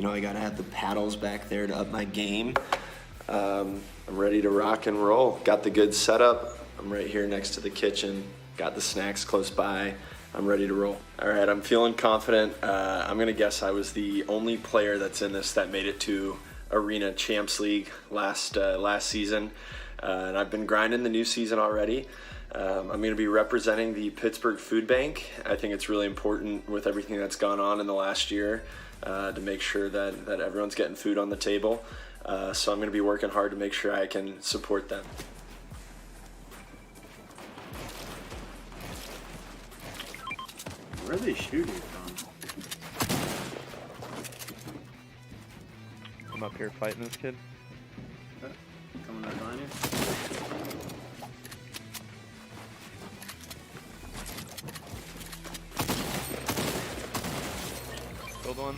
You know, I gotta have the paddles back there to up my game. I'm ready to rock and roll. Got the good setup. I'm right here next to the kitchen. Got the snacks close by. I'm ready to roll. All right, I'm feeling confident. I'm gonna guess I was the only player that's in this that made it to Arena Champs League last season. And I've been grinding the new season already. I'm going to be representing the Pittsburgh Food Bank. I think it's really important with everything that's gone on in the last year to make sure that everyone's getting food on the table. So I'm going to be working hard to make sure I can support them. Where are they shooting from? I'm up here fighting this kid. Coming right behind you. Killed one.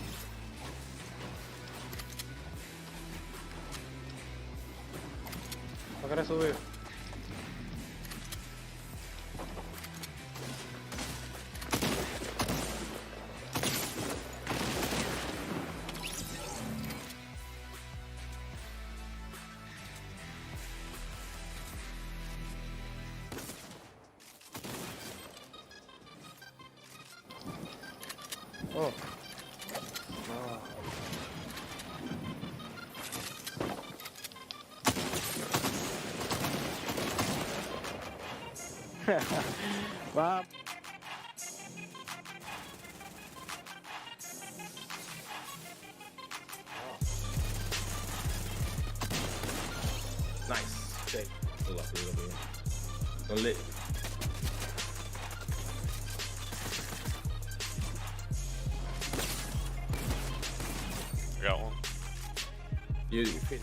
Agora sou eu. Oh. Wow. Nice. Okay. Go lit. I got one. You fit.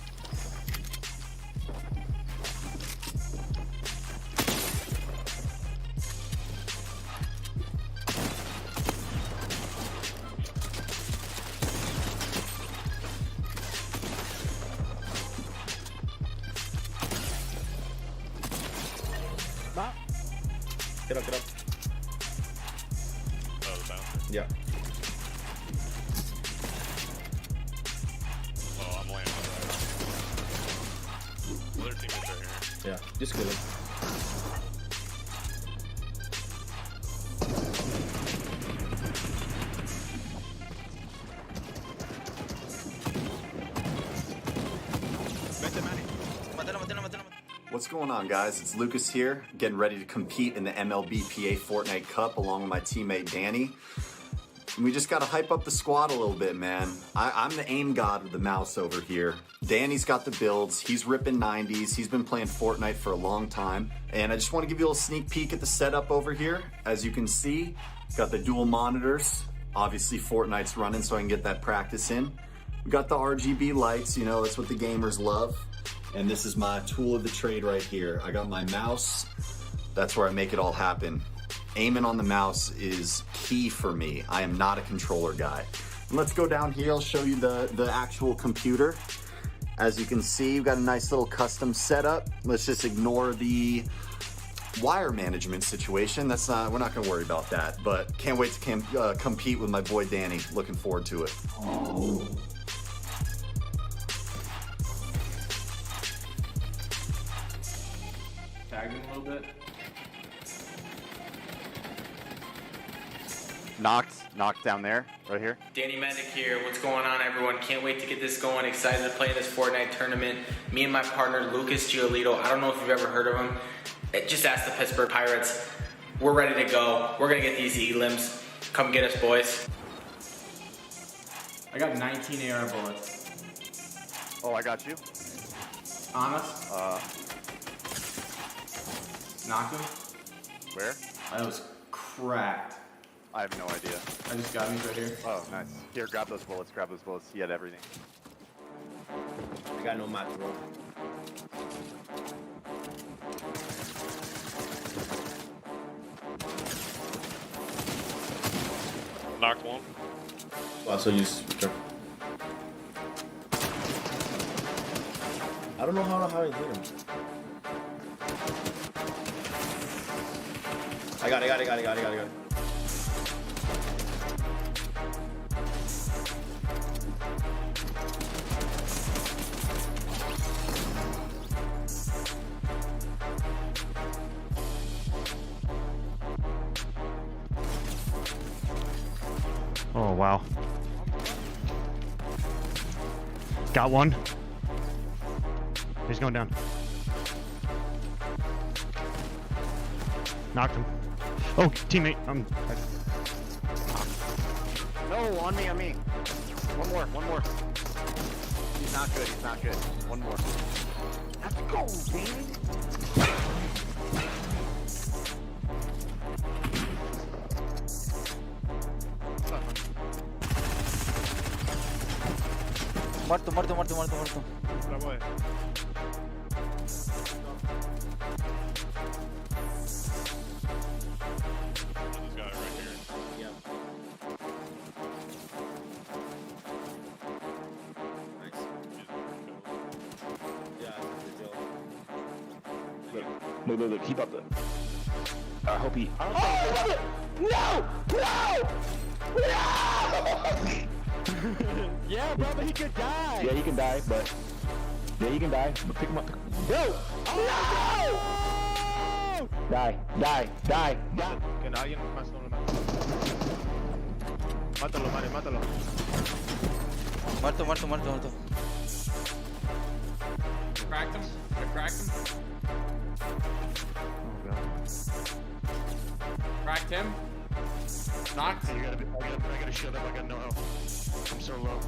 Get up, get up. Oh, the bouncer. Yeah. Oh, I'm landing on that. Other teammates right here. Yeah. Just kill him. What's going on, guys? It's Lucas here, getting ready to compete in the MLB PA Fortnite Cup along with my teammate Danny. And we just got to hype up the squad a little bit, man. I'm the aim god with the mouse over here. Danny's got the builds. He's ripping 90s. He's been playing Fortnite for a long time. And I just want to give you a little sneak peek at the setup over here. As you can see, got the dual monitors. Obviously, Fortnite's running, so I can get that practice in. We got the RGB lights, you know, that's what the gamers love. And this is my tool of the trade right here. I got my mouse. That's where I make it all happen. Aiming on the mouse is key for me. I am not a controller guy. And let's go down here. I'll show you the actual computer. As you can see, we've got a nice little custom setup. Let's just ignore the wire management situation. We're not gonna worry about that. But can't wait to compete with my boy Danny. Looking forward to it. Oh. Tagged him a little bit. Knocked down there, right here. Danny Mendick here. What's going on, everyone? Can't wait to get this going. Excited to play in this Fortnite tournament. Me and my partner, Lucas Giolito. I don't know if you've ever heard of him. Just ask the Pittsburgh Pirates. We're ready to go. We're going to get these E-limbs. Come get us, boys. I got 19 AR bullets. Oh, I got you. On us. Knocked him. Where? That was cracked. I have no idea. I just got him right here. Oh, nice. Here, grab those bullets. Grab those bullets. He had everything. I got no match, bro. Knocked one. Wow, so you jump. I don't know how I hit him. I got it. Oh, wow. Got one. He's going down. Knocked him. Oh, teammate. No, on me. One more. He's not good. One more. Let's go, man. Muerto. Bravo, eh. This guy right here. Yep. Nice. Yeah, that's the joke. Look, keep up the. I hope he. Yeah, bro, but he could die. Yeah, he can die, but. Yeah, he can die, but pick him up. No! No! Die. Que alguien más no lo mata. Mátalo, Mario, mátalo. Muerto. Cracked him. I cracked him. Oh, God. Cracked him. Knocked. I gotta shield up, I got no health. I'm so low.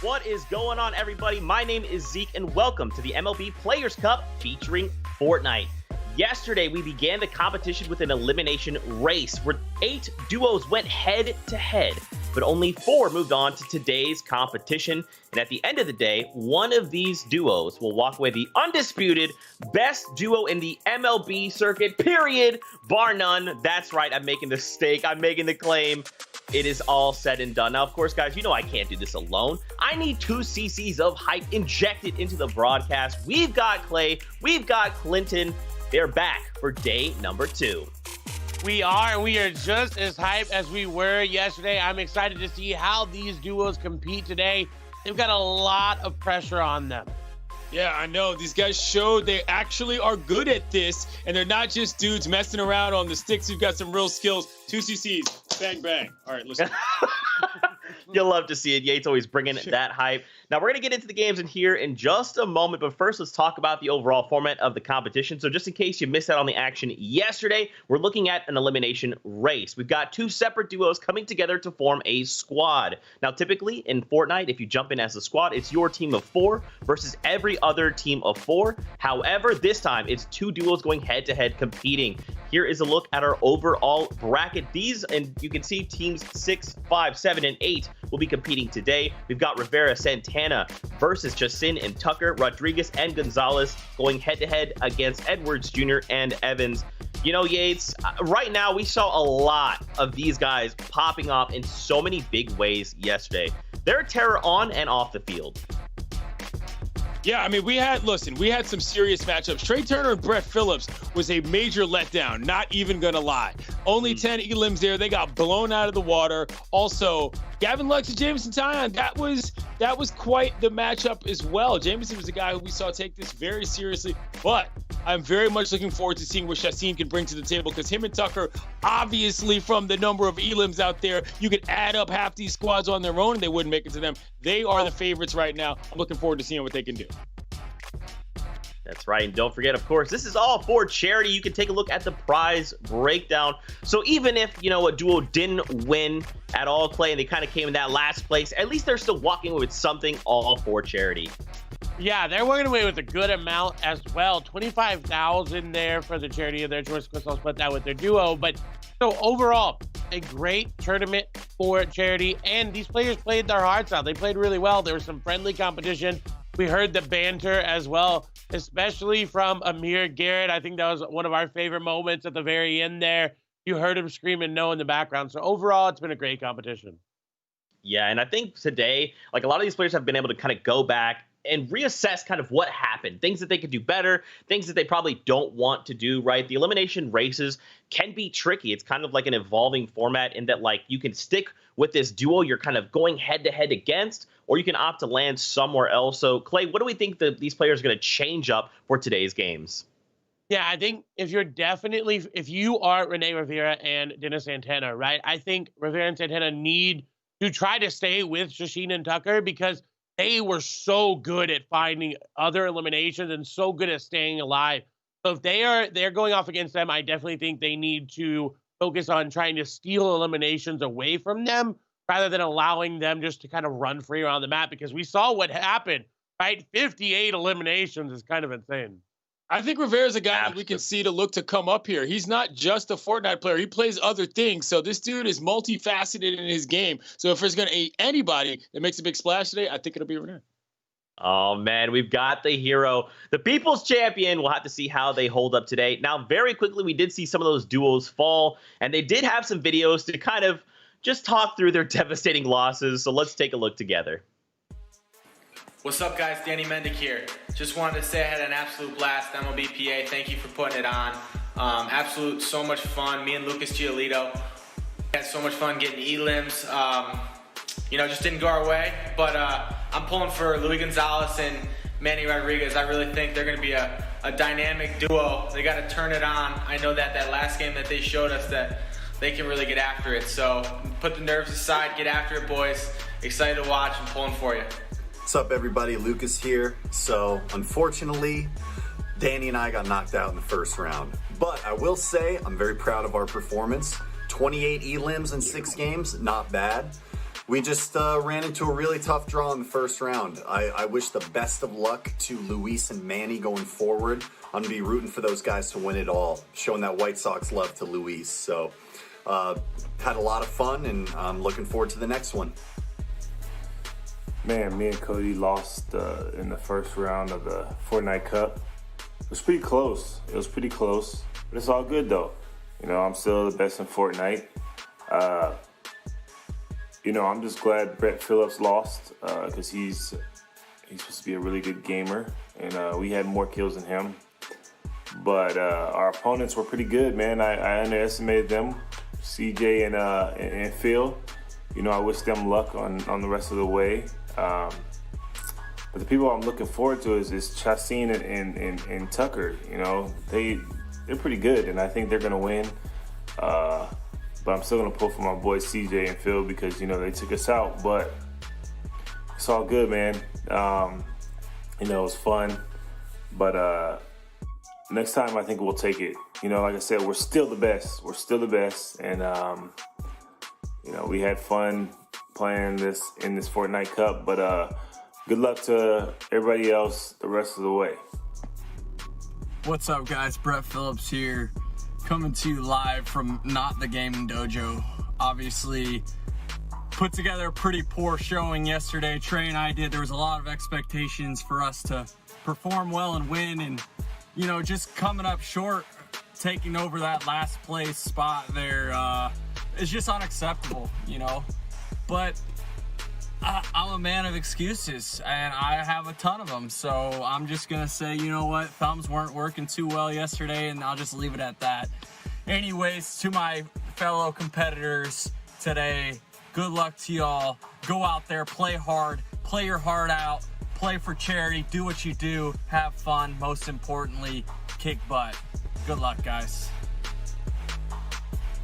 What is going on, everybody? My name is Zeke, and welcome to the MLB Players Cup featuring Fortnite. Yesterday, we began the competition with an elimination race where 8 duos went head-to-head, but only 4 moved on to today's competition. And at the end of the day, one of these duos will walk away the undisputed best duo in the MLB circuit, period, bar none. That's right, I'm making the stake, I'm making the claim. It is all said and done. Now, of course, guys, you know I can't do this alone. I need 2 cc's of hype injected into the broadcast. We've got Clay, we've got Clinton. They're back for day number 2. We are just as hyped as we were yesterday. I'm excited to see how these duos compete today. They've got a lot of pressure on them. Yeah, I know. These guys showed they actually are good at this, and they're not just dudes messing around on the sticks. You've got some real skills. 2 cc's. Bang, bang. All right, listen. You'll love to see it. Yates always bringing that hype. Now, we're going to get into the games in here in just a moment, but first, let's talk about the overall format of the competition. So just in case you missed out on the action yesterday, we're looking at an elimination race. We've got 2 separate duos coming together to form a squad. Now, typically in Fortnite, if you jump in as a squad, it's your team of 4 versus every other team of 4. However, this time, it's 2 duos going head-to-head competing. Here is a look at our overall bracket. These, and you can see teams 6, 5, 7, and 8 will be competing today. We've got Rivera, Santana versus Chassin and Tucker, Rodriguez and Gonzalez going head-to-head against Edwards Jr. and Evans. You know, Yates, right now we saw a lot of these guys popping off in so many big ways yesterday. They're a terror on and off the field. Yeah, I mean, we had some serious matchups. Trey Turner and Brett Phillips was a major letdown, not even going to lie. Only 10 elims there. They got blown out of the water. Also, Gavin Lux and Jameson Tyon, that was quite the matchup as well. Jameson was the guy who we saw take this very seriously, but I'm very much looking forward to seeing what Chassin can bring to the table, because him and Tucker, obviously from the number of elims out there, you could add up half these squads on their own and they wouldn't make it to them. They are the favorites right now. I'm looking forward to seeing what they can do. That's right. And don't forget, of course, this is all for charity. You can take a look at the prize breakdown. So even if, a duo didn't win at all, Clay, and they kind of came in that last place, at least they're still walking with something, all for charity. Yeah, they're walking away with a good amount as well. $25,000 there for the charity of their choice. Of course, I'll split that with their duo. But so overall, a great tournament for charity. And these players played their hearts out. They played really well. There was some friendly competition. We heard the banter as well, especially from Amir Garrett. I think that was one of our favorite moments at the very end there. You heard him screaming no in the background. So overall, it's been a great competition. Yeah, and I think today, a lot of these players have been able to kind of go back and reassess kind of what happened, things that they could do better, things that they probably don't want to do, right? The elimination races can be tricky. It's kind of like an evolving format in that, you can stick with this duo you're kind of going head-to-head against, or you can opt to land somewhere else. So, Clay, what do we think that these players are going to change up for today's games? Yeah, I think if you are Rene Rivera and Dennis Santana, right? I think Rivera and Santana need to try to stay with Chassin and Tucker, because they were so good at finding other eliminations and so good at staying alive. So if they're going off against them, I definitely think they need to focus on trying to steal eliminations away from them rather than allowing them just to kind of run free around the map, because we saw what happened, right? 58 eliminations is kind of insane. I think Rivera's a guy that we can see to look to come up here. He's not just a Fortnite player. He plays other things. So this dude is multifaceted in his game. So if there's going to be anybody that makes a big splash today, I think it'll be Rene. Oh, man, we've got the hero, the people's champion. We'll have to see how they hold up today. Now, very quickly, we did see some of those duos fall, and they did have some videos to kind of just talk through their devastating losses. So let's take a look together. What's up, guys? Danny Mendick here. Just wanted to say I had an absolute blast. MLB PA, thank you for putting it on. Absolute, so much fun. Me and Lucas Giolito had so much fun getting elims. Just didn't go our way. But I'm pulling for Luis Gonzalez and Manny Rodriguez. I really think they're going to be a dynamic duo. They got to turn it on. I know that last game that they showed us that they can really get after it. So put the nerves aside, get after it, boys. Excited to watch and pulling for you. What's up, everybody? Lucas here. So, unfortunately, Danny and I got knocked out in the first round. But I will say I'm very proud of our performance. 28 elims in 6 games, not bad. We just ran into a really tough draw in the first round. I wish the best of luck to Luis and Manny going forward. I'm going to be rooting for those guys to win it all, showing that White Sox love to Luis. So, had a lot of fun, and I'm looking forward to the next one. Man, me and Cody lost in the first round of the Fortnite Cup. It was pretty close. But it's all good, though. I'm still the best in Fortnite. I'm just glad Brett Phillips lost because he's supposed to be a really good gamer, and we had more kills than him. But our opponents were pretty good, man. I underestimated them, CJ and Phil. I wish them luck on the rest of the way. But the people I'm looking forward to is Chassin and Tucker. They're pretty good, and I think they're gonna win. But I'm still gonna pull for my boys CJ and Phil because they took us out. But it's all good, man. It was fun. But next time I think we'll take it. Like I said, we're still the best. And we had fun playing in this Fortnite Cup, but good luck to everybody else the rest of the way. What's up, guys? Brett Phillips here, coming to you live from Not the Gaming Dojo. Obviously, put together a pretty poor showing yesterday. Trey and I did. There was a lot of expectations for us to perform well and win, and just coming up short, taking over that last place spot there is just unacceptable, But I'm a man of excuses, and I have a ton of them. So I'm just going to say, you know what? Thumbs weren't working too well yesterday, and I'll just leave it at that. Anyways, to my fellow competitors today, good luck to y'all. Go out there, play hard, play your heart out, play for charity, do what you do, have fun. Most importantly, kick butt. Good luck, guys.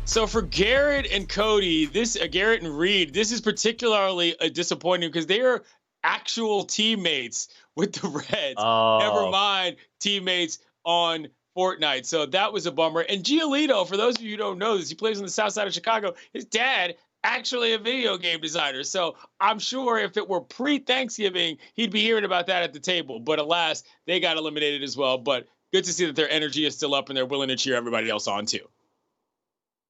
So for Garrett and Cody, Garrett and Reed, this is particularly disappointing because they are actual teammates with the Reds. Oh. Never mind teammates on Fortnite. So that was a bummer. And Giolito, for those of you who don't know this, he plays on the south side of Chicago. His dad, actually a video game designer. So I'm sure if it were pre-Thanksgiving, he'd be hearing about that at the table. But alas, they got eliminated as well. But good to see that their energy is still up and they're willing to cheer everybody else on too.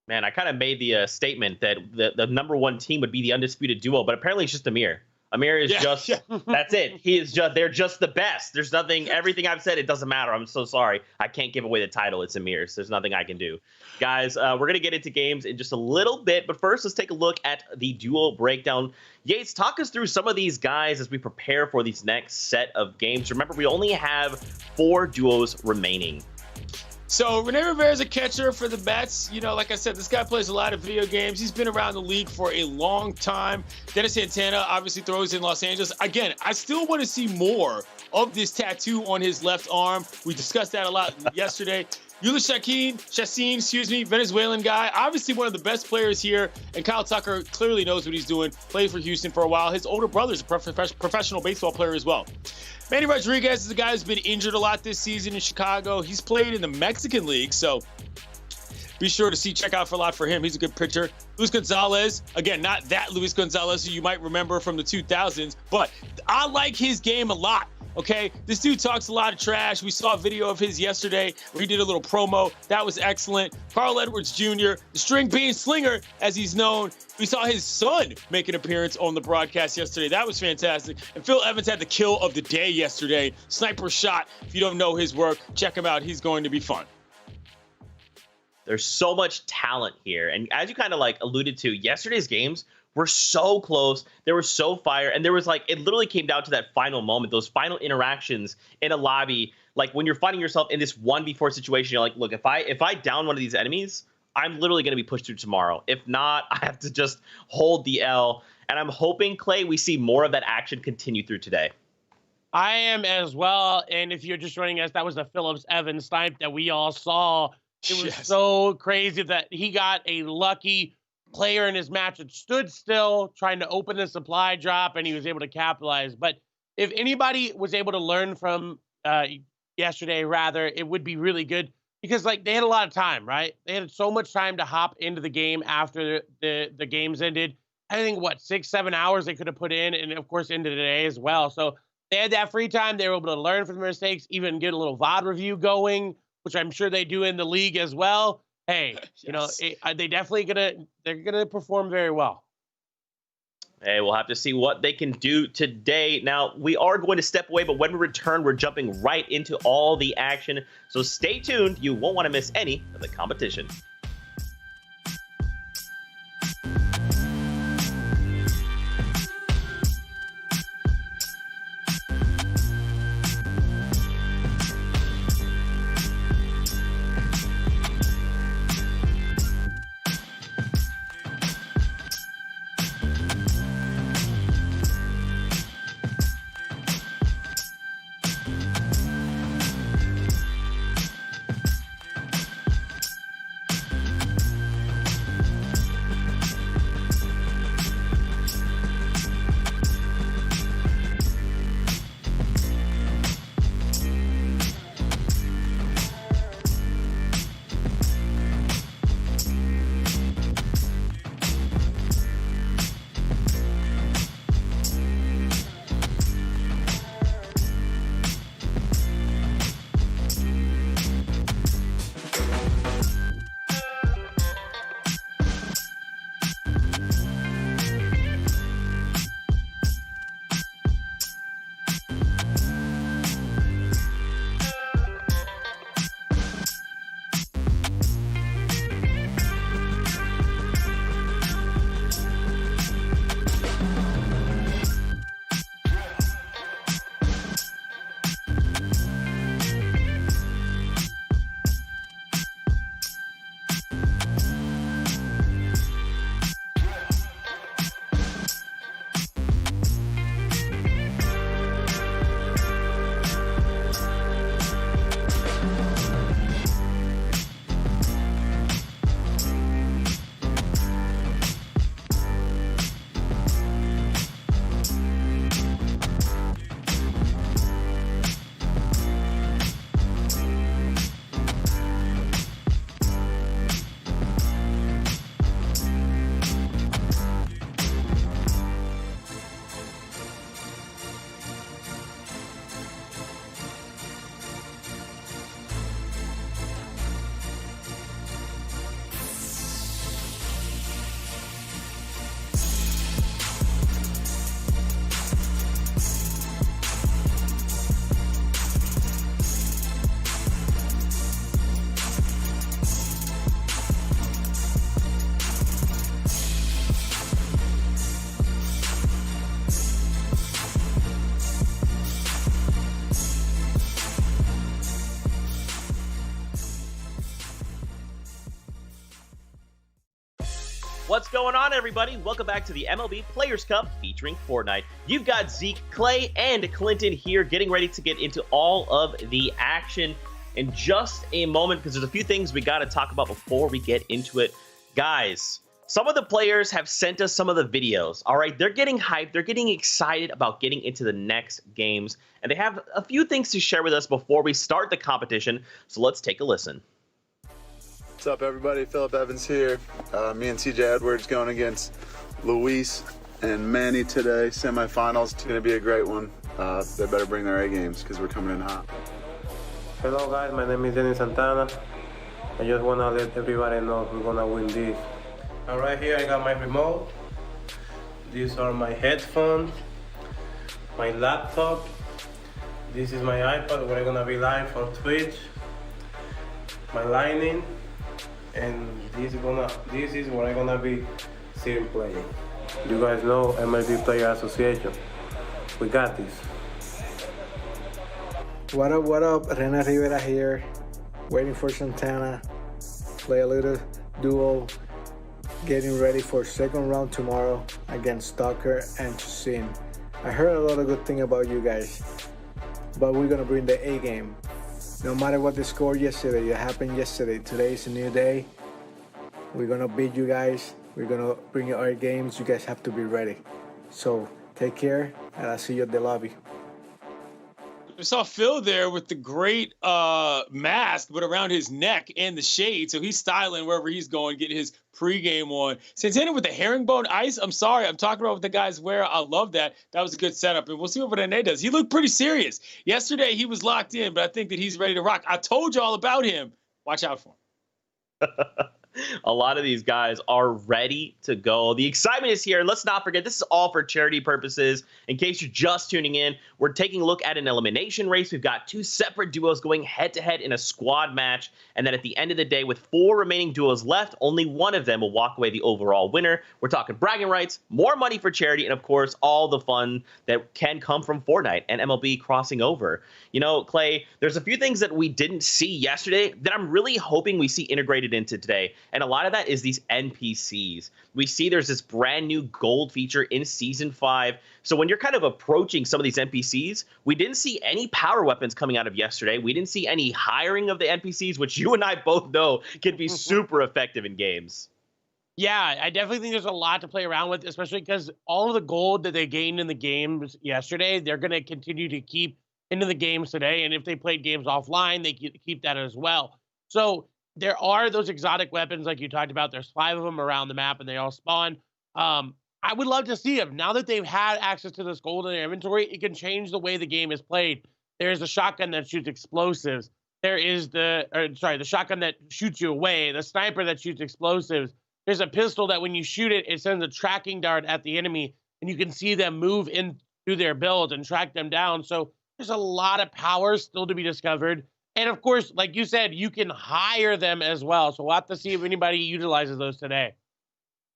Man, I kind of made the statement that the number one team would be the undisputed duo, but apparently it's just Amir. Amir is that's it. They're just the best. There's nothing, everything I've said, it doesn't matter. I'm so sorry. I can't give away the title. It's Amir's. There's nothing I can do. Guys, we're going to get into games in just a little bit, but first let's take a look at the duo breakdown. Yates, talk us through some of these guys as we prepare for these next set of games. Remember, we only have 4 duos remaining. So Rene Rivera is a catcher for the Mets. You know, like I said, this guy plays a lot of video games. He's been around the league for a long time. Dennis Santana obviously throws in Los Angeles. Again, I still want to see more of this tattoo on his left arm. We discussed that a lot yesterday. Ulises Chacín, Venezuelan guy, obviously one of the best players here. And Kyle Tucker clearly knows what he's doing. Played for Houston for a while. His older brother's a professional baseball player as well. Manny Rodriguez is a guy who's been injured a lot this season in Chicago. He's played in the Mexican League, so be sure to check out a lot for him. He's a good pitcher. Luis Gonzalez, again, not that Luis Gonzalez who you might remember from the 2000s, but I like his game a lot. Okay, this dude talks a lot of trash. We saw a video of his yesterday where he did a little promo. That was excellent. Carl Edwards Jr., the string bean slinger, as he's known. We saw his son make an appearance on the broadcast yesterday. That was fantastic. And Phil Evans had the kill of the day yesterday. Sniper shot. If you don't know his work, check him out. He's going to be fun. There's so much talent here. And as you kind of like alluded to, yesterday's games were so close. They were so fire. And there was like, it literally came down to that final moment, those final interactions in a lobby. Like when you're finding yourself in this 1v4 situation, you're like, look, if I down one of these enemies, I'm literally going to be pushed through tomorrow. If not, I have to just hold the L. And I'm hoping, Clay, we see more of that action continue through today. I am as well. And if you're just joining us, that was the Phillips Evans snipe that we all saw. It was so crazy that he got a lucky player in his match that stood still trying to open the supply drop, and he was able to capitalize. But if anybody was able to learn from yesterday, rather, it would be really good because like they had a lot of time, right? They had so much time to hop into the game after the games ended. I think 6-7 hours they could have put in, and of course into today as well. So they had that free time. They were able to learn from their mistakes, even get a little VOD review going, which I'm sure they do in the league as well. Hey, you know, they definitely they're gonna perform very well. Hey, we'll have to see what they can do today. Now, we are going to step away, but when we return, we're jumping right into all the action. So stay tuned. You won't want to miss any of the competition. What's going on, everybody? Welcome back to the MLB Players Cup featuring Fortnite. You've got Zeke, Clay, and Clinton here getting ready to get into all of the action in just a moment because there's a few things we got to talk about before we get into it. Guys, some of the players have sent us some of the videos, all right? They're getting hyped. They're getting excited about getting into the next games, and they have a few things to share with us before we start the competition, so let's take a listen. What's up, everybody? Philip Evans here. Me and TJ Edwards going against Luis and Manny today. Semifinals. It's going to be a great one. They better bring their A games because we're coming in hot. Hello, guys. My name is Dennis Santana. I just want to let everybody know we're going to win this. All right, here I got my remote. These are my headphones, my laptop. This is my iPad. We're going to be live on Twitch. My lining. And this is what I'm gonna be sitting playing. You guys know MLB Players Association. We got this. What up, Rene Rivera here, waiting for Santana, play a little duo, getting ready for second round tomorrow against Tucker and Chacin. I heard a lot of good things about you guys, but we're gonna bring the A game. No matter what the score yesterday, it happened yesterday. Today is a new day. We're gonna beat you guys. We're gonna bring you our games. You guys have to be ready. So take care, and I'll see you at the lobby. I saw Phil there with the great mask, but around his neck and the shade. So he's styling wherever he's going, getting his pregame on. Santana with the herringbone ice. I'm sorry. I'm talking about what the guys wear. I love that. That was a good setup. And we'll see what Rene does. He looked pretty serious. Yesterday, he was locked in, but I think that he's ready to rock. I told you all about him. Watch out for him. A lot of these guys are ready to go. The excitement is here. And let's not forget, this is all for charity purposes. In case you're just tuning in, we're taking a look at an elimination race. We've got two separate duos going head-to-head in a squad match. And then at the end of the day, with 4 remaining duos left, only one of them will walk away the overall winner. We're talking bragging rights, more money for charity, and of course, all the fun that can come from Fortnite and MLB crossing over. You know, Clay, there's a few things that we didn't see yesterday that I'm really hoping we see integrated into today. And a lot of that is these NPCs. We see there's this brand new gold feature in Season 5. So when you're kind of approaching some of these NPCs, we didn't see any power weapons coming out of yesterday. We didn't see any hiring of the NPCs, which you and I both know can be super effective in games. Yeah, I definitely think there's a lot to play around with, especially because all of the gold that they gained in the games yesterday, they're going to continue to keep into the games today. And if they played games offline, they keep that as well. So there are those exotic weapons like you talked about. There's 5 of them around the map, and they all spawn. I would love to see them. Now that they've had access to this gold in their inventory, it can change the way the game is played. There's a shotgun that shoots explosives. There is the shotgun that shoots you away, the sniper that shoots explosives. There's a pistol that when you shoot it, it sends a tracking dart at the enemy, and you can see them move in through their builds and track them down. So there's a lot of power still to be discovered. And of course, like you said, you can hire them as well. So we'll have to see if anybody utilizes those today.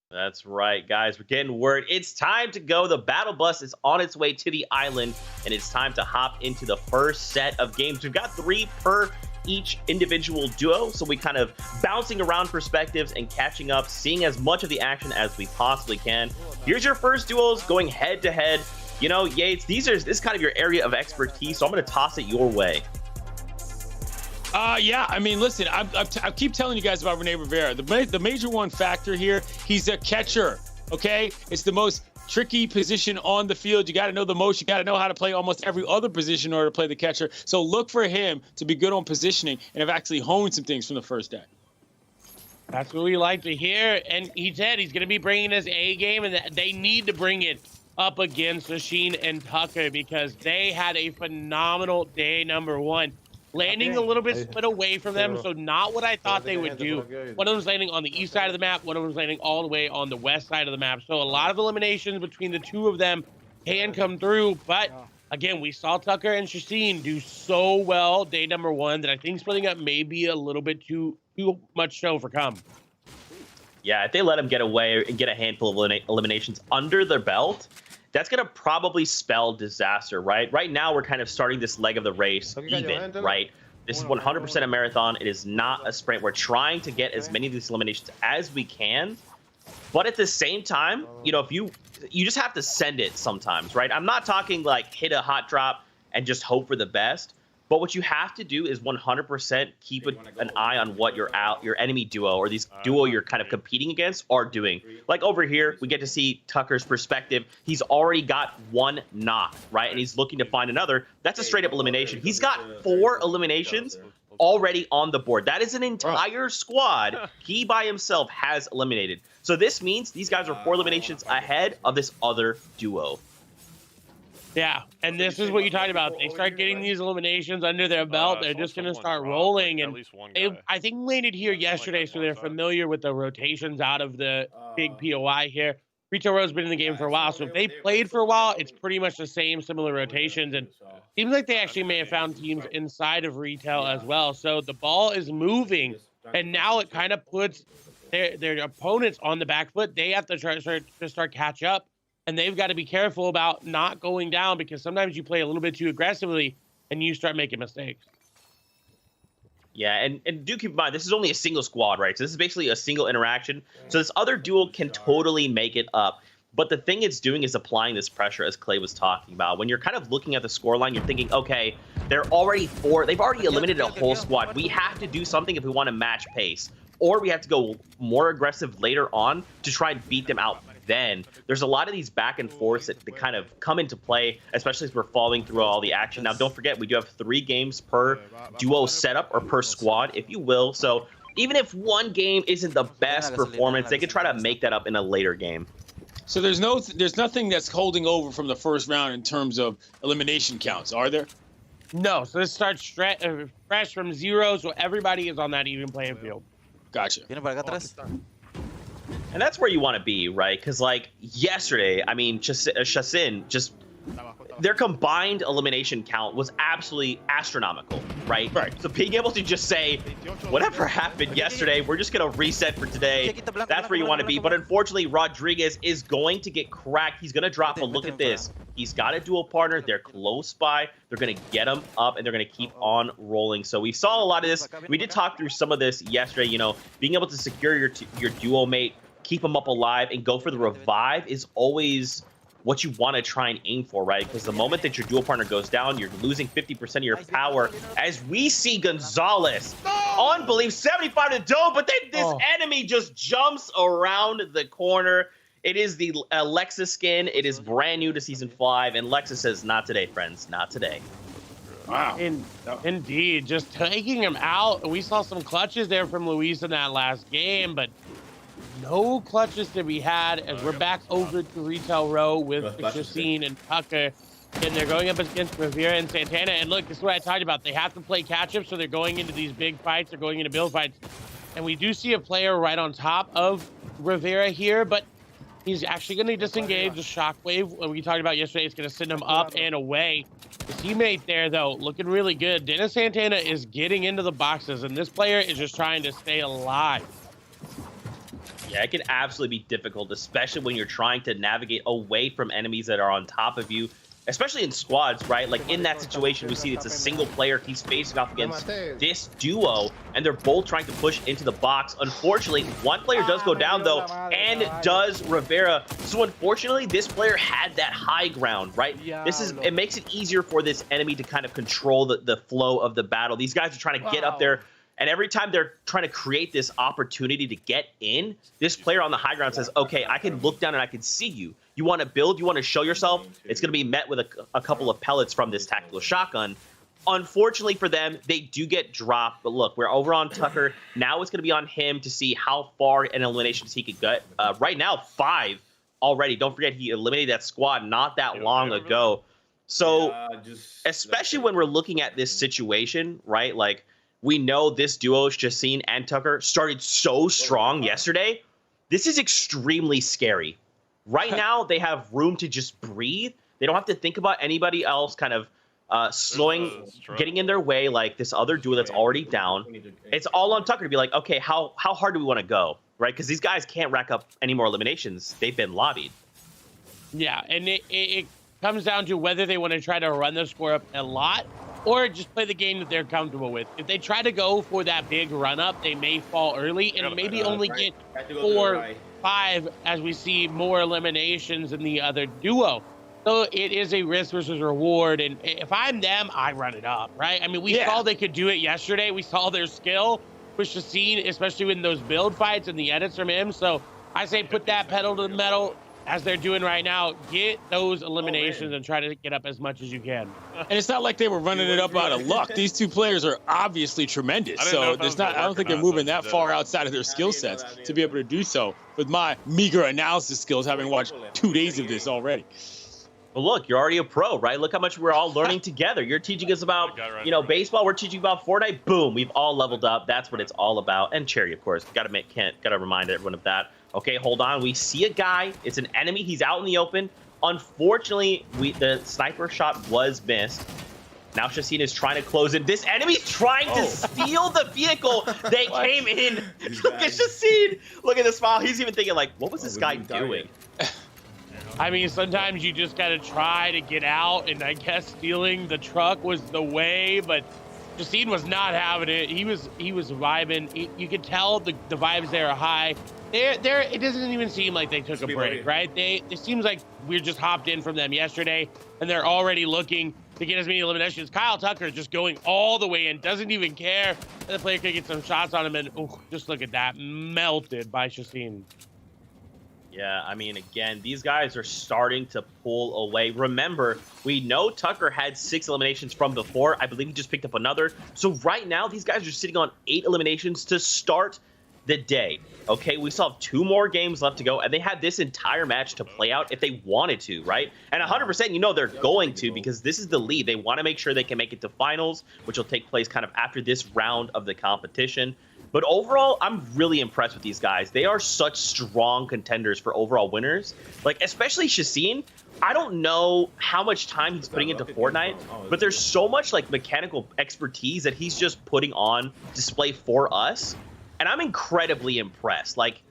That's right, guys. We're getting word. It's time to go. The battle bus is on its way to the island, and it's time to hop into the first set of games. We've got 3 per each individual duo, so we kind of bouncing around perspectives and catching up, seeing as much of the action as we possibly can. Here's your first duels going head-to-head. You know, Yates, this is kind of your area of expertise, so I'm going to toss it your way. Yeah, I mean, listen, I keep telling you guys about Rene Rivera. The major one factor here, he's a catcher, okay? It's the most tricky position on the field. You got to know the most. You got to know how to play almost every other position in order to play the catcher. So look for him to be good on positioning and have actually honed some things from the first day. That's what we like to hear. And he said he's going to be bringing his A game, and they need to bring it up against Chacin and Tucker because they had a phenomenal day number 1. Landing a little bit split away from them, so not what I thought they would do. One of them's landing on the east side of the map, one of them's landing all the way on the west side of the map. So a lot of eliminations between the 2 of them can come through, but again, we saw Tucker and Chacin do so well day number 1 that I think splitting up may be a little bit too much show for come. Yeah, if they let them get away and get a handful of eliminations under their belt, that's going to probably spell disaster, right? Right now, we're kind of starting this leg of the race even, right? This is 100% a marathon. It is not a sprint. We're trying to get as many of these eliminations as we can. But at the same time, you know, if you just have to send it sometimes, right? I'm not talking like hit a hot drop and just hope for the best. But what you have to do is 100% keep an eye on what your enemy duo or these duo you're kind of competing against are doing. Like over here, we get to see Tucker's perspective. He's already got one knock, right? And he's looking to find another. That's a straight up elimination. He's got 4 eliminations already on the board. That is an entire squad he by himself has eliminated. So this means these guys are 4 eliminations ahead of this other duo. Yeah, and this is what you talked about. They start getting these eliminations under their belt. They're just going to start rolling. And they, I think, landed here yesterday, so they're familiar with the rotations out of the big POI here. Retail Row's been in the game for a while, so if they played for a while, it's pretty much the same, similar rotations. And seems like they actually may have found teams inside of Retail as well. So the ball is moving, and now it kind of puts their opponents on the back foot. They have to try to start catch up. And they've got to be careful about not going down because sometimes you play a little bit too aggressively and you start making mistakes. Yeah, and do keep in mind, this is only a single squad, right? So this is basically a single interaction. So this other duo can totally make it up. But the thing it's doing is applying this pressure, as Clay was talking about. When you're kind of looking at the scoreline, you're thinking, okay, they've already eliminated a whole squad. We have to do something if we want to match pace. Or we have to go more aggressive later on to try and beat them out. Then there's a lot of these back and forths that kind of come into play, especially as we're following through all the action. Now, don't forget, we do have 3 games per duo setup or per squad, if you will. So even if one game isn't the best performance, they could try to make that up in a later game. So there's nothing that's holding over from the first round in terms of elimination counts, are there? No. So this starts fresh from 0, so everybody is on that even playing field. Gotcha. And that's where you want to be, right? Because, like, yesterday, I mean, Shasin, just their combined elimination count was absolutely astronomical, right? So being able to just say, whatever happened yesterday, we're just going to reset for today. That's where you want to be. But unfortunately, Rodriguez is going to get cracked. He's going to drop, but look at this. He's got a dual partner. They're close by. They're going to get him up, and they're going to keep on rolling. So we saw a lot of this. We did talk through some of this yesterday. You know, being able to secure your duo mate, keep them up alive, and go for the revive is always what you want to try and aim for, right? Because the moment that your dual partner goes down, you're losing 50% of your power. As we see Gonzalez, unbelievable, 75 to the dome, but then this enemy just jumps around the corner. It is the Alexa skin. It is brand new to Season 5, and Lexa says, not today, friends, not today. Wow. Indeed, just taking him out. We saw some clutches there from Luis in that last game, but no clutches to be had as we're back over to Retail Row with Shasin and Tucker. And they're going up against Rivera and Santana. And look, this is what I talked about. They have to play catch-up, so they're going into these big fights. They're going into build fights. And we do see a player right on top of Rivera here, but he's actually going to disengage the shockwave. We talked about yesterday, it's going to send him up and away. His teammate there, though, looking really good. Dennis Santana is getting into the boxes, and this player is just trying to stay alive. Yeah, it can absolutely be difficult, especially when you're trying to navigate away from enemies that are on top of you, especially in squads, right? Like in that situation, we see it's a single player. He's facing off against this duo, and they're both trying to push into the box. Unfortunately, one player does go down, though, and does Rivera. So unfortunately, this player had that high ground, right? It makes it easier for this enemy to kind of control the flow of the battle. These guys are trying to get up there. And every time they're trying to create this opportunity to get in, this player on the high ground says, okay, I can look down and I can see you. You want to build, you want to show yourself, it's going to be met with a couple of pellets from this tactical shotgun. Unfortunately for them, they do get dropped. But look, we're over on Tucker. Now it's going to be on him to see how far in eliminations he could get. Right now, 5 already. Don't forget, he eliminated that squad not that long ago. So especially when we're looking at this situation, right, like, we know this duo, Shasin and Tucker, started so strong yesterday. This is extremely scary. Right now, they have room to just breathe. They don't have to think about anybody else kind of getting in their way like this other duo that's already down. It's all on Tucker to be like, okay, how hard do we want to go, right? Because these guys can't rack up any more eliminations. They've been lobbied. Yeah, and it comes down to whether they want to try to run the score up a lot or just play the game that they're comfortable with. If they try to go for that big run-up, they may fall early and maybe only get 5 as we see more eliminations in the other duo. So it is a risk versus reward. And if I'm them, I run it up, right? I mean, we saw they could do it yesterday. We saw their skill with Shaseen, especially in those build fights and the edits from him. So I say put that pedal to the metal as they're doing right now. Get those eliminations and try to get up as much as you can. And it's not like they were running it up out of luck. These two players are obviously tremendous. So there's not, I don't think they're moving that far outside of their skill sets to be able to do so with my meager analysis skills, having watched 2 days of this already. Well, look, you're already a pro, right? Look how much we're all learning together. You're teaching us about, baseball. We're teaching about Fortnite. Boom, we've all leveled up. That's what it's all about. And Cherry, of course. Got to remind everyone of that. Okay, hold on. We see a guy. It's an enemy. He's out in the open. Unfortunately, the sniper shot was missed. Now Shaseen is trying to close it. This enemy's trying to steal the vehicle. They came in. Look at Shaseen. Look at the smile. He's even thinking, like, what was this guy doing? I mean, sometimes you just got to try to get out, and I guess stealing the truck was the way, but Shaseen was not having it. He was vibing. You could tell the vibes there are high. It doesn't even seem like they took a break, right? It seems like we're just hopped in from them yesterday, and they're already looking to get as many eliminations. Kyle Tucker is just going all the way in, doesn't even care. The player could get some shots on him, and just look at that, melted by Shaseen. Yeah, I mean, again, these guys are starting to pull away. Remember, we know Tucker had 6 eliminations from before. I believe he just picked up another. So right now, these guys are sitting on 8 eliminations to start the day. Okay, we still have 2 more games left to go, and they had this entire match to play out if they wanted to, right? And 100%, you know they're going to, because this is the lead. They want to make sure they can make it to finals, which will take place kind of after this round of the competition. But overall, I'm really impressed with these guys. They are such strong contenders for overall winners. Like, especially Shaseen. I don't know how much time he's putting into Fortnite, but there's so much, like, mechanical expertise that he's just putting on display for us. And I'm incredibly impressed. Like,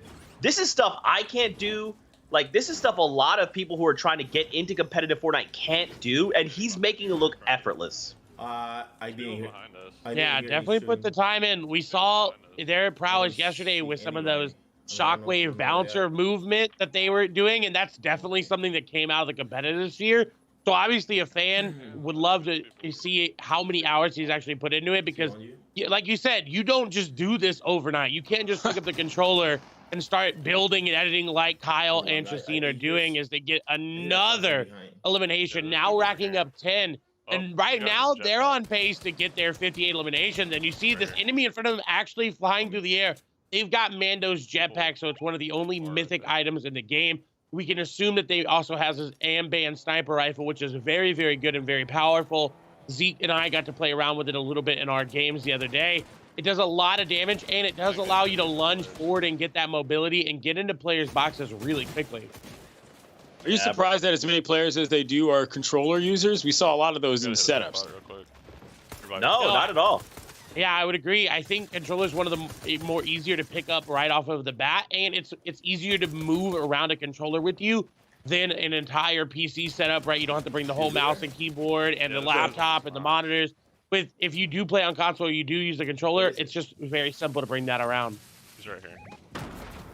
this is stuff I can't do. Like, this is stuff a lot of people who are trying to get into competitive Fortnite can't do, and he's making it look effortless. Yeah, definitely put the time in. We saw their prowess yesterday with some of those shockwave bouncer movement that they were doing, and that's definitely something that came out of the competitive sphere. So obviously a fan would love to see how many hours he's actually put into it, because like you said, you don't just do this overnight. You can't just pick up the controller and start building and editing like Kyle and Shaseen are doing as they get another elimination, now racking up 10. And right now, they're on pace to get their 58 eliminations. And you see this enemy in front of them actually flying through the air. They've got Mando's jetpack, so it's one of the only mythic items in the game. We can assume that they also has his Amban sniper rifle, which is very, very good and very powerful. Zeke and I got to play around with it a little bit in our games the other day. It does a lot of damage, and it does allow you to lunge forward and get that mobility and get into players' boxes really quickly. Are you surprised that as many players as they do are controller users? We saw a lot of those in the setups. No, not at all. Yeah, I would agree. I think controller is one of the more easier to pick up right off of the bat, and it's easier to move around a controller with you than an entire PC setup, right? You don't have to bring the whole mouse and keyboard and the laptop and the monitors. If you do play on console, you do use the controller, it's just very simple to bring that around. He's right here.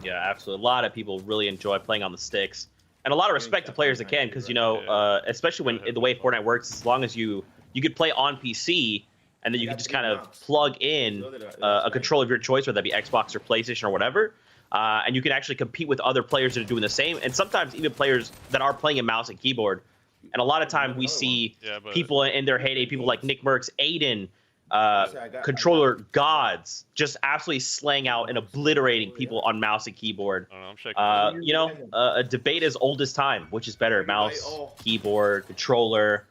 Yeah, absolutely. A lot of people really enjoy playing on the sticks. And a lot of respect to players that can, because, you know, especially when the way Fortnite works, as long as you could play on PC, and then you can just kind of plug in a controller of your choice, whether that be Xbox or PlayStation or whatever, and you can actually compete with other players that are doing the same, and sometimes even players that are playing a mouse and keyboard. And a lot of time we see people in their heyday, people like Nick Merckx, Aiden, controller gods, just absolutely slaying out and obliterating people on mouse and keyboard. You know, a debate as old as time, which is better, mouse, keyboard, controller.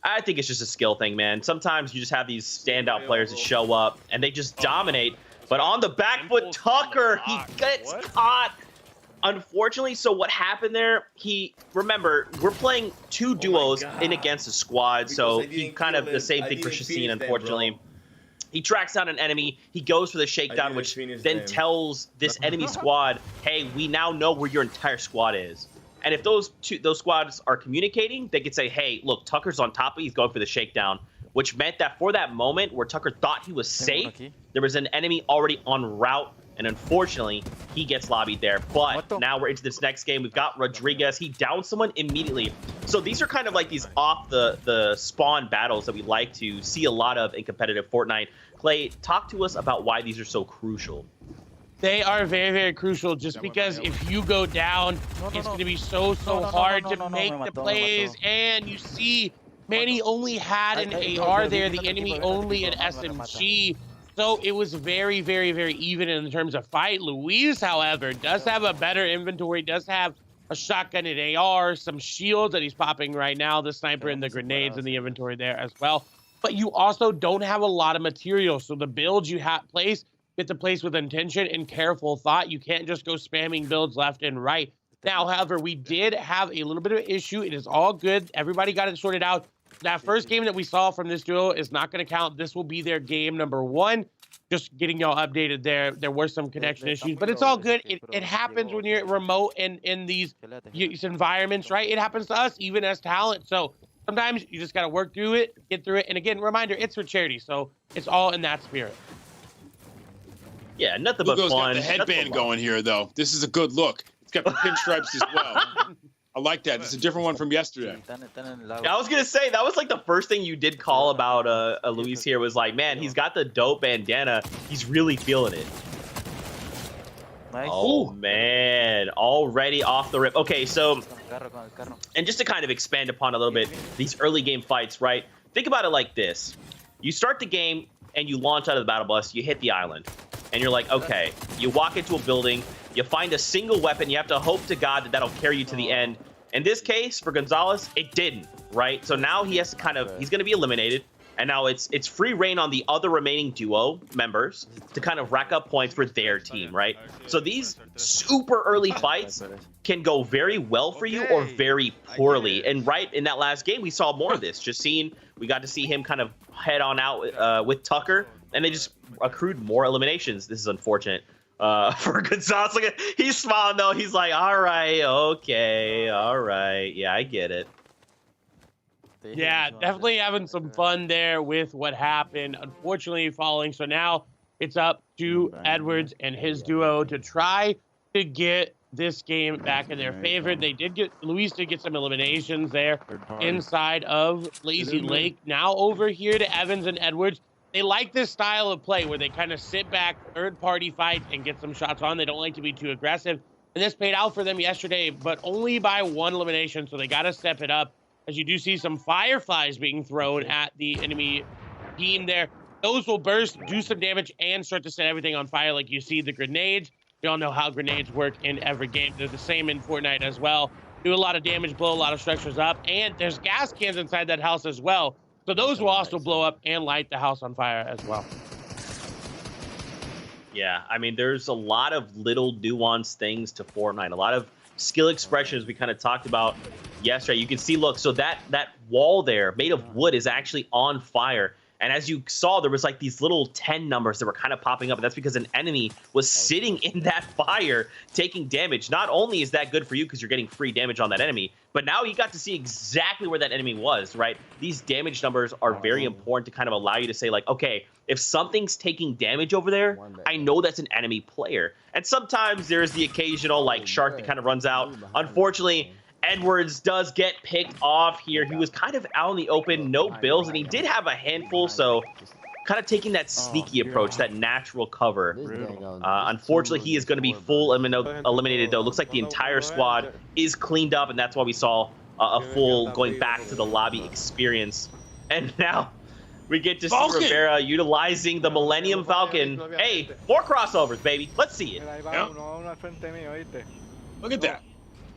I think it's just a skill thing, man. Sometimes you just have these standout players that show up and they just dominate. But on the back foot, Tucker, he gets caught. Unfortunately, so what happened there, remember, we're playing 2 duos in against a squad, so he kind of the same thing for Shaseen, unfortunately. He tracks down an enemy, he goes for the shakedown, which then tells this enemy squad, hey, we now know where your entire squad is. And if those squads are communicating, they could say, hey, look, Tucker's on top of you, he's going for the shakedown, which meant that for that moment where Tucker thought he was safe, there was an enemy already en route And unfortunately, he gets lobbied there. But now we're into this next game. We've got Rodriguez. He downed someone immediately. So these are kind of like these off the spawn battles that we like to see a lot of in competitive Fortnite. Clay, talk to us about why these are so crucial. They are very, very crucial just because if you go down, it's going to be so hard to make the plays. And you see, Manny only had an AR there, the enemy only an SMG. So it was very, very, very even in terms of fight. Luis, however, does have a better inventory, does have a shotgun and AR, some shields that he's popping right now, the sniper and the grenades in the inventory there as well. But you also don't have a lot of material. So the builds you have get to place with intention and careful thought. You can't just go spamming builds left and right. Now, however, we did have a little bit of an issue. It is all good. Everybody got it sorted out. That first game that we saw from this duo is not going to count. This will be their game number 1. Just getting y'all updated there. There were some connection issues, but it's all good. It happens when you're remote and in these environments, right? It happens to us, even as talent. So sometimes you just got to work through it, get through it. And again, reminder, it's for charity. So it's all in that spirit. Yeah, nothing but fun. Got the headband going here, though. This is a good look. It's got the pinstripes as well. I like that. It's a different one from yesterday. Yeah, I was gonna say that was like the first thing you did call about Luis here was like, man, he's got the dope bandana. He's really feeling it. Nice. Oh man, already off the rip. Okay, so and just to kind of expand upon a little bit these early game fights, right? Think about it like this: you start the game and you launch out of the battle bus, you hit the island, and you're like, okay, you walk into a building. You find a single weapon. You have to hope to God that that'll carry you to the end. In this case, for Gonzalez, it didn't, right? So now he has to he's going to be eliminated. And now it's free reign on the other remaining duo members to kind of rack up points for their team, right? So these super early fights can go very well for you or very poorly. And right in that last game, we saw more of this. We got to see him kind of head on out with Tucker, and they just accrued more eliminations. This is unfortunate. For Gonzalez, look he's smiling though. He's like, all right, okay, all right. Yeah, I get it. Yeah, definitely having some fun there with what happened. Unfortunately, falling. So now it's up to Edwards and his duo to try to get this game back in their favor. Luis did get some eliminations there inside of Lazy Lake. Now over here to Evans and Edwards. They like this style of play where they kind of sit back, third-party fight, and get some shots on. They don't like to be too aggressive. And this paid out for them yesterday, but only by 1 elimination, so they got to step it up. As you do see some fireflies being thrown at the enemy team there. Those will burst, do some damage, and start to set everything on fire like you see the grenades. We all know how grenades work in every game. They're the same in Fortnite as well. Do a lot of damage, blow a lot of structures up, and there's gas cans inside that house as well. So those will also blow up and light the house on fire as well. Yeah, I mean, there's a lot of little nuanced things to Fortnite. A lot of skill expressions we kind of talked about yesterday. You can see, look, so that wall there made of wood is actually on fire. And as you saw, there was like these little 10 numbers that were kind of popping up. And that's because an enemy was sitting in that fire taking damage. Not only is that good for you because you're getting free damage on that enemy, but now you got to see exactly where that enemy was, right? These damage numbers are very important to kind of allow you to say like, okay, if something's taking damage over there, I know that's an enemy player. And sometimes there's the occasional like shark that kind of runs out. Unfortunately, Edwards does get picked off here. He was kind of out in the open, no bills, and he did have a handful, so kind of taking that sneaky approach, that natural cover. Unfortunately, he is going to be full eliminated, though. Looks like the entire squad is cleaned up, and that's why we saw a full going back to the lobby experience. And now we get to see Rivera utilizing the Millennium Falcon. Hey, more crossovers, baby. Let's see it. Yep. Look at that.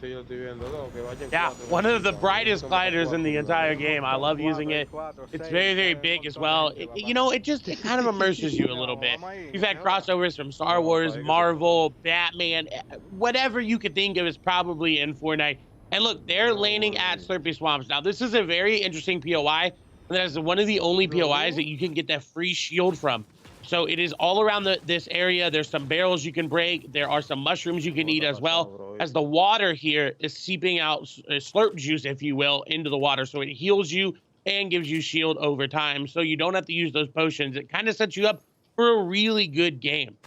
Yeah, one of the brightest gliders in the entire game. I love using it. It's very, very big as well. It just kind of immerses you a little bit. You've had crossovers from Star Wars, Marvel, Batman, whatever you could think of is probably in Fortnite. And look, they're landing at Slurpy Swamps. Now, this is a very interesting POI. That is one of the only POIs that you can get that free shield from. So it is all around this area. There's some barrels you can break. There are some mushrooms you can eat as well, as the water here is seeping out slurp juice, if you will, into the water. So it heals you and gives you shield over time. So you don't have to use those potions. It kind of sets you up for a really good game.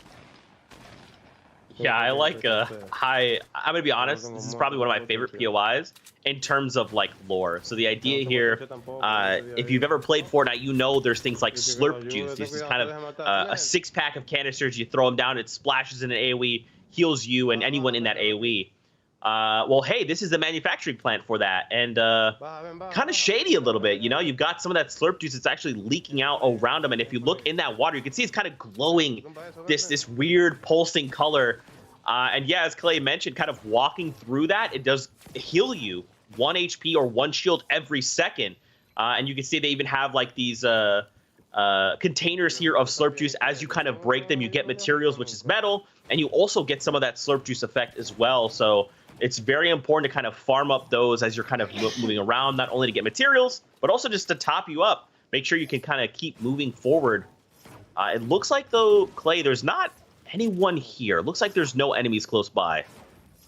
Yeah, I like I'm gonna be honest, this is probably one of my favorite POIs in terms of like lore. So the idea here, if you've ever played Fortnite, you know there's things like slurp juice. This is kind of a 6-pack of canisters. You throw them down, it splashes in an AoE, heals you and anyone in that AoE. Well, hey, this is the manufacturing plant for that, and kind of shady a little bit. You know, you've got some of that slurp juice that's actually leaking out around them, and if you look in that water, you can see it's kind of glowing, this weird pulsing color. And yeah, as Clay mentioned, kind of walking through that, it does heal you 1 HP or 1 shield every second. And you can see they even have like these containers here of slurp juice. As you kind of break them, you get materials, which is metal, and you also get some of that slurp juice effect as well. So it's very important to kind of farm up those as you're kind of moving around, not only to get materials, but also just to top you up. Make sure you can kind of keep moving forward. It looks like, though, Clay, there's not anyone here. It looks like there's no enemies close by.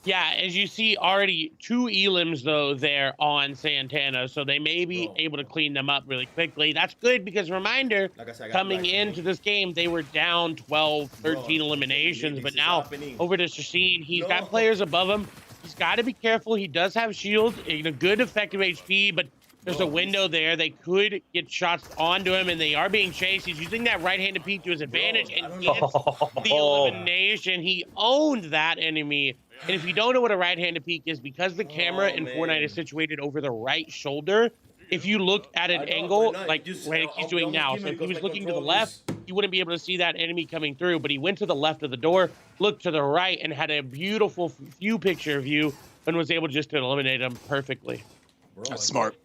Yeah, as you see, already 2 elims, though, there on Santana, so they may be able to clean them up really quickly. That's good because, reminder, coming into this game, they were down 12, 13 eliminations, but now over to Shashin, he's got players above him. He's got to be careful. He does have shield, a good effective HP, but there's a window there. They could get shots onto him, and they are being chased. He's using that right-handed peek to his advantage and gets the elimination. He owned that enemy. And if you don't know what a right-handed peek is, because the camera in Fortnite is situated over the right shoulder, if you look at an angle, like he's doing now, so if he was looking to the left, you wouldn't be able to see that enemy coming through, but he went to the left of the door, looked to the right, and had a beautiful view picture view, and was able just to eliminate him perfectly. That's smart.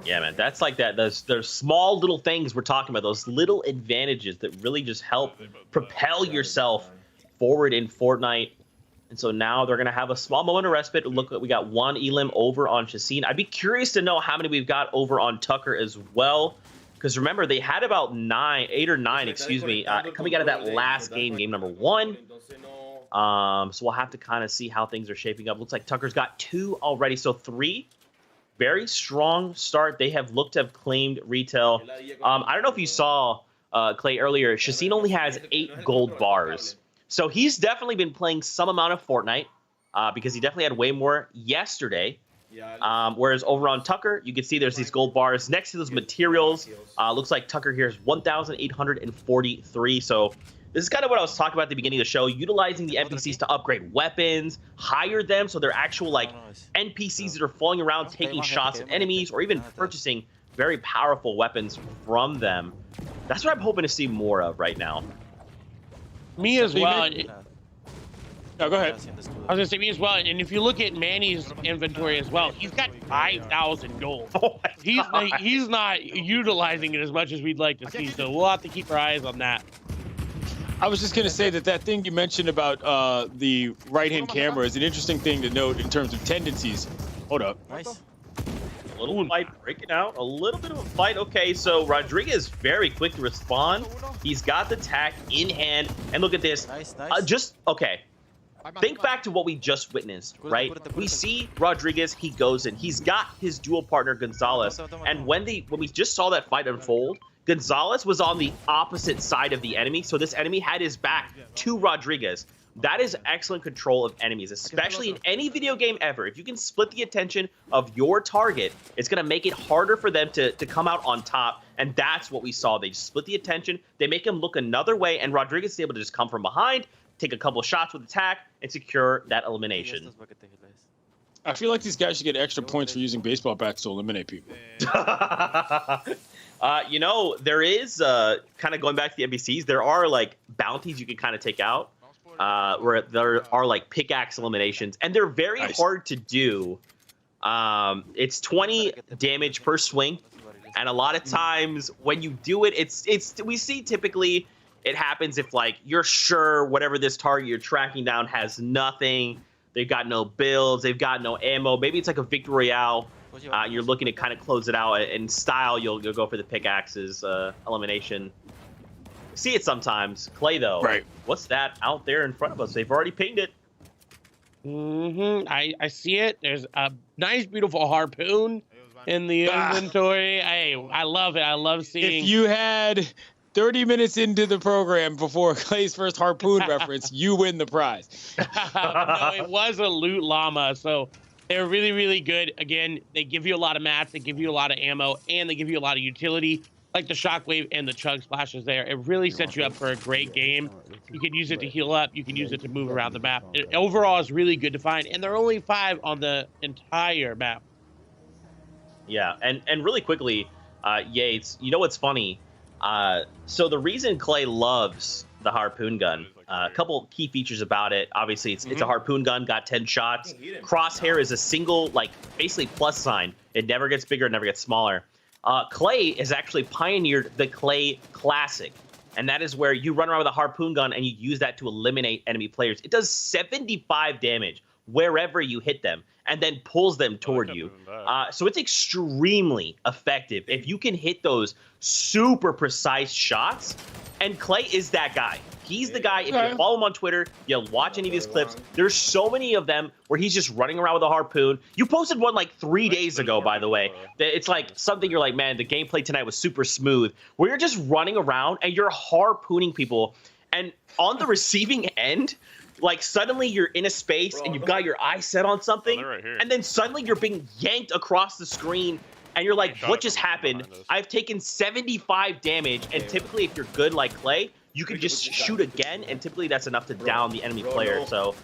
Yeah, man, that's like that. There's small little things we're talking about, those little advantages that really just help propel yourself forward in Fortnite. And so now they're going to have a small moment of respite. Look, we got 1 elim over on Shashin. I'd be curious to know how many we've got over on Tucker as well. Because remember, they had about 8 or 9, excuse me, coming out of that last game, game number 1. So we'll have to kind of see how things are shaping up. Looks like Tucker's got 2 already, so 3. Very strong start. They have looked to have claimed retail. I don't know if you saw, Clay, earlier, Shashin only has 8 gold bars. So he's definitely been playing some amount of Fortnite because he definitely had way more yesterday. Whereas over on Tucker, you can see there's these gold bars next to those materials. Looks like Tucker here is 1,843. So this is kind of what I was talking about at the beginning of the show, utilizing the NPCs to upgrade weapons, hire them so they're actual like NPCs that are falling around taking shots at enemies, or even purchasing very powerful weapons from them. That's what I'm hoping to see more of right now. Me as well. No, go ahead. I was gonna say me as well. And if you look at Manny's inventory as well, he's got 5,000 gold. He's not utilizing it as much as we'd like to see. So we'll have to keep our eyes on that. I was just going to say that thing you mentioned about the right-hand camera is an interesting thing to note in terms of tendencies. Hold up. Nice. A little fight breaking out. A little bit of a fight. Okay, so Rodriguez very quick to respond. He's got the tack in hand. And look at this. Okay. Think back to what we just witnessed, right? We see Rodriguez, he goes in. He's got his dual partner, Gonzalez. And when we just saw that fight unfold, Gonzalez was on the opposite side of the enemy, so this enemy had his back to Rodriguez. That is excellent control of enemies, especially in any video game ever. If you can split the attention of your target, it's going to make it harder for them to come out on top, and that's what we saw. They split the attention, they make him look another way, and Rodriguez is able to just come from behind, take a couple shots with attack, and secure that elimination. I feel like these guys should get extra points for using baseball bats to eliminate people. You know, there is, kind of going back to the NPCs, there are, like, bounties you can kind of take out, where there are, like, pickaxe eliminations, and they're very hard to do. It's 20 damage per swing, and a lot of times when you do it, we see typically it happens if, like, you're sure whatever this target you're tracking down has nothing, they've got no builds, they've got no ammo, maybe it's like a Victory Royale. You're looking to kind of close it out in style. You'll go for the pickaxes elimination. See it sometimes. Clay, though. Right. What's that out there in front of us? They've already pinged it. I see it. There's a nice, beautiful harpoon in the inventory. Hey, I love it. I love seeing. If you had 30 minutes into the program before Clay's first harpoon reference, you win the prize. No, it was a loot llama. So they're really, really good. Again, they give you a lot of mats, they give you a lot of ammo, and they give you a lot of utility, like the shockwave and the chug splashes there. It really sets you up for a great game. You can use it to heal up. You can use it to move around the map. It overall is really good to find. And there are only 5 on the entire map. Yeah, and really quickly, Yates, you know what's funny? So the reason Clay loves the harpoon gun, a couple key features about it. Obviously, it's a harpoon gun, got 10 shots. Crosshair is a single, like, basically plus sign. It never gets bigger, never gets smaller. Clay has actually pioneered the Clay Classic, and that is where you run around with a harpoon gun and you use that to eliminate enemy players. It does 75 damage wherever you hit them and then pulls them toward you. So it's extremely effective if you can hit those super precise shots, and Clay is that guy. He's the guy. If you follow him on Twitter, you'll watch any of his clips. There's so many of them where he's just running around with a harpoon. You posted one like 3 days ago, by the way. It's like something you're like, man, the gameplay tonight was super smooth. Where you're just running around and you're harpooning people. And on the receiving end, like suddenly you're in a space and you've got your eye set on something. And then suddenly you're being yanked across the screen. And you're like, what just happened? I've taken 75 damage. And typically, if you're good like Clay, you can just shoot again, and typically that's enough to down the enemy player. So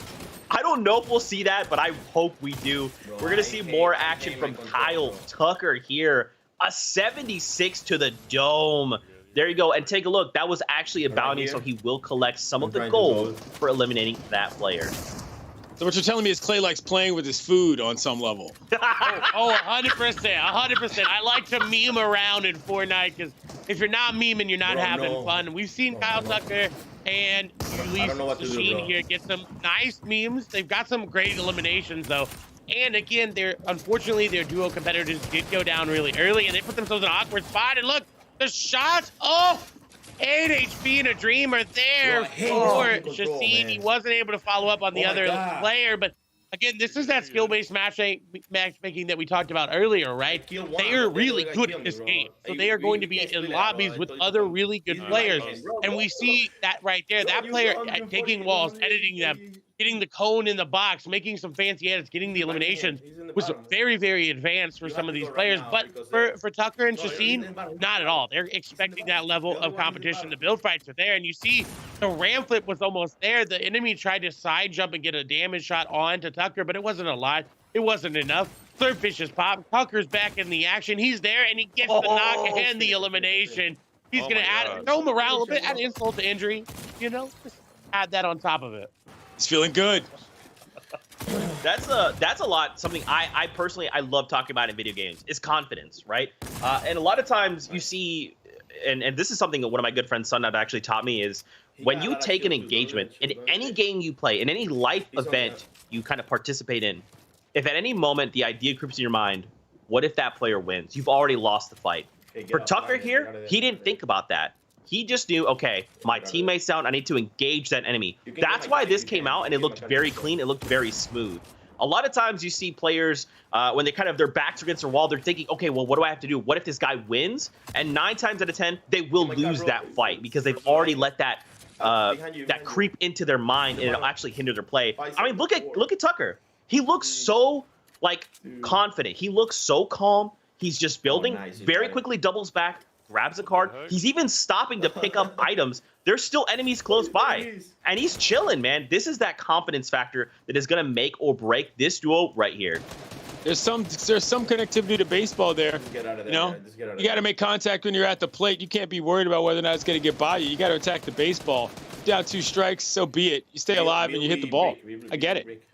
I don't know if we'll see that, but I hope we do. We're going to see more action from Kyle Tucker here. A 76 to the dome. There you go. And take a look. That was actually a bounty, so he will collect some of the gold for eliminating that player. So what you're telling me is Clay likes playing with his food on some level. Oh, 100%. 100%. I like to meme around in Fortnite because if you're not memeing, you're not having fun. We've seen Kyle Tucker and Ulysses Machine here get some nice memes. They've got some great eliminations, though. And again, unfortunately, their duo competitors did go down really early, and they put themselves in an awkward spot. And look, the shots. Oh, 8 HP and a dreamer there for Shaseen. He wasn't able to follow up on the other player, but again, this is that skill-based matchmaking that we talked about earlier, right? They are really good at this game, so they are going to be in lobbies with other really good players, and we see that right there. That player taking walls, editing them, getting the cone in the box, making some fancy edits, getting the eliminations was very, very advanced for some of these players. But for Tucker and Shaseen, not at all. They're expecting that level of competition. The build fights are there, and you see the ram flip was almost there. The enemy tried to side jump and get a damage shot onto Tucker, but it wasn't a lot. It wasn't enough. Third fish is popped. Tucker's back in the action. He's there, and he gets the knock and the elimination. He's going to throw him around a little bit, add insult to injury. You know, just add that on top of it. He's feeling good. That's a lot. Something I personally love talking about in video games is confidence, right? And a lot of times you see, and this is something that one of my good friends Sundab actually taught me, is when you take an engagement in any game you play, in any life event you kind of participate in, if at any moment the idea creeps in your mind, what if that player wins? You've already lost the fight. For Tucker here, he didn't think about that. He just knew, okay, my teammates down, I need to engage that enemy. That's why this came out and it looked very clean. It looked very smooth. A lot of times you see players, when they their backs are against their wall, they're thinking, okay, well, what do I have to do? What if this guy wins? And 9 times out of 10, they will lose that fight because they've already let that that creep into their mind and it'll actually hinder their play. I mean, look at Tucker. He looks so confident. He looks so calm. He's just building, very quickly doubles back, grabs a card. He's even stopping to pick up items. There's still enemies close by. And he's chilling, man. This is that confidence factor that is going to make or break this duo right here. There's some connectivity to baseball there. You know, you got to make contact when you're at the plate. You can't be worried about whether or not it's going to get by you. You got to attack the baseball. Down 2 strikes, so be it. You stay alive and you hit the ball. I get it.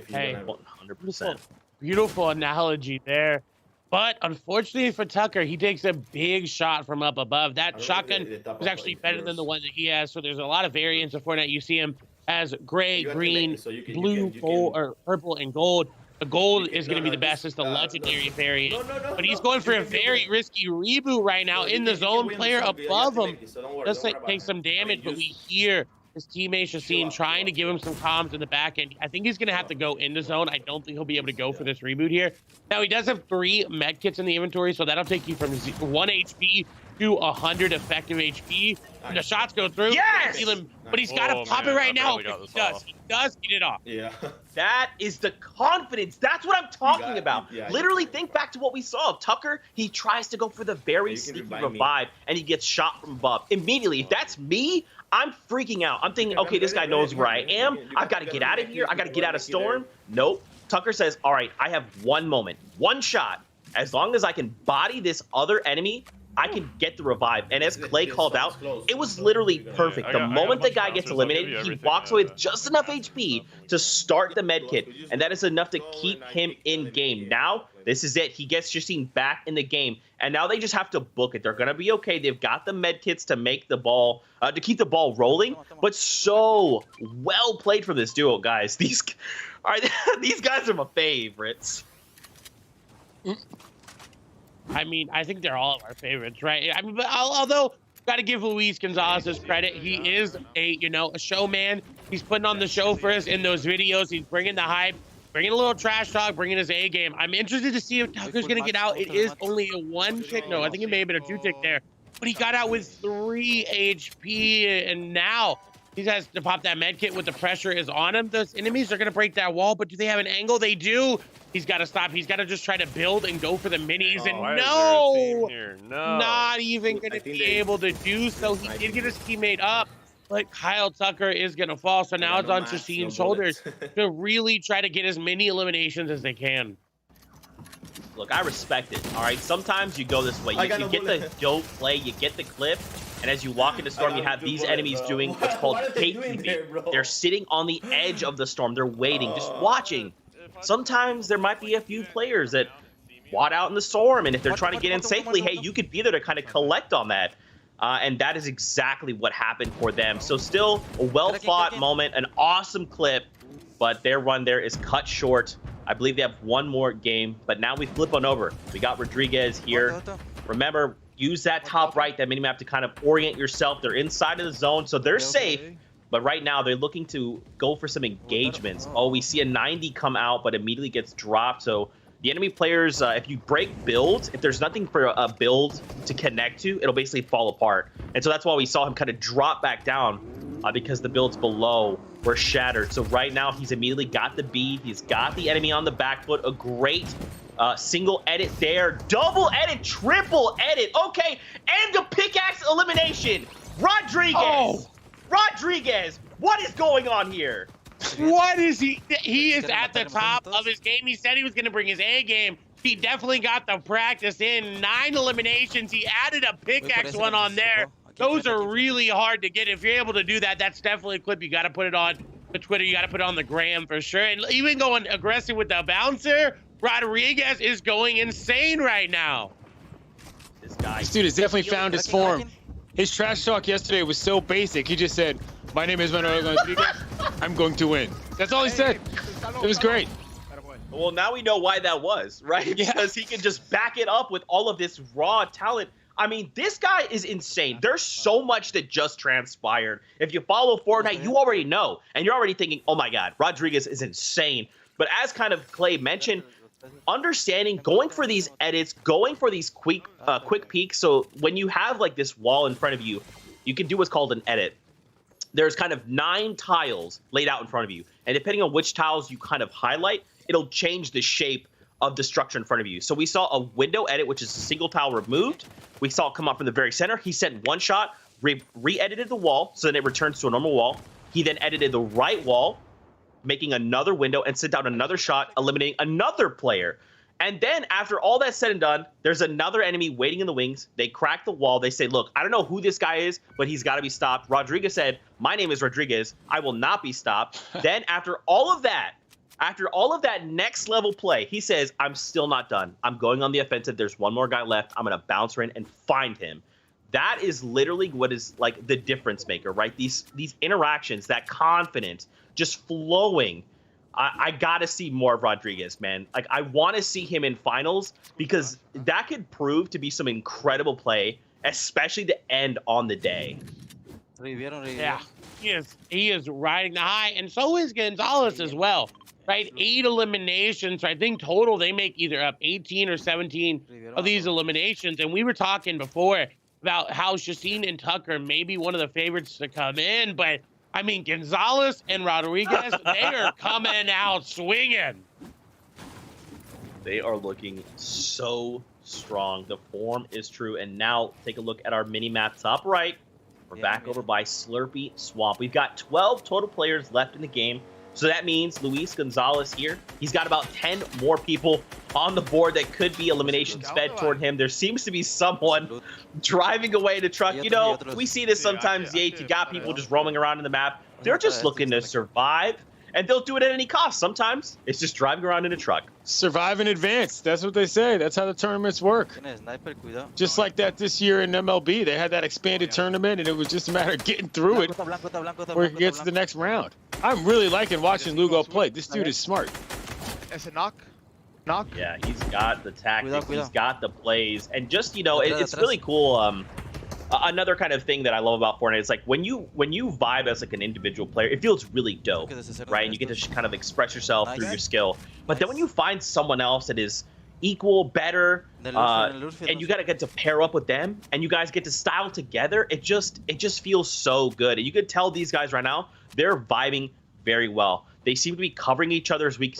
Hey, 100%. Beautiful analogy there. But unfortunately for Tucker, he takes a big shot from up above. That shotgun was actually better than the one that he has. So there's a lot of variants of Fortnite. You see him as gray, green, blue, gold, or purple, and gold. The gold is going to be the best. It's the legendary variant. But he's going for a very risky reboot right now in the zone. Player above him does take some damage, but we hear his teammate Shaseen trying to give him some comms in the back end. I think he's going to have to go into zone. I don't think he'll be able to go for this reboot here. Now, he does have 3 med kits in the inventory, so that'll take you from 1 HP to 100 effective HP. And the shots go through. Yes! But he's got to pop it right now. He does get it off. Yeah. That is the confidence. That's what I'm talking about. Literally, think back to what we saw. Tucker, he tries to go for the very sneaky revive, and he gets shot from above. Immediately, if that's me, I'm freaking out. I'm thinking, okay, this guy knows where I am. I've got to get out of here. I got to get out of Storm. Nope. Tucker says, all right, I have one moment, one shot. As long as I can body this other enemy, I can get the revive. And as Clay called out, it was literally perfect. The moment the guy gets eliminated, he walks away with just enough HP to start the med kit. And that is enough to keep him in game. Now, this is it. He gets Justine back in the game. And now they just have to book it. They're going to be okay. They've got the med kits to make the ball, to keep the ball rolling. But so well played from this duo, guys. These guys are my favorites. I mean, I think they're all of our favorites, right? I mean, but although got to give Luis Gonzalez his credit, he is a showman. He's putting on the show for us in those videos. He's bringing the hype, bringing a little trash talk, bringing his A game. I'm interested to see if Tucker's gonna get out. It is only a 1 tick. No, I think it may have been a 2 tick there, but he got out with 3 HP, and now he has to pop that med kit with the pressure is on him. Those enemies are gonna break that wall, but do they have an angle? They do. He's got to stop. He's got to just try to build and go for the minis. And no, not even going to be able to do so. He did get his teammate up, but Kyle Tucker is going to fall. So now it's on Justine's shoulders to really try to get as many eliminations as they can. Look, I respect it, all right? Sometimes you go this way. You get the dope play, you get the clip, and as you walk into Storm, you have these enemies doing what's called gatekeeping. They're sitting on the edge of the Storm. They're waiting, just watching. Sometimes there might be a few players that wad out in the Storm, and if they're trying to get in safely, hey, you could be there to kind of collect on that. And that is exactly what happened for them. So still a well-fought moment, an awesome clip, but their run there is cut short. I believe they have one more game, but now we flip on over. We got Rodriguez here. Remember, use that top right, that minimap to kind of orient yourself. They're inside of the zone, so they're safe. But right now, they're looking to go for some engagements. Oh, we see a 90 come out, but immediately gets dropped. So the enemy players, if you break builds, if there's nothing for a build to connect to, it'll basically fall apart. And so that's why we saw him kind of drop back down because the builds below were shattered. So right now, he's immediately got the B. He's got the enemy on the back foot. A great single edit there. Double edit, triple edit. Okay, and the pickaxe elimination. Rodriguez. Oh. Rodriguez, what is going on here? What is he? He is at the top of his game. He said he was going to bring his A game. He definitely got the practice in. 9 eliminations. He added a pickaxe one on there. Those are really hard to get. If you're able to do that, that's definitely a clip. You got to put it on the Twitter. You got to put it on the gram for sure. And even going aggressive with the bouncer, Rodriguez is going insane right now. This dude has definitely found his form. His trash talk yesterday was so basic. He just said, my name is Manuel Rodriguez. I'm going to win. That's all he said. It was great. Well, now we know why that was, right? Yeah. Because he can just back it up with all of this raw talent. I mean, this guy is insane. There's so much that just transpired. If you follow Fortnite, you already know. And you're already thinking, oh my God, Rodriguez is insane. But as kind of Clay mentioned, understanding, going for these edits, going for these quick peeks. So when you have like this wall in front of you, you can do what's called an edit. There's kind of 9 tiles laid out in front of you. And depending on which tiles you kind of highlight, it'll change the shape of the structure in front of you. So we saw a window edit, which is a single tile removed. We saw it come up from the very center. He sent one shot, re-edited the wall, so then it returns to a normal wall. He then edited the right wall, making another window, and sent out another shot, eliminating another player. And then after all that's said and done, there's another enemy waiting in the wings. They crack the wall. They say, look, I don't know who this guy is, but he's got to be stopped. Rodriguez said, my name is Rodriguez. I will not be stopped. Then after all of that next level play, he says, I'm still not done. I'm going on the offensive. There's one more guy left. I'm going to bounce in and find him. That is literally what is like the difference maker, right? These interactions, that confidence just flowing. I got to see more of Rodriguez, man. Like, I want to see him in finals because that could prove to be some incredible play, especially to end on the day. Yeah, he is riding the high, and so is Gonzalez as well, right? 8 eliminations. I think total they make either up 18 or 17 of these eliminations. And we were talking before, about how Shasine and Tucker may be one of the favorites to come in, but I mean, Gonzalez and Rodriguez, they are coming out swinging. They are looking so strong. The form is true. And now take a look at our mini map top right. We're back over by Slurpy Swamp. We've got 12 total players left in the game. So that means Luis Gonzalez here, he's got about 10 more people on the board that could be eliminations fed toward him. There seems to be someone driving away in a truck. You know, we see this sometimes, Yates. You got people just roaming around in the map. They're just looking to survive, and they'll do it at any cost. Sometimes it's just driving around in a truck. Survive in advance. That's what they say. That's how the tournaments work. Just like that this year in MLB. They had that expanded tournament, and it was just a matter of getting through it where it gets to the next round. I'm really liking watching Lugo play. This dude is smart. It's a knock. Knock. Yeah, he's got the tactics. He's got the plays. And just, you know, it's really cool. Another kind of thing that I love about Fortnite is like when you vibe as like an individual player, it feels really dope, right? And you get to kind of express yourself through your skill. But then when you find someone else that is equal, better, and you gotta get to pair up with them, and you guys get to style together, it just feels so good. And you could tell these guys right now, they're vibing very well. They seem to be covering each other's weak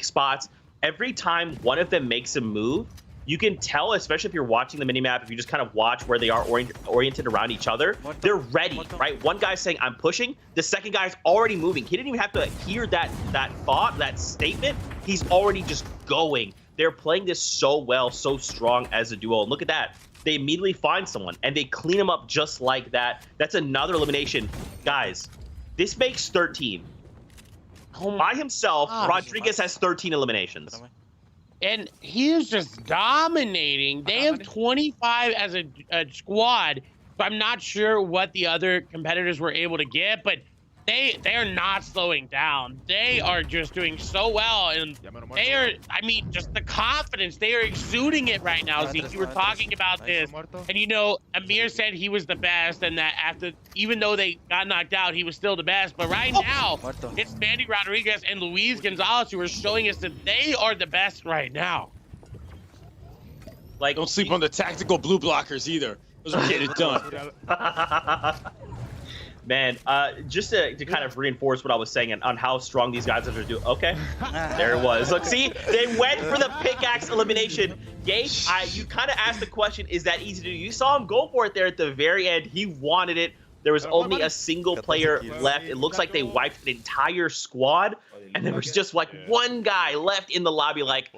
spots. Every time one of them makes a move, you can tell, especially if you're watching the minimap, if you just kind of watch where they are oriented around each other, they're ready, right? One guy's saying, I'm pushing. The second guy's already moving. He didn't even have to hear that thought, that statement. He's already just going. They're playing this so well, so strong as a duo. And look at that. They immediately find someone, and they clean them up just like that. That's another elimination. Guys, this makes 13. By himself, Rodriguez has 13 eliminations. And he is just dominating. They have 25 as a squad. So I'm not sure what the other competitors were able to get, but they are not slowing down. They are just doing so well. And they are, I mean, just the confidence. They are exuding it right now, Zeke. You were talking about this. And, you know, Amir said he was the best and that after, even though they got knocked out, he was still the best. But right now, it's Mandy Rodriguez and Luis Gonzalez who are showing us that they are the best right now. Like, don't sleep on the tactical blue blockers either. Those are getting it done. Man, just to kind of reinforce what I was saying on how strong these guys are doing. Okay, there it was. Look, see, they went for the pickaxe elimination. Gage, you kind of asked the question, is that easy to do? You saw him go for it there at the very end. He wanted it. There was only a single player left. It looks like they wiped an entire squad, and there was just like one guy left in the lobby like,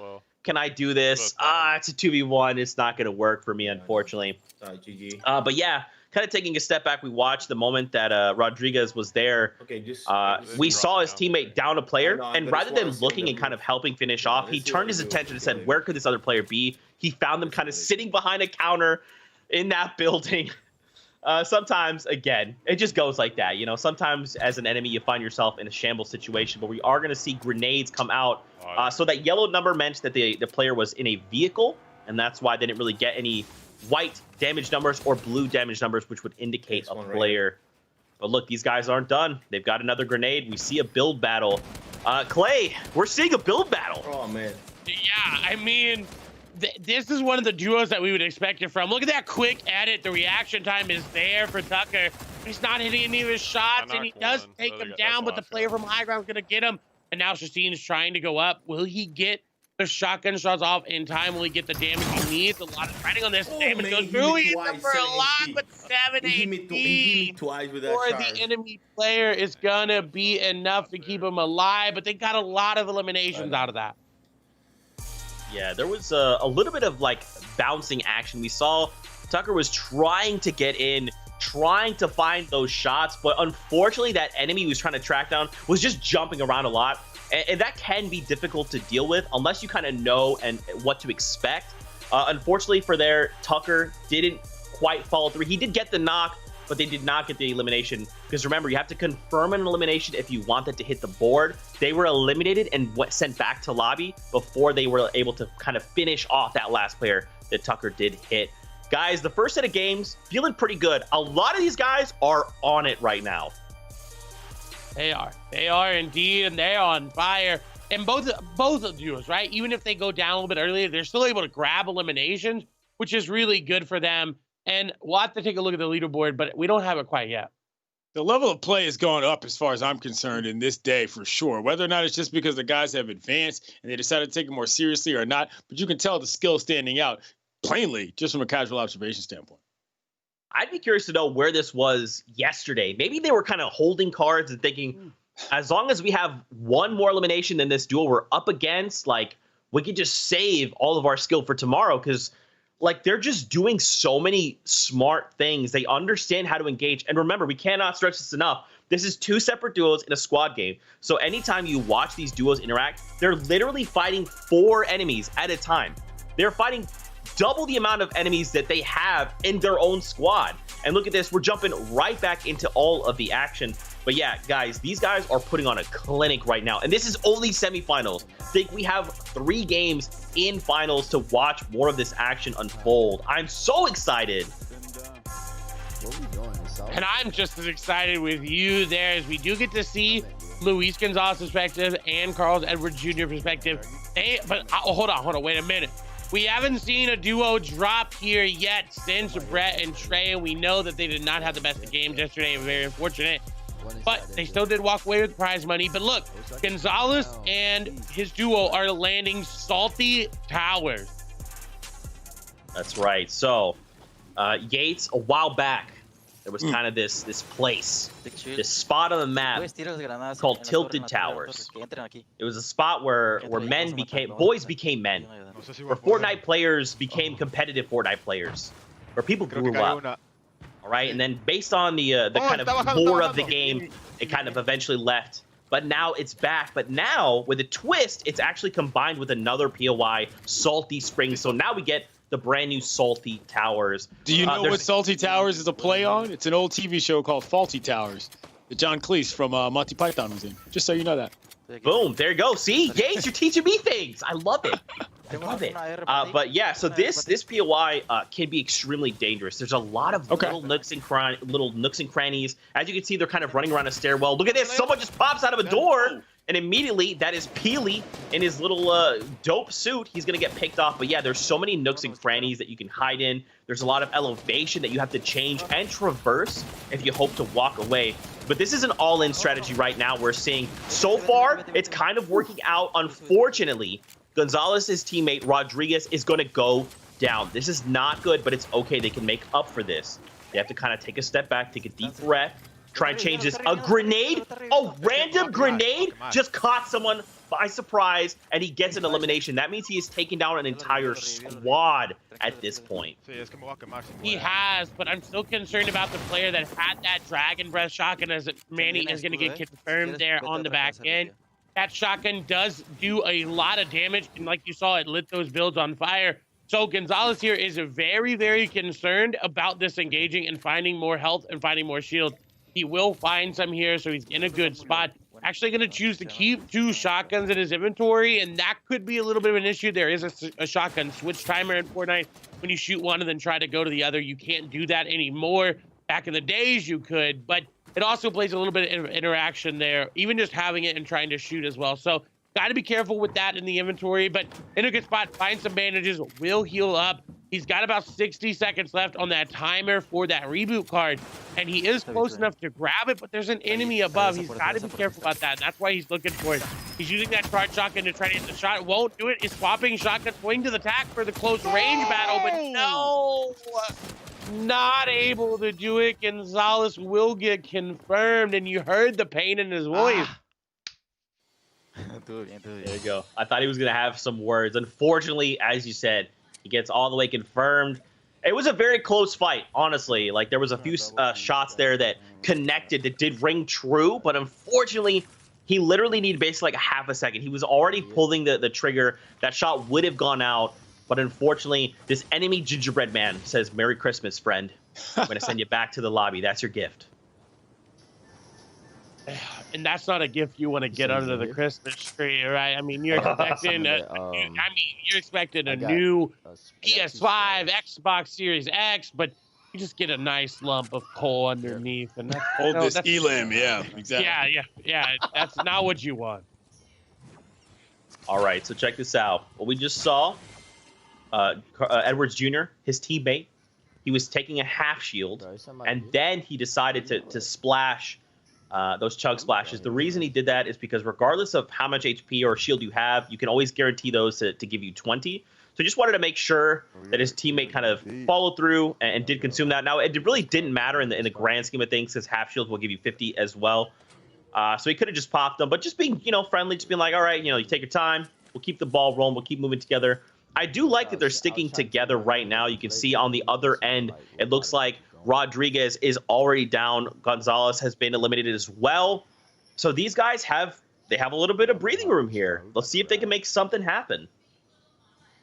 can I do this? It's a 2v1. It's not going to work for me, unfortunately. But yeah, kind of taking a step back, we watched the moment that Rodriguez was there. We saw his teammate down a player, and rather than looking and kind of helping finish off, he turned his attention and said, where could this other player be? He found them kind of sitting behind a counter in that building. Sometimes, again, it just goes like that. You know, sometimes as an enemy, you find yourself in a shambles situation, but we are going to see grenades come out. So that yellow number meant that the player was in a vehicle, and that's why they didn't really get any white damage numbers or blue damage numbers, which would indicate a player. But look, these guys aren't done. They've got another grenade. We see a build battle. Clay, we're seeing a build battle. Oh, man. Yeah, I mean, this is one of the duos that we would expect it from. Look at that quick edit. The reaction time is there for Tucker. He's not hitting any of his shots, and he does take him down, but the player from high ground is going to get him. And now Shasine is trying to go up. Will he get the shotgun shots off in time? Will he get the damage he needs? A lot of fighting on this. Damage goes through. He hits him for a lot, but 7 HP twice with that for the enemy player is going to be enough to keep him alive, but they got a lot of eliminations out of that. Yeah, there was a little bit of like bouncing action. We saw Tucker was trying to get in, trying to find those shots, but unfortunately that enemy he was trying to track down was just jumping around a lot, and that can be difficult to deal with unless you kind of know and what to expect. Unfortunately for there, Tucker didn't quite follow through. He did get the knock, but they did not get the elimination, because remember, you have to confirm an elimination if you want that to hit the board. They were eliminated and sent back to lobby before they were able to kind of finish off that last player that Tucker did hit. Guys, the first set of games, feeling pretty good. A lot of these guys are on it right now. They are indeed, and they're on fire. And both of duos, right? Even if they go down a little bit earlier, they're still able to grab eliminations, which is really good for them. And we'll have to take a look at the leaderboard, but we don't have it quite yet. The level of play has gone up as far as I'm concerned in this day for sure. Whether or not it's just because the guys have advanced and they decided to take it more seriously or not, but you can tell the skill standing out plainly just from a casual observation standpoint. I'd be curious to know where this was yesterday. Maybe they were kind of holding cards and thinking, as long as we have one more elimination than this duel we're up against, like, we could just save all of our skill for tomorrow, because like, they're just doing so many smart things. They understand how to engage. And remember, we cannot stress this enough. This is 2 separate duos in a squad game. So anytime you watch these duos interact, they're literally fighting 4 enemies at a time. They're fighting double the amount of enemies that they have in their own squad. And look at this, we're jumping right back into all of the action. But yeah, guys, these guys are putting on a clinic right now. And this is only semifinals. I think we have 3 games in finals to watch more of this action unfold. I'm so excited. And I'm just as excited with you there as we do get to see Luis Gonzalez's perspective and Carl Edwards Jr. perspective. Hold on, wait a minute. We haven't seen a duo drop here yet since Brett and Trey, and we know that they did not have the best of games yesterday. Very unfortunate. But they still did walk away with prize money. But look, Gonzalez and his duo are landing salty towers. That's right. So, Yates, a while back, there was kind of this place, this spot on the map called Tilted Towers. It was a spot where boys became men, where Fortnite players became competitive Fortnite players, where people grew up. All right, and then based on the kind of lore of the game, it kind of eventually left. But now it's back. But now, with a twist, it's actually combined with another POI, Salty Springs. So now we get the brand new Salty Towers. Do you know what Salty Towers is a play on? It's an old TV show called Faulty Towers that John Cleese from Monty Python was in. Just so you know that. Boom, there you go. See, Yates, you're teaching me things. I love it. I love it. But yeah, so this POI can be extremely dangerous. There's a lot of little nooks and crannies. As you can see, they're kind of running around a stairwell. Look at this. Someone just pops out of a door, and immediately that is Peely in his little dope suit. He's going to get picked off. But yeah, there's so many nooks and crannies that you can hide in. There's a lot of elevation that you have to change and traverse if you hope to walk away. But this is an all-in strategy right now. We're seeing so far it's kind of working out. Unfortunately, Gonzalez's teammate Rodriguez is going to go down. This is not good, but it's okay. They can make up for this. They have to kind of take a step back, take a deep breath, try and change this. A grenade, a random grenade, just caught someone by surprise, and he gets an elimination. That means he has taken down an entire squad at this point. He has, but I'm still concerned about the player that had that Dragon Breath shotgun, as Manny is going to get confirmed there on the back end. That shotgun does do a lot of damage, and like you saw, it lit those builds on fire. So Gonzalez here is very, very concerned about this engaging and finding more health and finding more shield. He will find some here, so he's in a good spot. Actually going to choose to keep 2 shotguns in his inventory, and that could be a little bit of an issue. There is a shotgun switch timer in Fortnite. When you shoot one and then try to go to the other, you can't do that anymore. Back in the days, you could, but it also plays a little bit of interaction there, even just having it and trying to shoot as well. So got to be careful with that in the inventory, but in a good spot, find some bandages, will heal up. He's got about 60 seconds left on that timer for that reboot card, and he is close enough to grab it, but there's an enemy above. He's got to be careful about that, and that's why he's looking for it. He's using that charge shotgun to try to hit the shot. Won't do it. He's swapping shotgun, swing to the tack for the close range battle, but no! Not able to do it. Gonzalez will get confirmed, and you heard the pain in his voice. There you go. I thought he was going to have some words. Unfortunately, as you said, he gets all the way confirmed. It was a very close fight, honestly. Like, there was a few shots there that connected, that did ring true, but unfortunately, he literally needed basically like a half a second. He was already pulling the trigger. That shot would have gone out, but unfortunately, this enemy gingerbread man says, "Merry Christmas, friend. I'm going to send you back to the lobby. That's your gift." And that's not a gift you want to get under the Christmas tree, right? I mean, you're expecting you're expecting a new PS5, Xbox Series X, but you just get a nice lump of coal underneath, and that's, hold this elim, yeah, exactly. Yeah. That's not what you want. All right, so check this out. What we just saw, Edwards Jr., his teammate, he was taking a half shield, and then he decided to splash those chug splashes. The reason he did that is because regardless of how much HP or shield you have, you can always guarantee those to give you 20. So he just wanted to make sure that his teammate kind of followed through and did consume that. Now, it really didn't matter in the grand scheme of things, because half shields will give you 50 as well. So he could have just popped them, but just being, friendly, just being like, all right, you take your time. We'll keep the ball rolling. We'll keep moving together. I do like that they're sticking together right now. You can see on the other end, it looks like Rodriguez is already down. Gonzalez has been eliminated as well. So these guys have a little bit of breathing room here. Let's see if they can make something happen.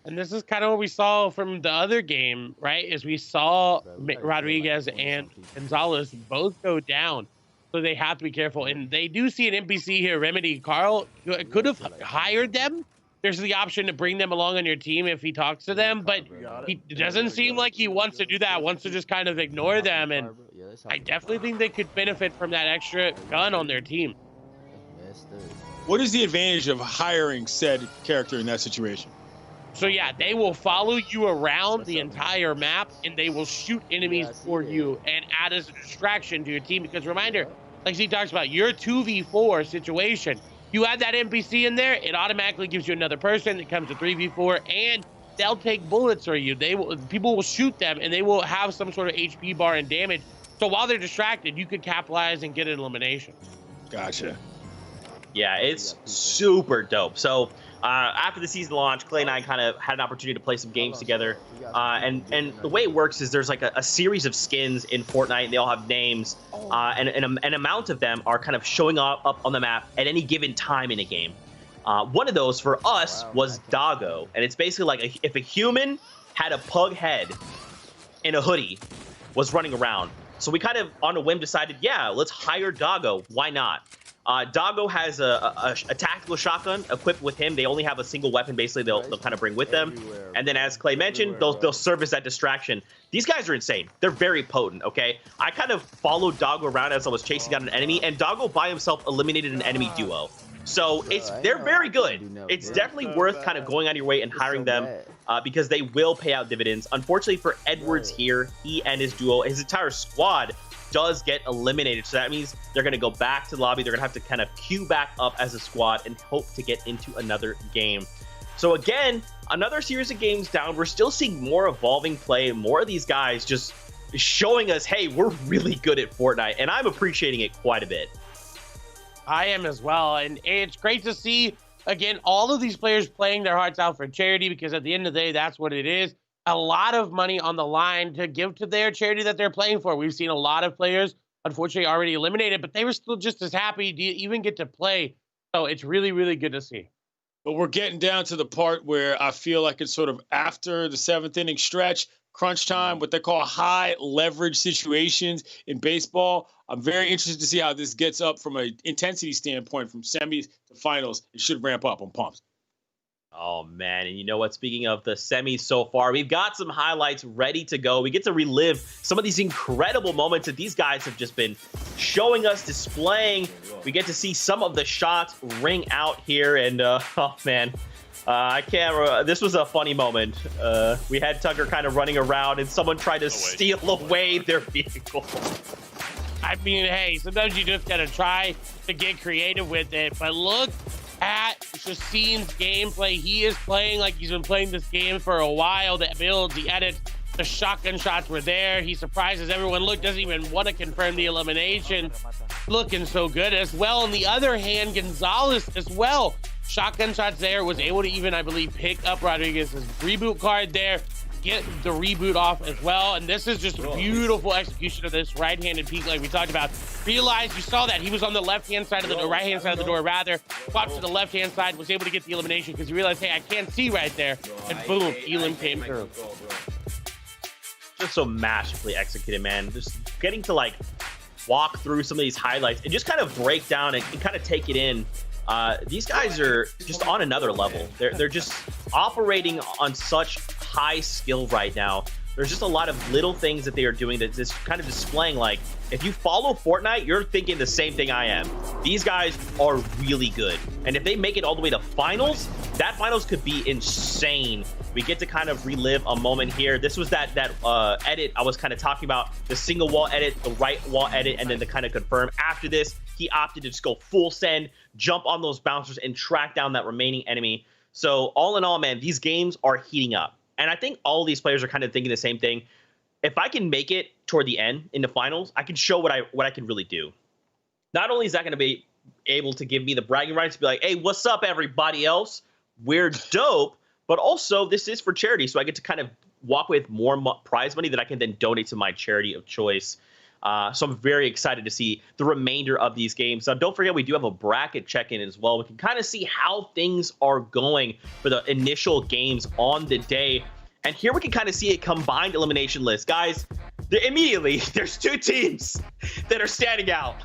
And this is kind of what we saw from the other game, right? Is we saw Rodriguez and Gonzalez both go down. So they have to be careful. And they do see an NPC here, Remedy. Carl could have hired them. There's the option to bring them along on your team if he talks to them, but he doesn't seem like he wants to do that, wants to just kind of ignore them. And I definitely think they could benefit from that extra gun on their team. What is the advantage of hiring said character in that situation? So yeah, they will follow you around the entire map, and they will shoot enemies for you and add as a distraction to your team. Because reminder, like he talks about, your 2v4 situation, you add that NPC in there, it automatically gives you another person. It comes to 3v4, and they'll take bullets for you. People will shoot them, and they will have some sort of HP bar and damage. So while they're distracted, you could capitalize and get an elimination. Gotcha. Yeah, it's super dope. So after the season launch, Clay and I kind of had an opportunity to play some games together. And the way it works is there's like a series of skins in Fortnite, and they all have names. And an amount of them are kind of showing up on the map at any given time in a game. One of those for us was Doggo. And it's basically like if a human had a pug head in a hoodie was running around. So we kind of, on a whim, decided, yeah, let's hire Doggo. Why not? Doggo has a tactical shotgun equipped with him. They only have a single weapon, basically, they'll kind of bring with them. And then, as Clay mentioned, they'll serve as that distraction. These guys are insane. They're very potent, okay? I kind of followed Doggo around as I was chasing down an enemy, and Doggo by himself eliminated an enemy duo. So they're very good. It's definitely worth kind of going out of your way and hiring them because they will pay out dividends. Unfortunately for Edwards here, he and his duo, his entire squad does get eliminated. So that means they're going to go back to the lobby. They're going to have to kind of queue back up as a squad and hope to get into another game. So again, another series of games down. We're still seeing more evolving play, more of these guys just showing us, hey, we're really good at Fortnite, and I'm appreciating it quite a bit. I am as well, and it's great to see, again, all of these players playing their hearts out for charity, because at the end of the day, that's what it is. A lot of money on the line to give to their charity that they're playing for. We've seen a lot of players, unfortunately, already eliminated, but they were still just as happy to even get to play. So it's really, really good to see. But we're getting down to the part where I feel like it's sort of after the 7th inning stretch, crunch time, what they call high leverage situations in baseball. I'm very interested to see how this gets up from an intensity standpoint from semis to finals. It should ramp up on pumps. Oh, man. And you know what? Speaking of the semis so far, we've got some highlights ready to go. We get to relive some of these incredible moments that these guys have just been showing us, displaying. We get to see some of the shots ring out here. And, oh, man, I can't. This was a funny moment. We had Tucker kind of running around, and someone tried to steal away their vehicle. I mean, hey, sometimes you just got to try to get creative with it. But look at Shacin's gameplay. He is playing like he's been playing this game for a while. The builds, the edits, the shotgun shots were there. He surprises everyone. Look, doesn't even want to confirm the elimination. Looking so good as well. On the other hand, Gonzalez as well. Shotgun shots there. Was able to even, I believe, pick up Rodriguez's reboot card there. Get the reboot off as well. And this is just a beautiful execution of this right-handed peek like we talked about. Realized, you saw that he was on the left-hand side of the door, right-hand side of the door rather. Swapped to the left-hand side, was able to get the elimination because he realized, hey, I can't see right there. And boom, Elam came through. Just so masterfully executed, man. Just getting to like walk through some of these highlights and just kind of break down and kind of take it in. These guys are just on another level. They're just operating on such high skill right now. There's just a lot of little things that they are doing that's just kind of displaying, like, if you follow Fortnite, you're thinking the same thing I am. These guys are really good. And if they make it all the way to finals, that finals could be insane. We get to kind of relive a moment here. This was that edit I was kind of talking about, the single wall edit, the right wall edit, and then the kind of confirm. After this, he opted to just go full send, jump on those bouncers, and track down that remaining enemy. So all in all, man, these games are heating up. And I think all of these players are kind of thinking the same thing. If I can make it toward the end in the finals, I can show what I can really do. Not only is that going to be able to give me the bragging rights to be like, hey, what's up, everybody else? We're dope. But also, this is for charity, so I get to kind of walk with more prize money that I can then donate to my charity of choice. So I'm very excited to see the remainder of these games. Now, don't forget, we do have a bracket check-in as well. We can kind of see how things are going for the initial games on the day. And here we can kind of see a combined elimination list. Guys, immediately, there's 2 teams that are standing out.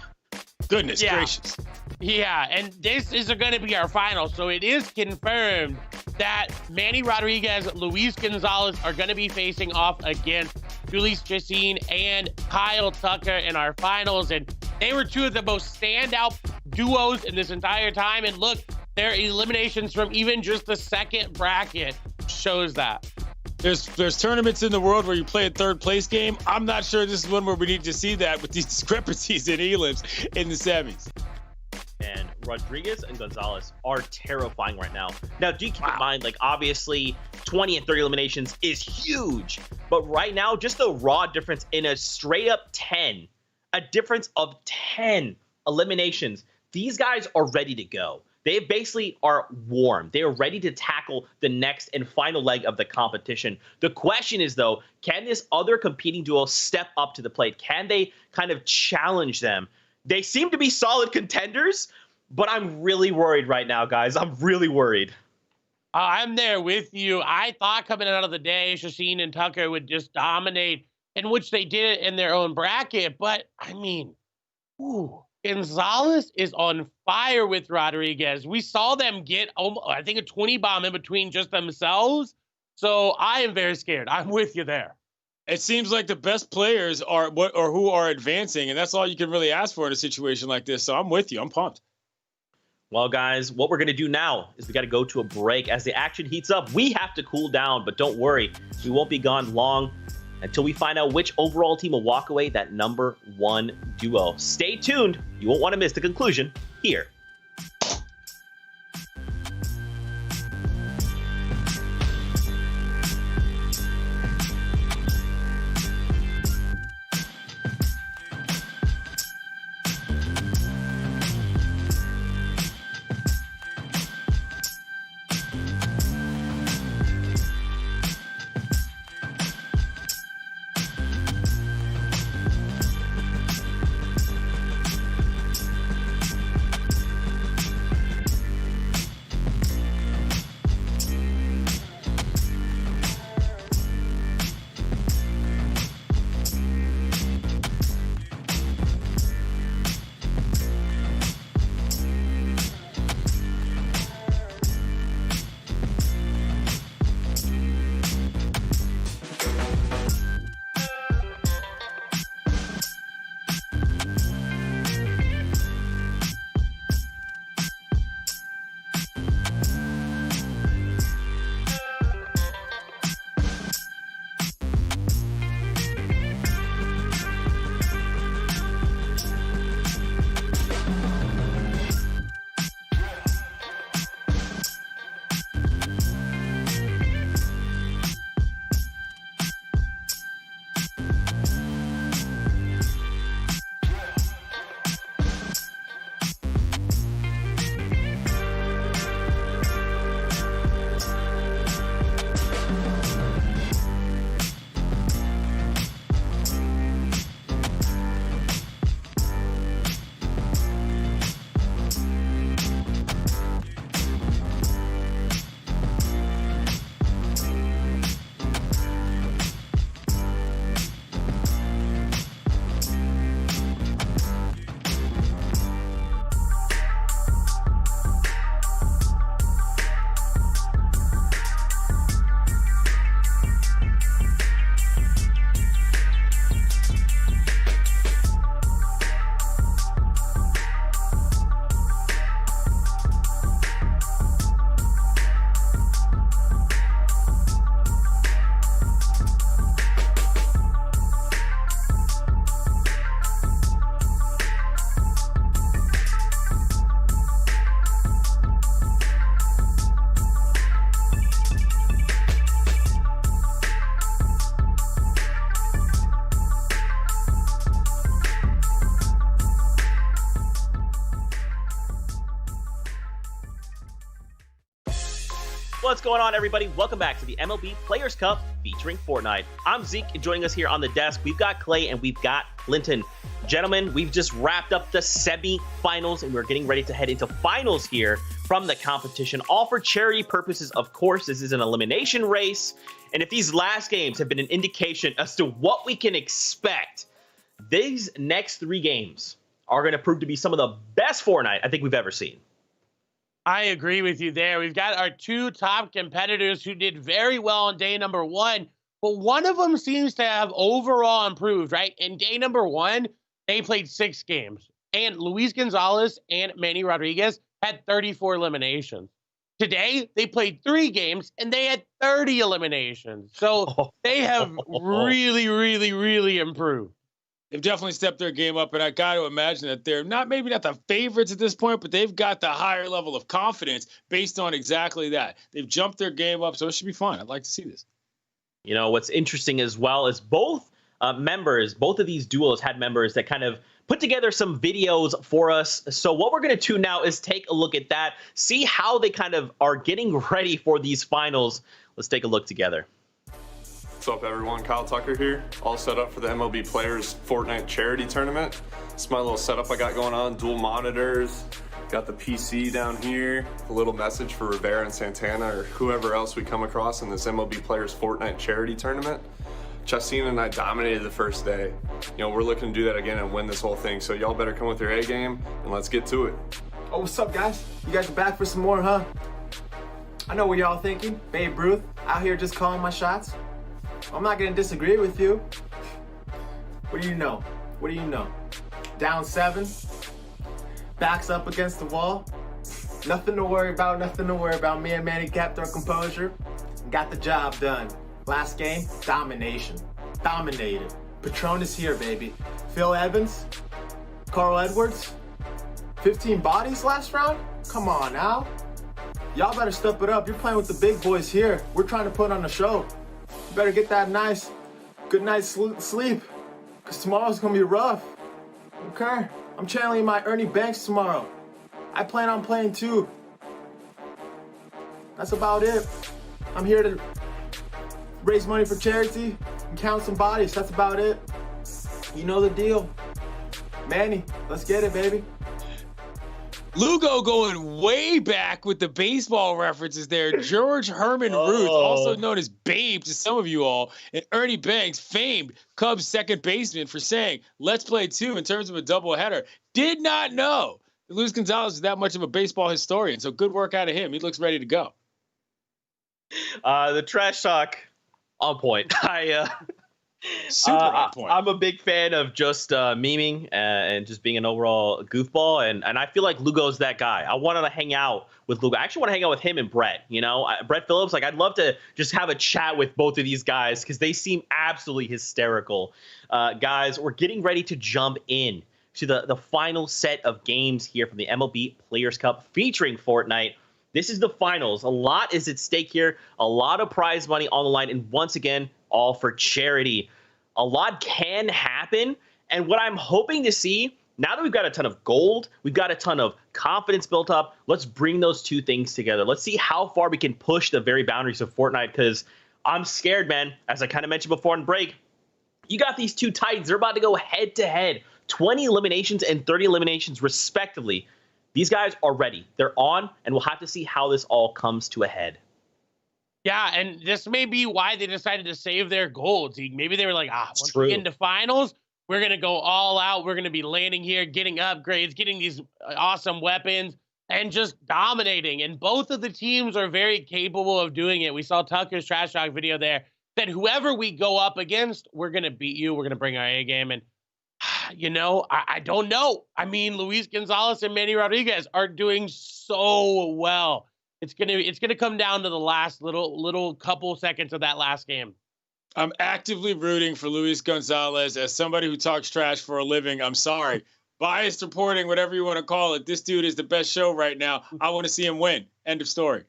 Goodness gracious. Yeah, and this is going to be our final. So it is confirmed that Manny Rodriguez, Luis Gonzalez are going to be facing off against Julius Chassin and Kyle Tucker in our finals. And they were 2 of the most standout duos in this entire time. And look, their eliminations from even just the second bracket shows that. There's tournaments in the world where you play a third place game. I'm not sure this is one where we need to see that with these discrepancies in elims in the semis. And Rodriguez and Gonzalez are terrifying right now. Now, do keep in mind, like, obviously 20 and 30 eliminations is huge, but right now, just the raw difference in a straight up 10, a difference of 10 eliminations, these guys are ready to go. They basically are warm. They are ready to tackle the next and final leg of the competition. The question is, though, can this other competing duo step up to the plate? Can they kind of challenge them? They seem to be solid contenders, but I'm really worried right now, guys. I'm really worried. I'm there with you. I thought coming out of the day, Chassin and Tucker would just dominate, in which they did it in their own bracket. But, I mean, Gonzalez is on fire with Rodriguez. We saw them get, I think, a 20 bomb in between just themselves. So I am very scared. I'm with you there. It seems like the best players are who are advancing, and that's all you can really ask for in a situation like this. So I'm with you. I'm pumped. Well, guys, what we're going to do now is we got to go to a break. As the action heats up, we have to cool down, but don't worry. We won't be gone long until we find out which overall team will walk away that #1 duo. Stay tuned. You won't want to miss the conclusion here. What's going on, everybody? Welcome back to the MLB Players Cup featuring Fortnite. I'm Zeke, and joining us here on the desk, we've got Clay and we've got Clinton. Gentlemen, we've just wrapped up the semi-finals, and we're getting ready to head into finals here from the competition, all for charity purposes. Of course, this is an elimination race, and if these last games have been an indication as to what we can expect, these next 3 games are going to prove to be some of the best Fortnite I think we've ever seen. I agree with you there. We've got our 2 top competitors who did very well on day number 1, but one of them seems to have overall improved, right? In day number 1, they played 6 games, and Luis Gonzalez and Manny Rodriguez had 34 eliminations. Today, they played 3 games, and they had 30 eliminations. So they have really improved. They've definitely stepped their game up, and I got to imagine that they're maybe not the favorites at this point, but they've got the higher level of confidence based on exactly that. They've jumped their game up, so it should be fun. I'd like to see this. You know, what's interesting as well is both of these duos had members that kind of put together some videos for us. So what we're going to do now is take a look at that, see how they kind of are getting ready for these finals. Let's take a look together. What's up, everyone? Kyle Tucker here, all set up for the MLB Players Fortnite charity tournament. It's my little setup I got going on, dual monitors, got the PC down here, a little message for Rivera and Santana or whoever else we come across in this MLB Players Fortnite charity tournament. Chastina and I dominated the first day. You know, we're looking to do that again and win this whole thing, so y'all better come with your A game and let's get to it. Oh, what's up, guys? You guys are back for some more, huh? I know what y'all thinking. Babe Ruth out here just calling my shots. I'm not gonna disagree with you. What do you know? What do you know? Down 7, backs up against the wall. Nothing to worry about, nothing to worry about. Me and Manny kept our composure, got the job done. Last game, domination. Dominated. Patron is here, baby. Phil Evans, Carl Edwards, 15 bodies last round? Come on now. Y'all better step it up. You're playing with the big boys here. We're trying to put on a show. You better get that nice, good night's sleep, because tomorrow's gonna be rough. Okay? I'm channeling my Ernie Banks tomorrow. I plan on playing too. That's about it. I'm here to raise money for charity and count some bodies. That's about it. You know the deal. Manny, let's get it, baby. Lugo going way back with the baseball references there. George Herman Ruth, also known as Babe to some of you all, and Ernie Banks, famed Cubs second baseman, for saying, let's play 2 in terms of a doubleheader. Did not know that Luis Gonzalez is that much of a baseball historian, so good work out of him. He looks ready to go. The trash talk, on point. Super on point. I'm a big fan of just memeing and just being an overall goofball, and I feel like Lugo's that guy. I wanted to hang out with Lugo. I actually want to hang out with him and Brett. You know, Brett Phillips. Like, I'd love to just have a chat with both of these guys because they seem absolutely hysterical. Guys, we're getting ready to jump in to the final set of games here from the MLB Players Cup featuring Fortnite. This is the finals. A lot is at stake here. A lot of prize money on the line, and once again, all for charity. A lot can happen, and what I'm hoping to see, now that we've got a ton of gold, we've got a ton of confidence built up, let's bring those 2 things together. Let's see how far we can push the very boundaries of Fortnite, because I'm scared, man. As I kind of mentioned before on break, you got these 2 Titans. They're about to go head-to-head, 20 eliminations and 30 eliminations respectively. These guys are ready. They're on, and we'll have to see how this all comes to a head. Yeah, and this may be why they decided to save their gold. Maybe they were like, once we get into finals, we're going to go all out. We're going to be landing here, getting upgrades, getting these awesome weapons, and just dominating. And both of the teams are very capable of doing it. We saw Tucker's trash talk video there that whoever we go up against, we're going to beat you. We're going to bring our A game. And, you know, I don't know. I mean, Luis Gonzalez and Manny Rodriguez are doing so well. It's gonna come down to the last little couple seconds of that last game. I'm actively rooting for Luis Gonzalez. As somebody who talks trash for a living, I'm sorry. Biased reporting, whatever you want to call it. This dude is the best show right now. I want to see him win. End of story.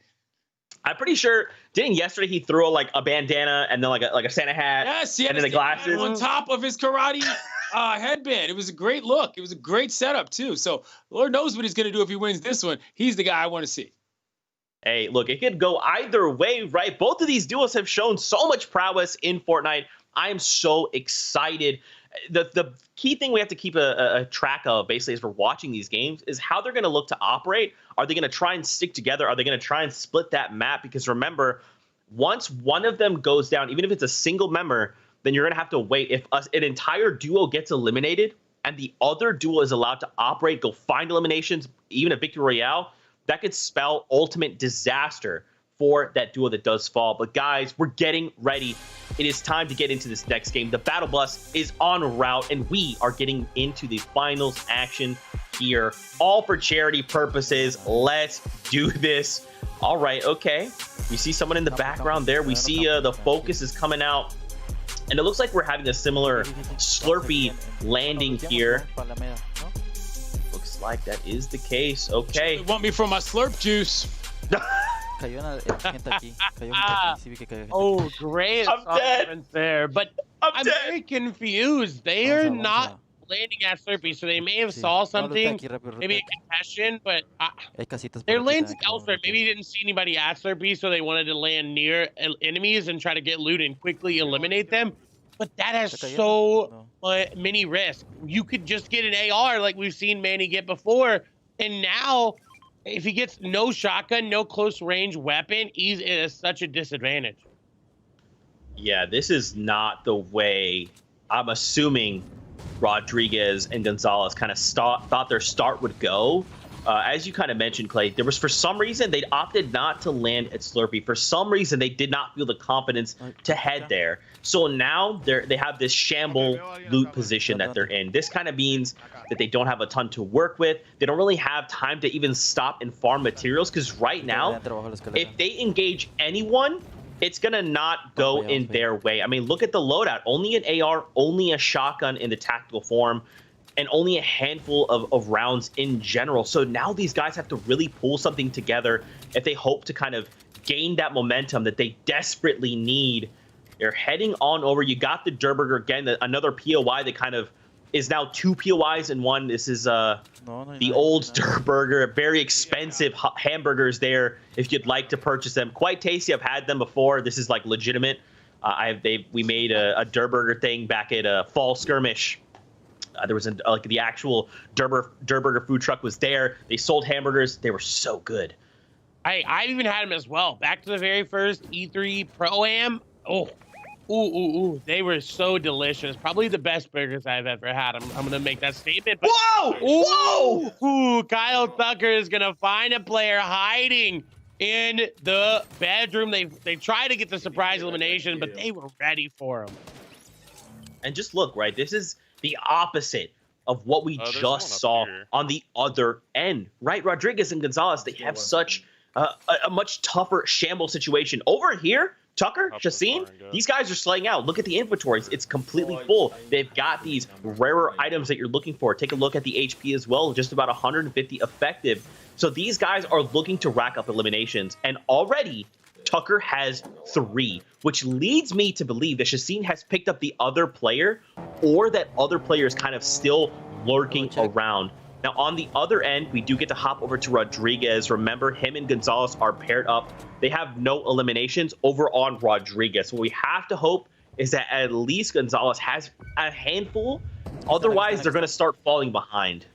I'm pretty sure, didn't yesterday he threw like a bandana and then like a Santa hat? Yes, and then the glasses on top of his karate headband. It was a great look. It was a great setup too. So Lord knows what he's going to do if he wins this one. He's the guy I want to see. Hey, look, it could go either way, right? Both of these duos have shown so much prowess in Fortnite. I am so excited. The key thing we have to keep a track of, basically, as we're watching these games, is how they're going to look to operate. Are they going to try and stick together? Are they going to try and split that map? Because remember, once one of them goes down, even if it's a single member, then you're going to have to wait. If an entire duo gets eliminated and the other duo is allowed to operate, go find eliminations, even a victory royale, that could spell ultimate disaster for that duo that does fall. But guys, we're getting ready. It is time to get into this next game. The battle bus is en route, and we are getting into the finals action here, all for charity purposes. Let's do this. All right, okay. We see someone in the background there. We see the focus is coming out, and it looks like we're having a similar Slurpee landing here. Looks like that is the case. Okay. You want me for my slurp juice? Oh, great. I'm dead. There, but I'm very confused. They are not landing at Slurpee, so they may have saw something, maybe a concussion, but they're landing elsewhere. Maybe they didn't see anybody at Slurpee, so they wanted to land near enemies and try to get loot and quickly eliminate them. But that has so many risks. You could just get an AR like we've seen Manny get before, and now if he gets no shotgun, no close range weapon, he's at such a disadvantage. Yeah, this is not the way I'm assuming Rodriguez and Gonzalez kind of thought their start would go. As you kind of mentioned, Clay, there was, for some reason, they opted not to land at Slurpee. For some reason, they did not feel the confidence to head there. So now they have this shamble loot position that they're in. This kind of means that they don't have a ton to work with. They don't really have time to even stop and farm materials, because right now, if they engage anyone, it's going to not go in their way. I mean, look at the loadout. Only an AR, only a shotgun in the tactical form, and only a handful of rounds in general. So now these guys have to really pull something together if they hope to kind of gain that momentum that they desperately need. They're heading on over. You got the Durburger again, another POI that kind of is now 2 POIs in one. This is the old Durburger, very expensive hamburgers there if you'd like to purchase them. Quite tasty. I've had them before. This is like legitimate. We made a Durburger thing back at Fall Skirmish. There was like the actual Durburger food truck was there. They sold hamburgers. They were so good. I even had them as well. Back to the very first E3 Pro-Am. Oh, ooh. They were so delicious. Probably the best burgers I've ever had. I'm going to make that statement. But, whoa! Ooh, Kyle Tucker is going to find a player hiding in the bedroom. They tried to get the surprise elimination, but they were ready for him. And just look, right? This is the opposite of what we just saw on the other end, right? Rodriguez and Gonzalez, they have such a much tougher shamble situation. Over here, Tucker, Shaseen, these guys are slaying out. Look at the inventories. It's completely full. They've got these rarer items that you're looking for. Take a look at the HP as well, just about 150 effective. So these guys are looking to rack up eliminations, and already Tucker has 3, which leads me to believe that Shaseen has picked up the other player, or that other player is kind of still lurking around. Now, on the other end, we do get to hop over to Rodriguez. Remember, him and Gonzalez are paired up. They have no eliminations over on Rodriguez. What we have to hope is that at least Gonzalez has a handful. Otherwise, they're going to start falling behind.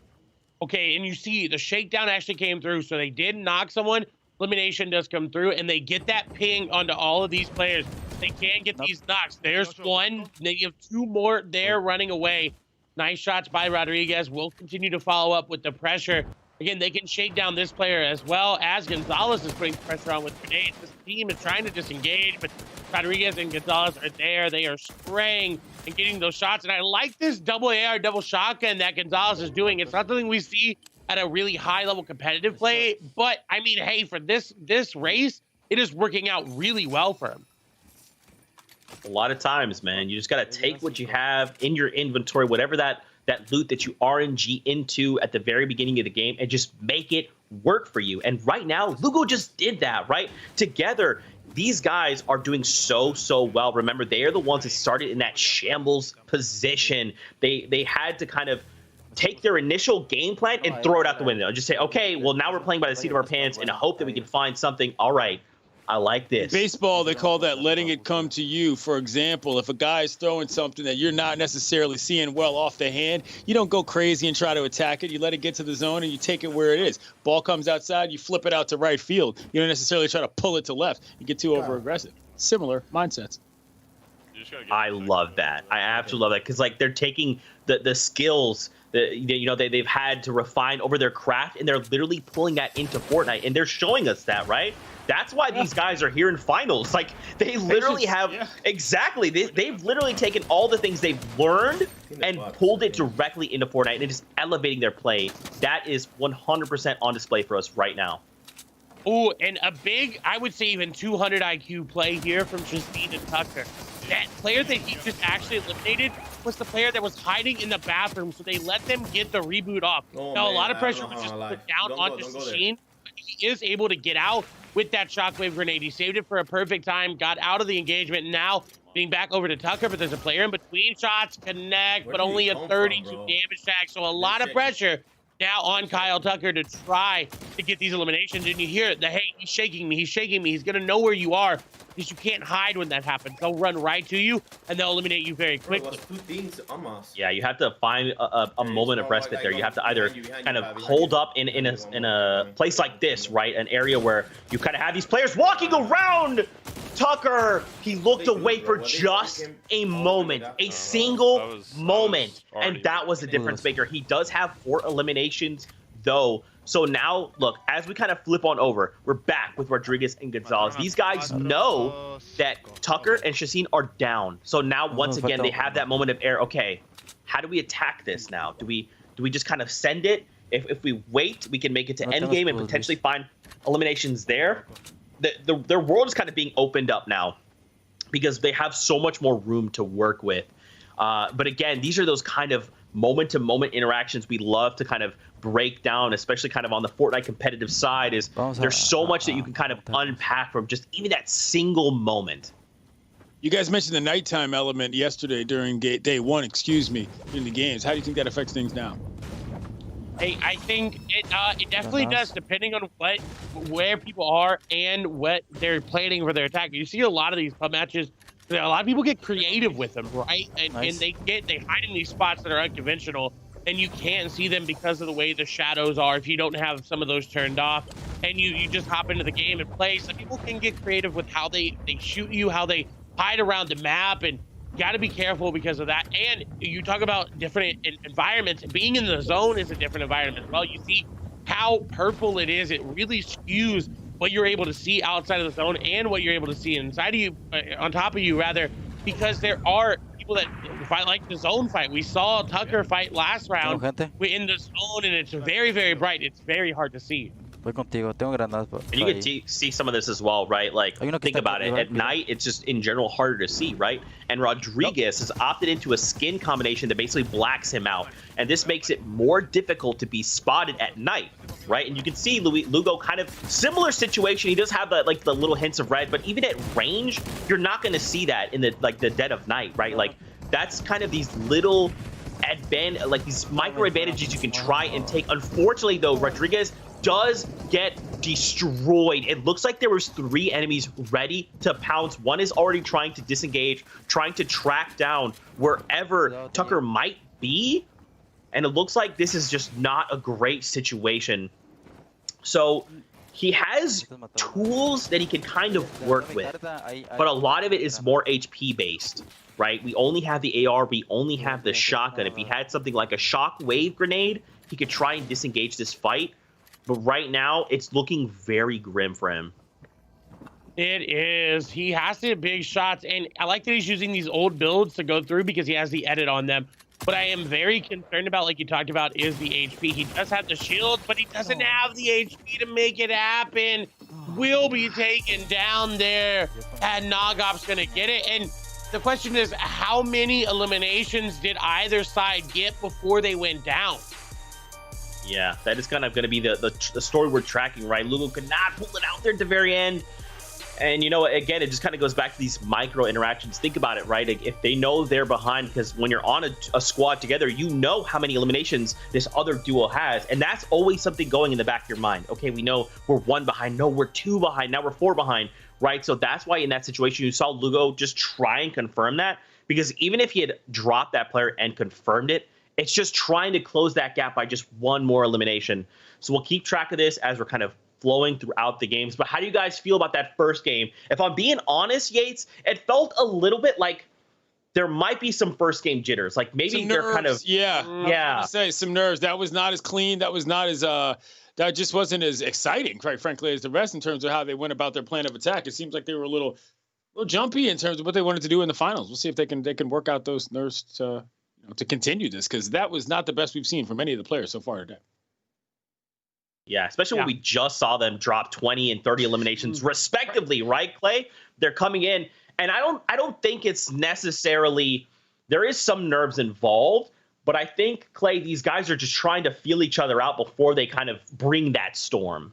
Okay, and you see the shakedown actually came through, so they did knock someone. Elimination does come through, and they get that ping onto all of these players. They can get these knocks. There's one. They have 2 more there running away. Nice shots by Rodriguez. We'll continue to follow up with the pressure. Again, they can shake down this player as well as Gonzalez is putting pressure on with grenades. This team is trying to disengage, but Rodriguez and Gonzalez are there. They are spraying and getting those shots. And I like this double AR, double shotgun that Gonzalez is doing. It's not something we see at a really high-level competitive play, but I mean, hey, for this race, it is working out really well for him. A lot of times, man, you just got to take what you have in your inventory, whatever that loot that you RNG into at the very beginning of the game, and just make it work for you. And right now, Lugo just did that, right? Together, these guys are doing so well. Remember, they are the ones that started in that shambles position. They had to kind of take their initial game plan and throw it out the window and just say, okay, well, now we're playing by the seat of our pants and hope that we can find something. All right, I like this. Baseball, they call that letting it come to you. For example, if a guy is throwing something that you're not necessarily seeing well off the hand, you don't go crazy and try to attack it. You let it get to the zone and you take it where it is. Ball comes outside, you flip it out to right field. You don't necessarily try to pull it to left. You get too over-aggressive. Similar mindsets. I love that. I absolutely love that because like they're taking the skills that they've had to refine over their craft, and they're literally pulling that into Fortnite, and they're showing us that, right? That's why these guys are here in finals. Like they literally have exactly. They've literally taken all the things they've learned and pulled it directly into Fortnite, and just elevating their play. That is 100% on display for us right now. Ooh, and a big, I would say even 200 IQ play here from Justine and Tucker. That player that he just actually eliminated was the player that was hiding in the bathroom, so they let them get the reboot off. Now, a lot of pressure was just put down on Justine. He is able to get out with that shockwave grenade. He saved it for a perfect time, got out of the engagement, and now being back over to Tucker, but there's a player in between. Shots connect, but only a 32 damage tag, so a lot of pressure now on Kyle Tucker to try to get these eliminations. And you hear it, hey, he's shaking me, he's gonna know where you are, because you can't hide when that happens. They'll run right to you and they'll eliminate you very quickly. Yeah, you have to find a moment of respite there. You have to either kind of hold up in a place like this, right? An area where you kind of have these players walking around. Tucker, he looked away for just a moment, a single moment, and that was the difference maker. He does have 4 eliminations, though. So now, look, as we kind of flip on over, we're back with Rodriguez and Gonzalez. These guys know that Tucker and Shasine are down. So now, once again, they have that moment of air. Okay, how do we attack this now? Do we just kind of send it? If we wait, we can make it to endgame and potentially find eliminations there. Their world is kind of being opened up now because they have so much more room to work with. But again, these are those kind of moment-to-moment interactions we love to kind of break down, especially kind of on the Fortnite competitive side. Is there's so much that you can kind of unpack from just even that single moment. You guys mentioned the nighttime element yesterday during day one, in the games. How do you think that affects things now? Hey, I think it definitely does, depending on where people are and what they're planning for their attack. You see a lot of these pub matches, a lot of people get creative with them, right? And they hide in these spots that are unconventional, and you can't see them because of the way the shadows are if you don't have some of those turned off, and you just hop into the game and play. So people can get creative with how they shoot you, how they hide around the map, and you got to be careful because of that. And you talk about different environments. Being in the zone is a different environment as well. You see how purple it is. It really skews what you're able to see outside of the zone and what you're able to see inside of you, on top of you, rather, because there are people that fight like the zone fight. We saw Tucker fight last round. We're in the zone, and it's very, very bright. It's very hard to see. And you get to see some of this as well, right? Like, think about it. At night, it's just in general harder to see, right? And Rodriguez has opted into a skin combination that basically blacks him out. And this makes it more difficult to be spotted at night, right? And you can see Lugo kind of similar situation. He does have the little hints of red, but even at range, you're not going to see that in the dead of night, right? Like, that's kind of these little these micro advantages you can try and take. Unfortunately, though, Rodriguez does get destroyed. It looks like there was 3 enemies ready to pounce. One is already trying to disengage, trying to track down wherever Tucker might be. And it looks like this is just not a great situation. So he has tools that he can kind of work with, but a lot of it is more HP based, right? We only have the AR, we only have the shotgun. If he had something like a shockwave grenade, he could try and disengage this fight. But right now, it's looking very grim for him. It is. He has to hit big shots, and I like that he's using these old builds to go through because he has the edit on them. What I am very concerned about, like you talked about, is the HP. He does have the shield, but he doesn't have the HP to make it happen. Will be taken down there, and Nogop's going to get it. And the question is, how many eliminations did either side get before they went down? Yeah, that is kind of going to be the story we're tracking, right? Lugo could not pull it out there at the very end. And, you know, again, it just kind of goes back to these micro interactions. Think about it, right? If they know they're behind, because when you're on a squad together, you know how many eliminations this other duo has. And that's always something going in the back of your mind. Okay, we know we're 1 behind. No, we're 2 behind. Now we're 4 behind, right? So that's why in that situation, you saw Lugo just try and confirm that. Because even if he had dropped that player and confirmed it, it's just trying to close that gap by just 1 more elimination. So we'll keep track of this as we're kind of flowing throughout the games. But how do you guys feel about that first game? If I'm being honest, Yates, it felt a little bit like there might be some first game jitters. Like maybe they're kind of yeah. I was gonna say some nerves. That was not as clean. That was not as that just wasn't as exciting, quite frankly, as the rest in terms of how they went about their plan of attack. It seems like they were a little jumpy in terms of what they wanted to do in the finals. We'll see if they can work out those nerves to continue this, because that was not the best we've seen from any of the players so far today. Yeah, especially when we just saw them drop 20 and 30 eliminations respectively, right, Clay? They're coming in, and I don't think it's necessarily, there is some nerves involved, but I think, Clay, these guys are just trying to feel each other out before they kind of bring that storm.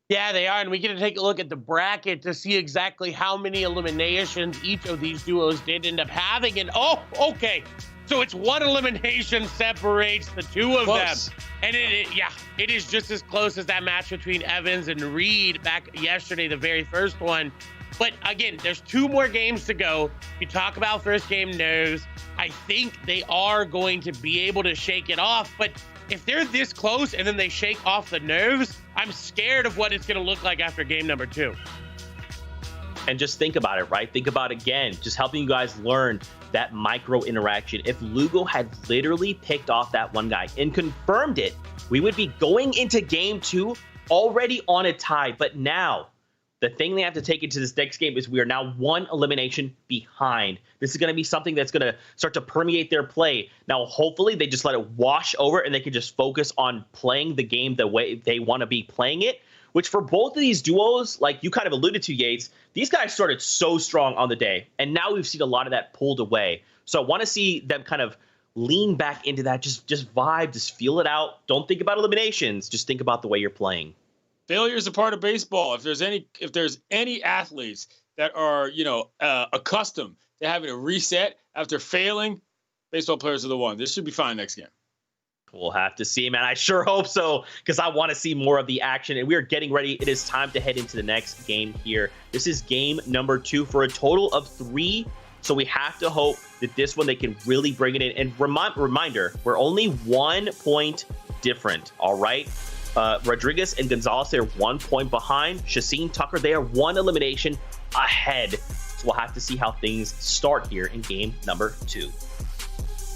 Yeah, they are, and we get to take a look at the bracket to see exactly how many eliminations each of these duos did end up having. And oh, okay, so it's 1 elimination separates the 2 of them, and it is just as close as that match between Evans and Reed back yesterday, the very first one. But again, there's 2 more games to go. You talk about first game nerves. I think they are going to be able to shake it off, but if they're this close and then they shake off the nerves, I'm scared of what it's going to look like after game number 2. And just think about it, right? Think about, again, just helping you guys learn that micro interaction. If Lugo had literally picked off that one guy and confirmed it, we would be going into game 2 already on a tie. But now, the thing they have to take into this next game is we are now 1 elimination behind. This is going to be something that's going to start to permeate their play. Now, hopefully, they just let it wash over and they can just focus on playing the game the way they want to be playing it, which for both of these duos, like you kind of alluded to, Yates, these guys started so strong on the day, and now we've seen a lot of that pulled away. So I want to see them kind of lean back into that, just vibe, just feel it out. Don't think about eliminations. Just think about the way you're playing. Failure is a part of baseball. If there's any athletes that are, accustomed to having a reset after failing, baseball players are the one. This should be fine next game. We'll have to see, man. I sure hope so, because I want to see more of the action, and we are getting ready. It is time to head into the next game here. This is game number 2 for a total of 3. So we have to hope that this one they can really bring it in. And reminder, we're only 1 point different, all right? Rodriguez and Gonzalez, they're 1 point behind. Shaseen, Tucker, they are 1 elimination ahead. So we'll have to see how things start here in game number 2.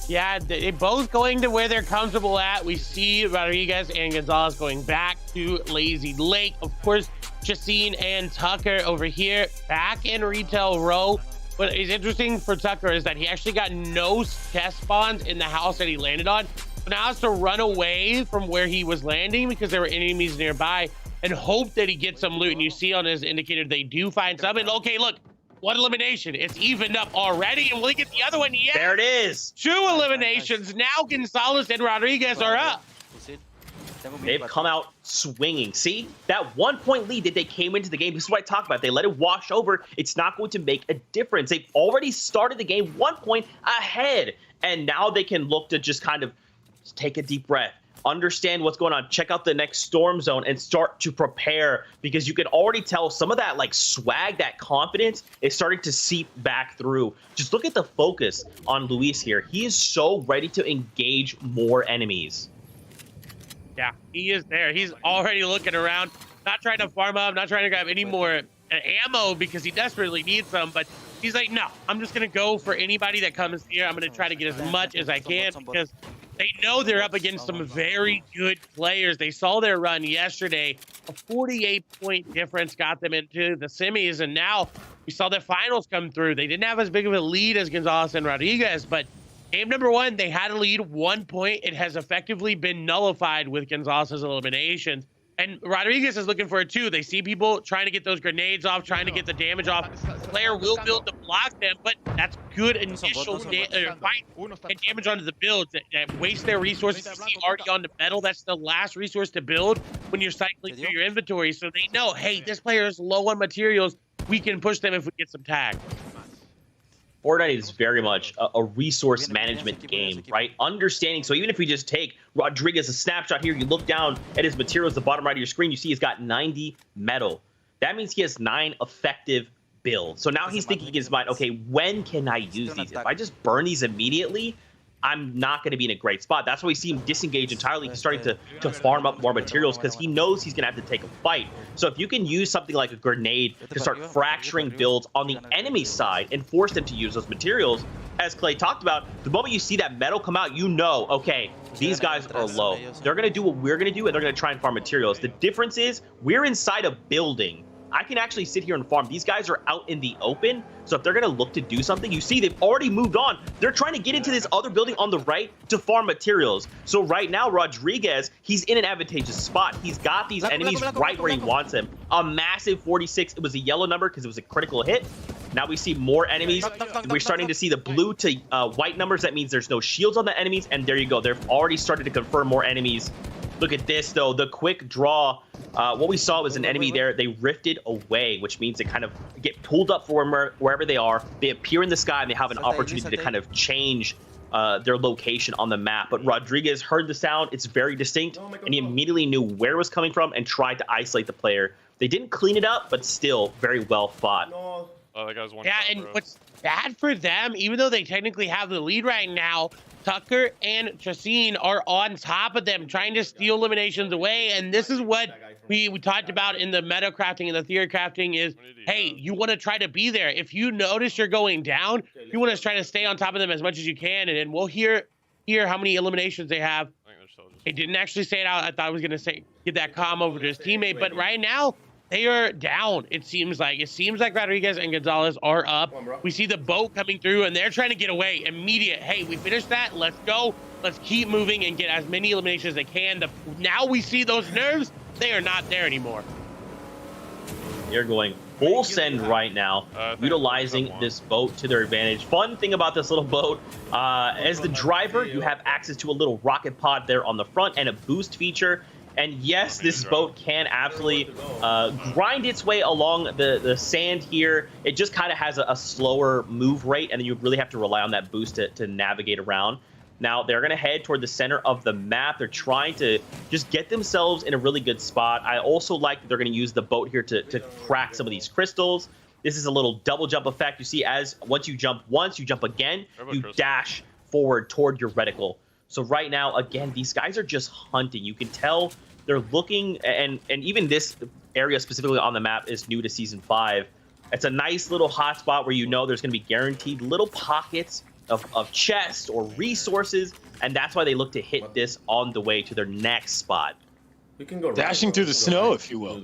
Yeah, they're both going to where they're comfortable at. We see Rodriguez and Gonzalez going back to Lazy Lake. Of course, Shaseen and Tucker over here back in retail row. What is interesting for Tucker is that he actually got no test spawns in the house that he landed on. But now has to run away from where he was landing because there were enemies nearby and hope that he gets some loot. And you see on his indicator, they do find some. And okay, look, 1 elimination. It's evened up already. And will he get the other one? Yeah. There it is. 2 eliminations. Now Gonzalez and Rodriguez are up. They've come out swinging. See, that 1 point lead that they came into the game, this is what I talk about. They let it wash over. It's not going to make a difference. They've already started the game 1 point ahead. And now they can look to just kind of take a deep breath, understand what's going on, check out the next storm zone, and start to prepare, because you can already tell some of that like swag, that confidence is starting to seep back through. Just look at the focus on Luis here. He is so ready to engage more enemies. Yeah, he is there. He's already looking around, not trying to farm up, not trying to grab any more ammo because he desperately needs some, but he's like, no, I'm just going to go for anybody that comes here. I'm going to try to get as much as I can because they know they're up against some very good players. They saw their run yesterday. A 48-point difference got them into the semis, and now we saw the finals come through. They didn't have as big of a lead as Gonzalez and Rodriguez, but game number 1, they had a lead 1 point. It has effectively been nullified with Gonzalez's eliminations. And Rodriguez is looking for it too. They see people trying to get those grenades off, trying to get the damage off. The player will build to block them, but that's good initial fight and damage onto the builds that waste their resources. You see already on the metal, that's the last resource to build when you're cycling through your inventory. So they know, hey, this player is low on materials. we can push them if we get some tag. Fortnite is very much a resource management game, right? Understanding, so even if we just take Rodriguez, a snapshot here, you look down at his materials, the bottom right of your screen, you see he's got 90 metal. That means he has 9 effective builds. So now he's thinking in his mind, okay, when can I use these? If I just burn these immediately, I'm not going to be in a great spot. That's why we see him disengage entirely. He's starting to farm up more materials because he knows he's going to have to take a fight. So if you can use something like a grenade to start fracturing builds on the enemy side and force them to use those materials, as Clay talked about, the moment you see that metal come out, you know, okay, these guys are low. They're going to do what we're going to do, and they're going to try and farm materials. The difference is we're inside a building. I can actually sit here and farm. These guys are out in the open, so if they're going to look to do something, you see they've already moved on. They're trying to get into this other building on the right to farm materials. So right now, Rodriguez, he's in an advantageous spot. He's got these enemies right where he wants them. A massive 46. It was a yellow number because it was a critical hit. Now we see more enemies. We're starting to see the blue to white numbers. That means there's no shields on the enemies, and there you go. They've already started to confirm more enemies. Look at this, though. The quick draw. What we saw was an enemy there. They rifted away, which means they kind of get pulled up from wherever they are. They appear in the sky, and they have an opportunity to kind of change their location on the map. But Rodriguez heard the sound. It's very distinct, and he immediately knew where it was coming from and tried to isolate the player. They didn't clean it up, but still very well fought. Oh, that guy's one. Yeah, and what's bad for them, even though they technically have the lead right now, Tucker and Chasine are on top of them, trying to steal eliminations away. And this is what we talked about in the meta crafting and the theory crafting is, hey, you want to try to be there. If you notice you're going down, you want to try to stay on top of them as much as you can. And then we'll hear how many eliminations they have. He didn't actually say it out. I thought I was going to say, get that comm over to his teammate. But right now, they are down, it seems like. It seems like Rodriguez and Gonzalez are up. We see the boat coming through, and they're trying to get away. Immediate, hey, we finished that. Let's go. Let's keep moving and get as many eliminations as they can. Now we see those nerves. They are not there anymore. They're going full send right now, utilizing this boat to their advantage. Fun thing about this little boat, as the driver, you have access to a little rocket pod there on the front and a boost feature. And yes, this boat can absolutely grind its way along the sand here. It just kind of has a slower move rate, and then you really have to rely on that boost to navigate around. Now, they're going to head toward the center of the map. They're trying to just get themselves in a really good spot. I also like that they're going to use the boat here to crack some of these crystals. This is a little double jump effect. You see, once you jump once, you jump again, you dash forward toward your reticle. So right now, again, these guys are just hunting. You can tell they're looking, and even this area specifically on the map is new to Season 5. It's a nice little hotspot where you know there's going to be guaranteed little pockets of chests or resources, and that's why they look to hit this on the way to their next spot. We can go dashing through the snow, if you will.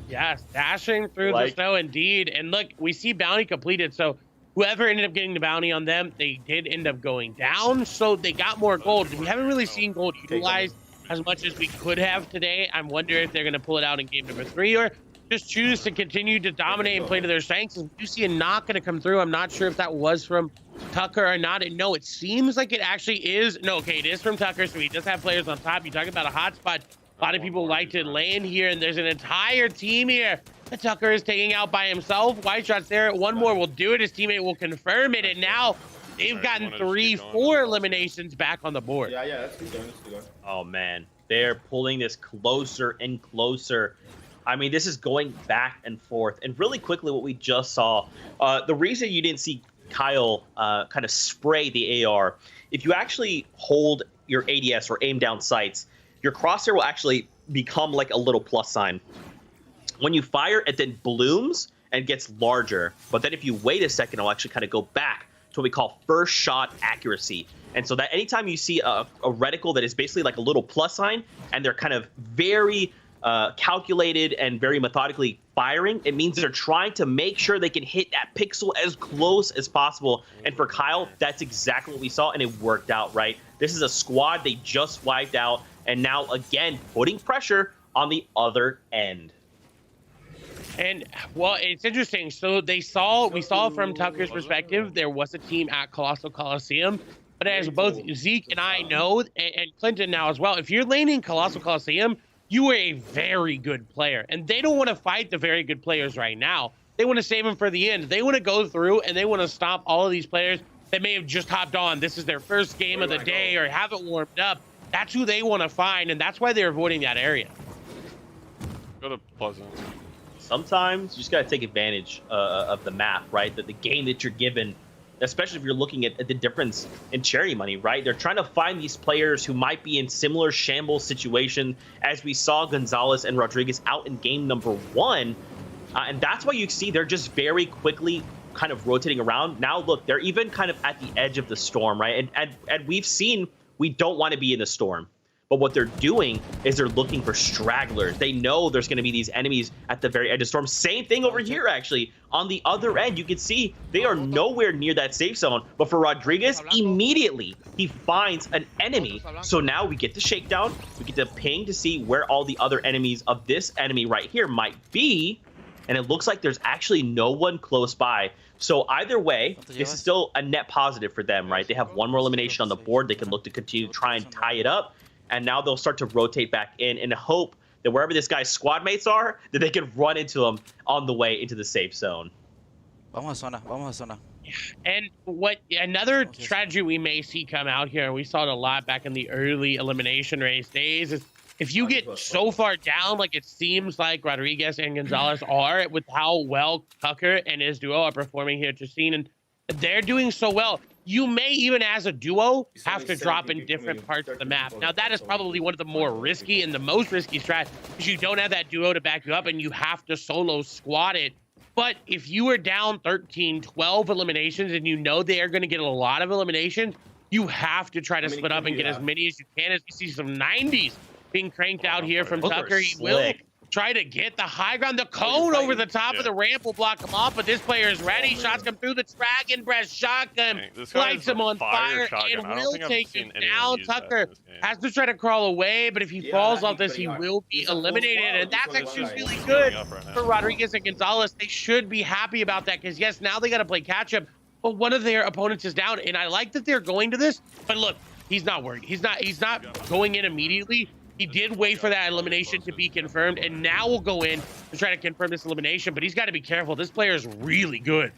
Yes, dashing through the snow indeed. And look, we see bounty completed, so whoever ended up getting the bounty on them, they did end up going down, so they got more gold. We haven't really seen gold utilized as much as we could have today. I'm wondering if they're going to pull it out in game number 3 or just choose to continue to dominate and play to their strengths. And you see a knock going to come through. I'm not sure if that was from Tucker or not. And no, it seems like it actually is. No, okay, it is from Tucker, so he does have players on top. You talk about a hot spot. A lot of people like to land here, and there's an entire team here that Tucker is taking out by himself. White shot's there. One more will do it. His teammate will confirm it, and now they've gotten 3-4 eliminations back on the board. Yeah, that's good going. That's good going. Oh, man. They're pulling this closer and closer. I mean, this is going back and forth. And really quickly, what we just saw, the reason you didn't see Kyle kind of spray the AR, if you actually hold your ADS or aim down sights, your crosshair will actually become like a little plus sign. When you fire, it then blooms and gets larger. But then if you wait a second, it'll actually kind of go back to what we call first shot accuracy. And so that anytime you see a reticle that is basically like a little plus sign, and they're kind of very calculated and very methodically firing, it means they're trying to make sure they can hit that pixel as close as possible. And for Kyle, that's exactly what we saw, and it worked out, right? This is a squad they just wiped out, and now again putting pressure on the other end. And well, it's interesting. So we saw from Tucker's perspective, there was a team at Colossal Coliseum. But as both Zeke and I know, and Clinton now as well, if you're laning Colossal Coliseum, you are a very good player. And they don't want to fight the very good players right now. They want to save them for the end. They want to go through and they want to stop all of these players that may have just hopped on. This is their first game of the day or haven't warmed up. That's who they want to find, and that's why they're avoiding that area. Go to Pleasant. Sometimes you just got to take advantage of the map, right? The game that you're given, especially if you're looking at the difference in charity money, right? They're trying to find these players who might be in similar shambles situation as we saw Gonzalez and Rodriguez out in game number 1. And that's why you see they're just very quickly kind of rotating around. Now, look, they're even kind of at the edge of the storm, right? And we've seen we don't want to be in the storm. But what they're doing is they're looking for stragglers. They know there's going to be these enemies at the very edge of the storm. Same thing over here, actually. On the other end, you can see they are nowhere near that safe zone. But for Rodriguez, immediately he finds an enemy. So now we get the shakedown. We get the ping to see where all the other enemies of this enemy right here might be. And it looks like there's actually no one close by. So either way, this is still a net positive for them, right? They have one more elimination on the board. They can look to continue to try and tie it up. And now they'll start to rotate back in hope that wherever this guy's squad mates are, that they can run into them on the way into the safe zone. Vamos a zona, vamos a zona. And what another strategy we may see come out here, we saw it a lot back in the early elimination race days, is if you get so far down, like it seems like Rodriguez and Gonzalez are, with how well Tucker and his duo are performing here to Justine, and they're doing so well, you may even as a duo have to drop in different parts of the map. Now that is probably one of the more risky and the most risky strat, because you don't have that duo to back you up and you have to solo squad it. But if you are down 13, 12 eliminations and you know they are going to get a lot of eliminations, you have to try to split up and get as many as you can. As you see some 90s being cranked out here from Tucker, he will try to get the high ground. The cone over the top of the ramp will block him off, but this player is ready. Shots come through the Dragon Breath shotgun, lights him on fire, and will take him down. Tucker has to try to crawl away, but if he falls off this, he will be eliminated, and that's actually really good for Rodriguez and Gonzalez. They should be happy about that, because yes, now they got to play catch up, but one of their opponents is down, and I like that they're going to this, but look, he's not worried. He's not going in immediately. He did wait for that elimination to be confirmed, and now we'll go in to try to confirm this elimination, but he's got to be careful. This player is really good.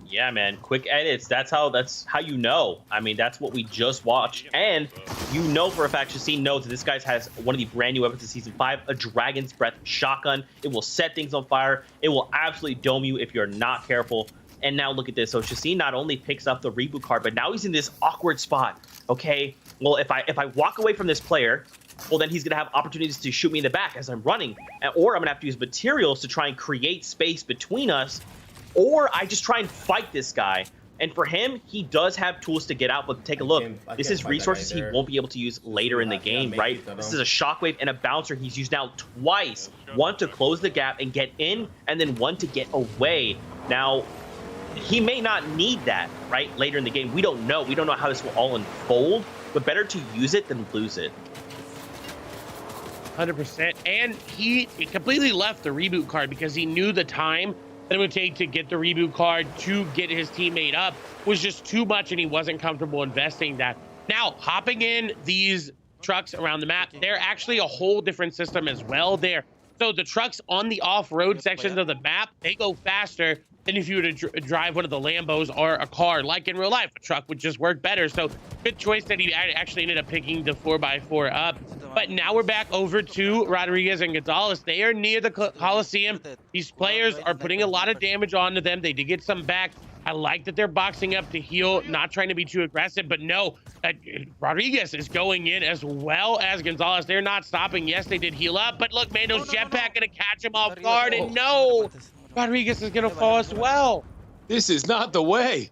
Yeah, man. Quick edits. That's how you know. I mean, that's what we just watched. And you know for a fact, Justine knows that this guy has one of the brand new weapons in Season 5, a Dragon's Breath shotgun. It will set things on fire. It will absolutely dome you if you're not careful. And now look at this. So Justine not only picks up the reboot card, but now he's in this awkward spot. Okay, well, if I walk away from this player, well, then he's going to have opportunities to shoot me in the back as I'm running. Or I'm going to have to use materials to try and create space between us. Or I just try and fight this guy. And for him, he does have tools to get out, but take a look. This is resources he won't be able to use later in the game, right? This is a shockwave and a bouncer he's used now twice. One to close the gap and get in, and then one to get away. Now, he may not need that, right, later in the game. We don't know. We don't know how this will all unfold, but better to use it than lose it. 100%. And he completely left the reboot card because he knew the time that it would take to get the reboot card to get his teammate up was just too much, and he wasn't comfortable investing that. Now, hopping in these trucks around the map, they're actually a whole different system as well there. So the trucks on the off-road sections of the map, they go faster than if you were to drive one of the Lambos or a car. Like in real life, a truck would just work better. So good choice that he actually ended up picking the 4x4 up. But now we're back over to Rodriguez and Gonzalez. They are near the Coliseum. These players are putting a lot of damage onto them. They did get some back. I like that they're boxing up to heal, not trying to be too aggressive, but no, Rodriguez is going in as well as Gonzalez. They're not stopping. Yes, they did heal up, but look, Mando's jetpack gonna catch him off guard, and no, Rodriguez is gonna fall as well. This is not the way.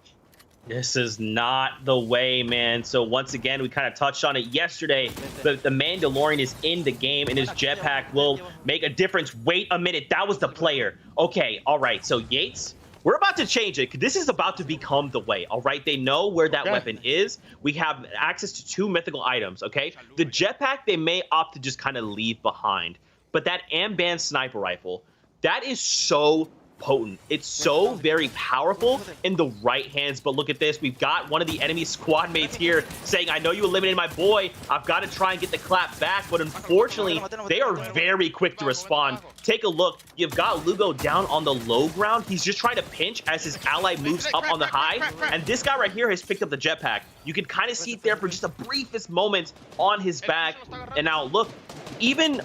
This is not the way, man. So once again, we kind of touched on it yesterday, but the Mandalorian is in the game, and his jetpack will make a difference. Wait a minute, that was the player. Okay, all right, so Yates, we're about to change it. This is about to become the way, all right? They know where that weapon is. We have access to 2 mythical items, okay? The jetpack, they may opt to just kind of leave behind. But that Amban sniper rifle, that is so potent. It's so very powerful in the right hands. But look at this. We've got one of the enemy squad mates here saying, I know you eliminated my boy. I've got to try and get the clap back. But unfortunately, they are very quick to respond. Take a look. You've got Lugo down on the low ground. He's just trying to pinch as his ally moves up on the high. And this guy right here has picked up the jetpack. You can kind of see it there for just a briefest moment on his back. And now look, even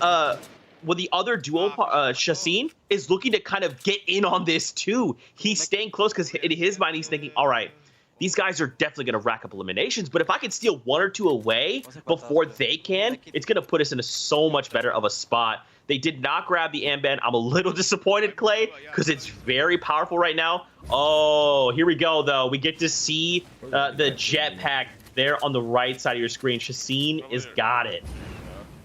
with the other duo, Shaseen is looking to kind of get in on this too. He's staying close because in his mind, he's thinking, all right, these guys are definitely going to rack up eliminations, but if I can steal 1 or 2 away before they can, it's going to put us in a so much better of a spot. They did not grab the armband. I'm a little disappointed, Clay, because it's very powerful right now. Oh, here we go, though. We get to see the jetpack there on the right side of your screen. Shaseen has got it.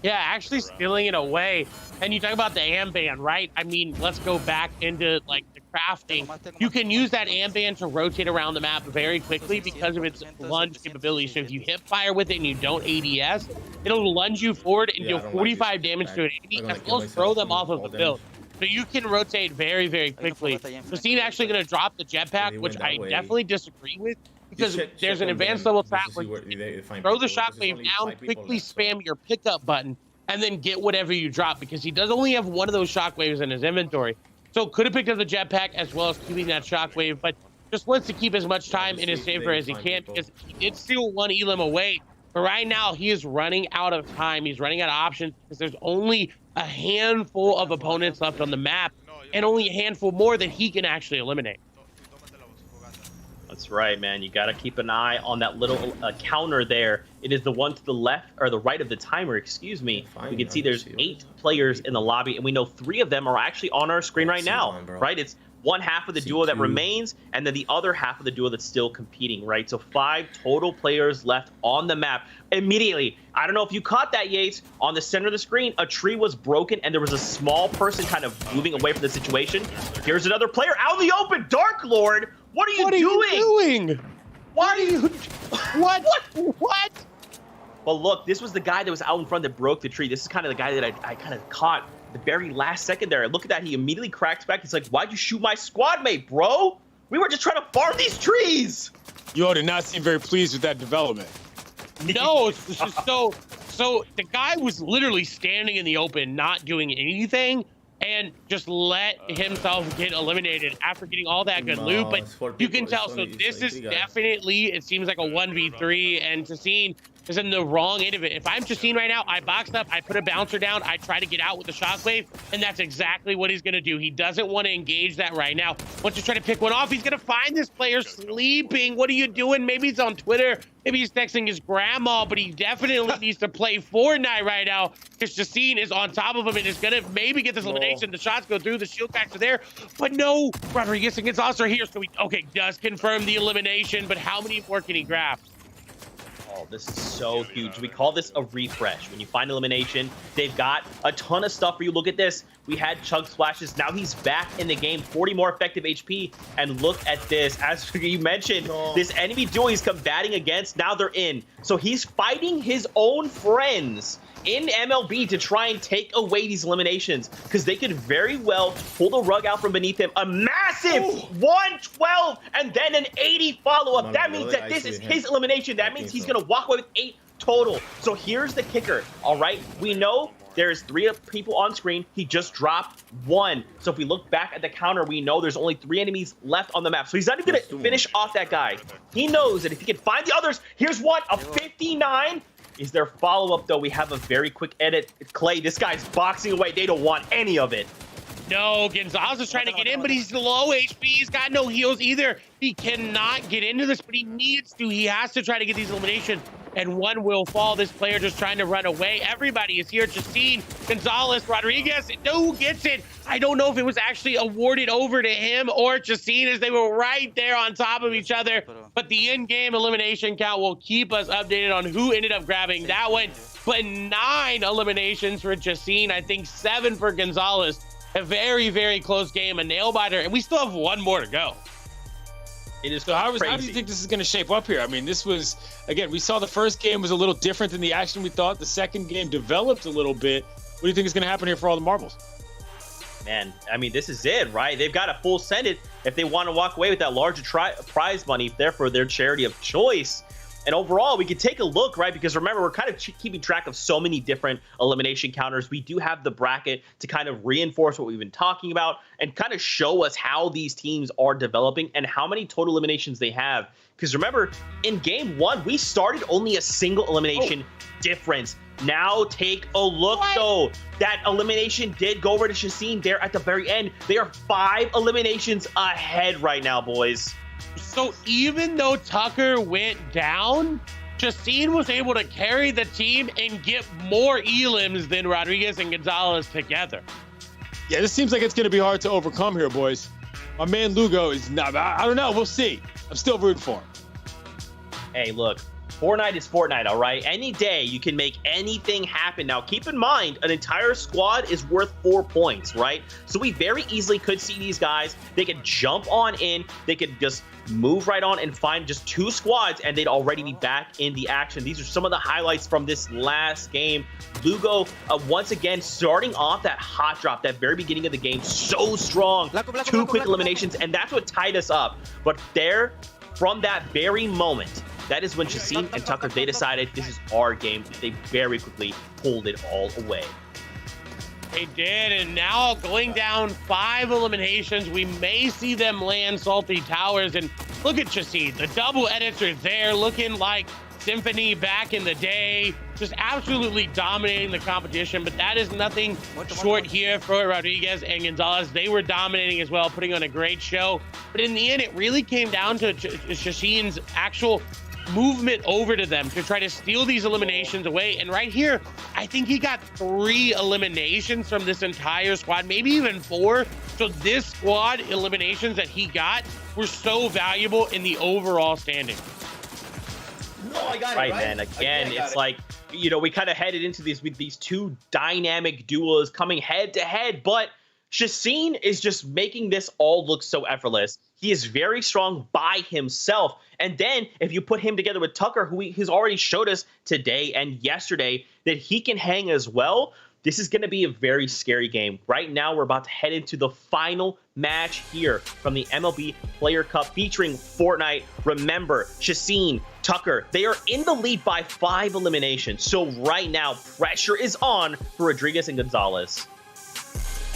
Yeah, actually stealing it away. And you talk about the armband, right? I mean, let's go back into like the crafting. You can use that armband to rotate around the map very quickly because of its lunge capability. So if you hip fire with it and you don't ADS, it'll lunge you forward and deal 45 damage to an enemy as well as throw them off of the build. So you can rotate very, very quickly. Shaseen actually going to drop the jetpack, which I definitely disagree with. Because there's an advanced level trap where you throw the shockwave down, quickly spam your pickup button, and then get whatever you drop, because he does only have one of those shockwaves in his inventory. So could have picked up the jetpack as well as keeping that shockwave, but just wants to keep as much time in his saver as he can, because he did steal 1 elim away. But right now, he is running out of time. He's running out of options because there's only a handful of opponents left on the map, and only a handful more that he can actually eliminate. That's right, man. You got to keep an eye on that little counter there. It is the one to the left, or the right of the timer, excuse me. We can see there's 8 players in the lobby, and we know 3 of them are actually on our screen right now, right? It's one half of the duo that remains, and then the other half of the duo that's still competing, right? So 5 total players left on the map. Immediately, I don't know if you caught that, Yates, on the center of the screen, a tree was broken, and there was a small person kind of moving away from the situation. Here's another player out in the open, Dark Lord. What are you doing? Why are you? What? Well, look, this was the guy that was out in front that broke the tree. This is kind of the guy that I kind of caught the very last second there. Look at that. He immediately cracks back. He's like, why'd you shoot my squad mate, bro? We were just trying to farm these trees. You all did not seem very pleased with that development. No, so the guy was literally standing in the open, not doing anything, and just let himself get eliminated after getting all that good loot. But you can tell, so this is definitely, it seems like a 1v3, and Shaseen is in the wrong end of it. If I'm Shaseen right now, I boxed up, I put a bouncer down, I try to get out with the shockwave, and that's exactly what he's gonna do. He doesn't want to engage that right now. Once you try to pick one off, he's gonna find this player sleeping. What are you doing? Maybe he's on Twitter, maybe he's texting his grandma, but he definitely needs to play Fortnite right now, because Shaseen is on top of him and is gonna maybe get this elimination. The shots go through, the shield cracks are there, but no, Rodriguez and Gonzalez are here, so he, okay, does confirm the elimination, but how many more can he grab? Oh, this is so huge. We call this a refresh. When you find elimination, they've got a ton of stuff for you. Look at this. We had chug splashes. Now he's back in the game, 40 more effective HP. And look at this. As you mentioned, this enemy duo he's combating against, now they're in. So he's fighting his own friends in MLB to try and take away these eliminations, because they could very well pull the rug out from beneath him. A massive 112 and then an 80 follow-up. That means that this is his elimination. That means he's going to walk away with 8 total. So here's the kicker, all right? We know there's 3 people on screen. He just dropped 1. So if we look back at the counter, we know there's only 3 enemies left on the map. So he's not even going to finish off that guy. He knows that if he can find the others, here's one, a 59. Is there follow-up, though? We have a very quick edit. Clay, this guy's boxing away. They don't want any of it. No, Gonzalez is trying to get in, but he's low HP. He's got no heals either. He cannot get into this, but he needs to. He has to try to get these eliminations, and one will fall. This player just trying to run away. Everybody is here. Justine, Gonzalez, Rodriguez. No, who gets it? I don't know if it was actually awarded over to him or Justine, as they were right there on top of each other. But the in-game elimination count will keep us updated on who ended up grabbing that one. But 9 eliminations for Justine. I think 7 for Gonzalez. A very, very close game, a nail-biter, and we still have 1 more to go. It is so how do you think this is going to shape up here? I mean, this was, again, we saw the first game was a little different than the action we thought. The second game developed a little bit. What do you think is going to happen here for all the marbles? Man, I mean, this is it, right? They've got to full send it if they want to walk away with that larger prize money there for their charity of choice. And overall, we could take a look, right? Because remember, we're kind of keeping track of so many different elimination counters. We do have the bracket to kind of reinforce what we've been talking about and kind of show us how these teams are developing and how many total eliminations they have. Because remember, in game 1, we started only a single elimination difference. Now take a look, though. That elimination did go over to Shaseen there at the very end. They are 5 eliminations ahead right now, boys. So even though Tucker went down, Shaseen was able to carry the team and get more elims than Rodriguez and Gonzalez together. Yeah, this seems like it's going to be hard to overcome here, boys. My man Lugo is not. I don't know. We'll see. I'm still rooting for him. Hey, look. Fortnite is Fortnite, all right? Any day, you can make anything happen. Now, keep in mind, an entire squad is worth 4 points, right? So we very easily could see these guys. They could jump on in. They could just move right on and find just 2 squads, and they'd already be back in the action. These are some of the highlights from this last game. Lugo, once again, starting off that hot drop, that very beginning of the game, so strong. 2 quick eliminations, and that's what tied us up. But there, from that very moment, that is when Shaseen and Tucker, they decided this is our game. They very quickly pulled it all away. They did, and now going down 5 eliminations, we may see them land Salty Towers. And look at Shaseen, the double edits are there, looking like Symphony back in the day, just absolutely dominating the competition. But that is nothing short here for Rodriguez and Gonzalez. They were dominating as well, putting on a great show. But in the end, it really came down to Shaseen's actual movement over to them to try to steal these eliminations away. And right here, I think he got 3 eliminations from this entire squad, maybe even 4. So this squad eliminations that he got were so valuable in the overall standing. No, I got it, right, man. Again, it's like, you know, we kind of headed into these with these 2 dynamic duos coming head to head, but Shaseen is just making this all look so effortless. He is very strong by himself. And then if you put him together with Tucker, who he's already showed us today and yesterday that he can hang as well, this is going to be a very scary game. Right now, we're about to head into the final match here from the MLB Player Cup featuring Fortnite. Remember, Shaseen, Tucker, they are in the lead by 5 eliminations. So right now, pressure is on for Rodriguez and Gonzalez.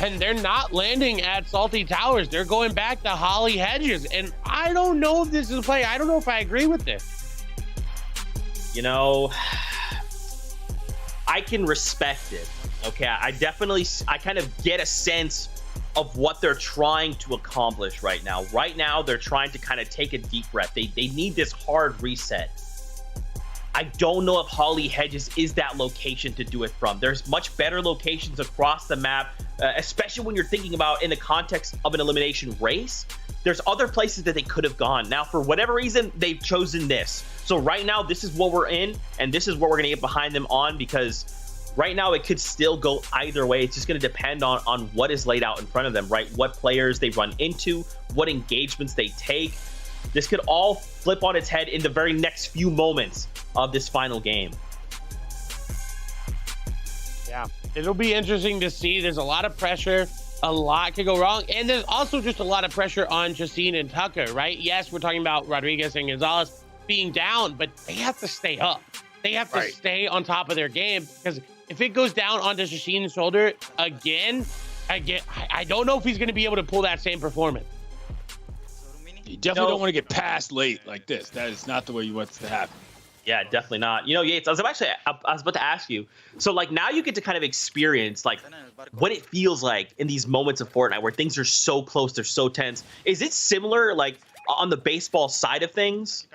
And they're not landing at Salty Towers. They're going back to Holly Hedges. And I don't know if this is a play. I don't know if I agree with this. You know, I can respect it. Okay, I kind of get a sense of what they're trying to accomplish right now. Right now, they're trying to kind of take a deep breath. They need this hard reset. I don't know if Holly Hedges is that location to do it from. There's much better locations across the map, especially when you're thinking about in the context of an elimination race. There's other places that they could have gone. Now, for whatever reason, they've chosen this. So right now, this is what we're in, and this is what we're going to get behind them on, because right now it could still go either way. It's just going to depend on what is laid out in front of them, right? What players they run into, what engagements they take. This could all flip on its head in the very next few moments of this final game. Yeah, it'll be interesting to see. There's a lot of pressure. A lot could go wrong. And there's also just a lot of pressure on Shaseen and Tucker, right? Yes, we're talking about Rodriguez and Gonzalez being down, but they have to stay up. They have to stay on top of their game, because if it goes down onto Shaseen's shoulder again, I don't know if he's going to be able to pull that same performance. You definitely don't want to get passed late like this. That is not the way you want it to happen. Yeah, definitely not. You know, Yates, I was about to ask you. So, like, now you get to kind of experience, like, what it feels like in these moments of Fortnite where things are so close, they're so tense. Is it similar, like, on the baseball side of things?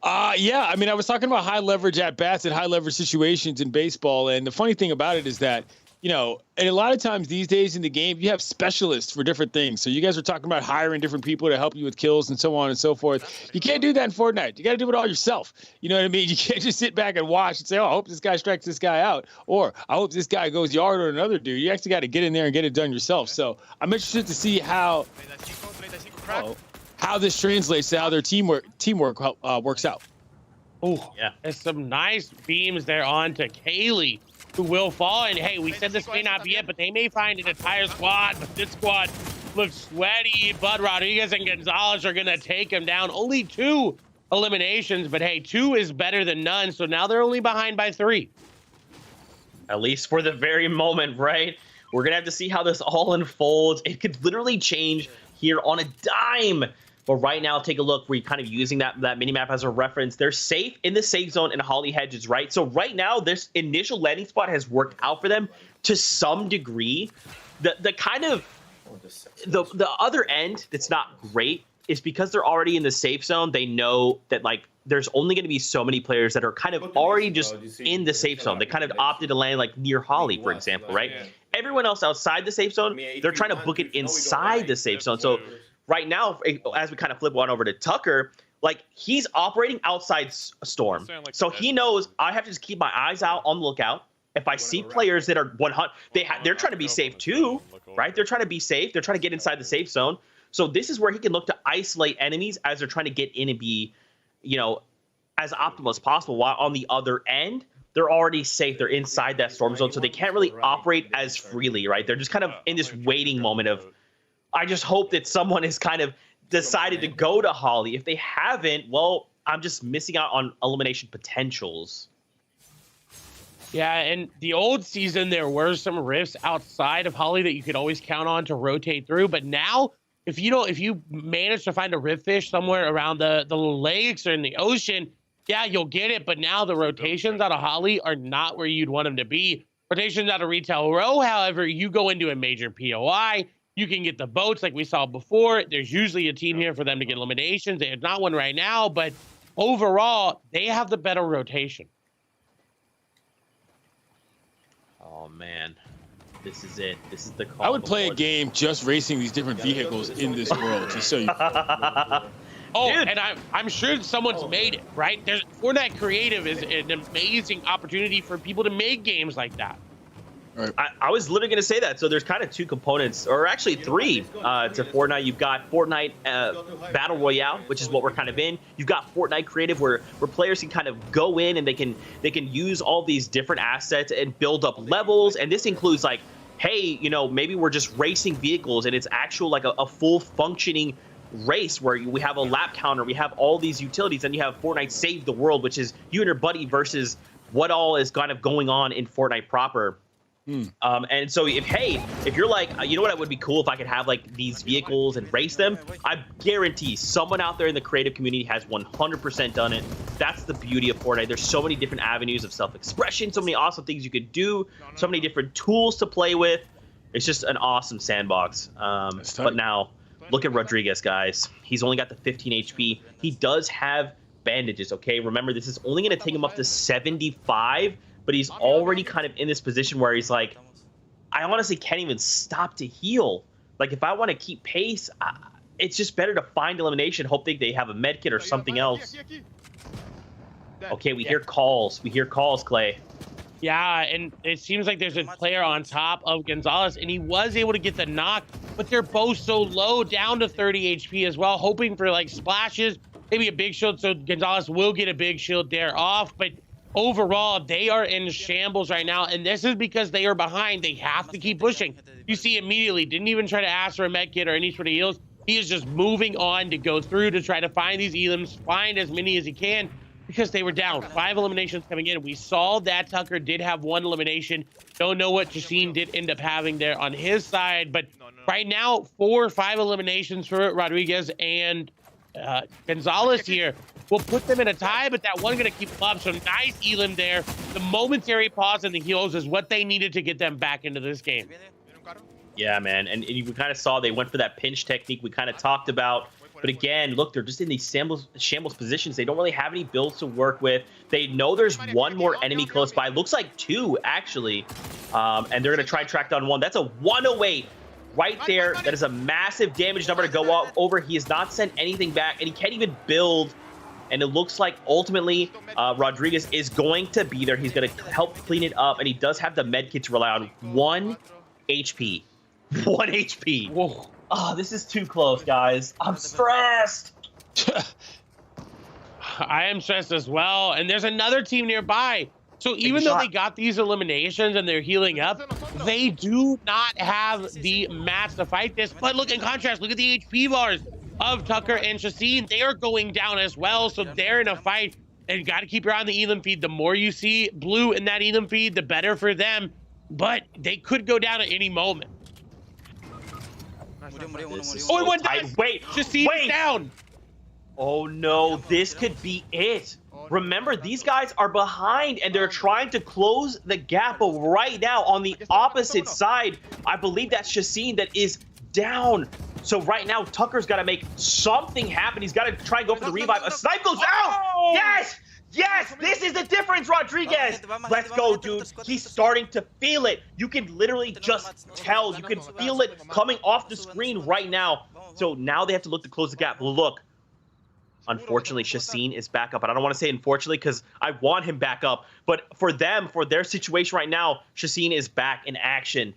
Yeah, I mean, I was talking about high leverage at bats and high leverage situations in baseball. And the funny thing about it is that, you know, and a lot of times these days in the game, you have specialists for different things. So you guys are talking about hiring different people to help you with kills and so on and so forth. You can't do that in Fortnite. You got to do it all yourself. You know what I mean? You can't just sit back and watch and say, oh, I hope this guy strikes this guy out, or I hope this guy goes yard or another dude. You actually got to get in there and get it done yourself. So I'm interested to see how this translates to how their teamwork works out. Oh, yeah. There's some nice beams there on to Kaylee. who will fall. And hey, we said this may not be it, but they may find an entire squad. But this squad looks sweaty. Bud Rodriguez and Gonzalez are going to take him down. Only 2 eliminations, but hey, 2 is better than none. So now they're only behind by 3. At least for the very moment, right? We're going to have to see how this all unfolds. It could literally change here on a dime. But right now, take a look. We're kind of using that mini-map as a reference. They're safe in the safe zone in Holly Hedges, right? So right now, this initial landing spot has worked out for them to some degree. The kind of the other end that's not great is because they're already in the safe zone. They know that like there's only going to be so many players that are kind of already just in the safe zone. They kind of opted to land like near Holly, for example, right? Everyone else outside the safe zone, they're trying to book it inside the safe zone. So right now, as we kind of flip one over to Tucker, like he's operating outside Storm. So he knows I have to just keep my eyes out on the lookout. If I see players that are 100, they're trying to be safe too, right? They're trying to be safe. They're trying to get inside the safe zone. So this is where he can look to isolate enemies as they're trying to get in and be, you know, as optimal as possible. While on the other end, they're already safe. They're inside that storm zone, so they can't really operate as freely, right? They're just kind of in this waiting moment of, I just hope that someone has kind of decided to go to Holly. If they haven't, well, I'm just missing out on elimination potentials. Yeah, and the old season, there were some rifts outside of Holly that you could always count on to rotate through. But now, if you manage to find a rift fish somewhere around the lakes or in the ocean, yeah, you'll get it. But now the rotations out of Holly are not where you'd want them to be. Rotations out of Retail Row, however, you go into a major POI, you can get the boats like we saw before. There's usually a team here for them to get eliminations. There's not one right now, but overall, they have the better rotation. Oh, man. This is it. This is the call. I would play a game just racing these different vehicles in this world, just so you Oh, dude. And I'm sure someone's made it, right? Fortnite Creative is an amazing opportunity for people to make games like that. Right. I was literally going to say that. So there's kind of 2 components, or actually 3 to Fortnite. You've got Fortnite Battle Royale, which is what we're kind of in. You've got Fortnite Creative, where players can kind of go in and they can use all these different assets and build up levels. And this includes like, hey, you know, maybe we're just racing vehicles and it's actual like a full functioning race where we have a lap counter, we have all these utilities, and you have Fortnite Save the World, which is you and your buddy versus what all is kind of going on in Fortnite proper. And so if you're like, you know what, it would be cool if I could have like these vehicles and race them, I guarantee someone out there in the creative community has 100% done it. That's the beauty of Fortnite. There's so many different avenues of self-expression, so many awesome things you could do, so many different tools to play with. It's just an awesome sandbox. But now look at Rodriguez, guys. He's only got the 15 HP. He does have bandages, okay? Remember, this is only going to take him up to 75, but he's already kind of in this position where he's like, I honestly can't even stop to heal. Like, if I want to keep pace, it's just better to find elimination, hope they have a med kit or something else. Okay, we hear calls. We hear calls, Clay. Yeah, and it seems like there's a player on top of Gonzalez, and he was able to get the knock, but they're both so low, down to 30 HP as well, hoping for, like, splashes, maybe a big shield, so Gonzalez will get a big shield there off, but overall, they are in shambles right now, and this is because they are behind. They have to keep pushing. You see immediately, didn't even try to ask for a med kit or any sort of heals. He is just moving on to go through to try to find these elims, find as many as he can, because they were down. 5 eliminations coming in. We saw that Tucker did have 1 elimination. Don't know what Jacine did end up having there on his side, but right now, 4 or 5 eliminations for Rodriguez and Gonzalez here will put them in a tie, but that one going to keep them up. So nice elim there. The momentary pause in the heals is what they needed to get them back into this game. Yeah, man. And you kind of saw they went for that pinch technique we kind of talked about. But again, look, they're just in these shambles positions. They don't really have any builds to work with. They know there's 1 more enemy close by. Looks like 2, actually. And they're going to try and track down 1. That's a 108 right there. That is a massive damage number to go over. He has not sent anything back, and he can't even build. And it looks like ultimately Rodriguez is going to be there. He's going to help clean it up, and he does have the med kit to rely on. 1 HP. 1 HP. Whoa. Oh, this is too close, guys. I'm stressed. I am stressed as well. And there's another team nearby. So even though they got these eliminations and they're healing up, they do not have the mats to fight this. But look, in contrast, look at the HP bars of Tucker and Shaseen. They are going down as well, so they're in a fight. And got to keep your eye on the Elam feed. The more you see blue in that Elam feed, the better for them. But they could go down at any moment. Oh, one down. Wait, Shaseen down. Oh no, this could be it. Remember, these guys are behind and they're trying to close the gap. But right now, on the opposite side, I believe that's Shaseen that is down. So right now, Tucker's got to make something happen. He's got to try and go for the revive. A snipe goes out. Yes! Yes! This is the difference, Rodriguez. Let's go, dude. He's starting to feel it. You can literally just tell. You can feel it coming off the screen right now. So now they have to look to close the gap. Look. Unfortunately, Shaseen is back up. And I don't want to say unfortunately because I want him back up. But for them, for their situation right now, Shaseen is back in action.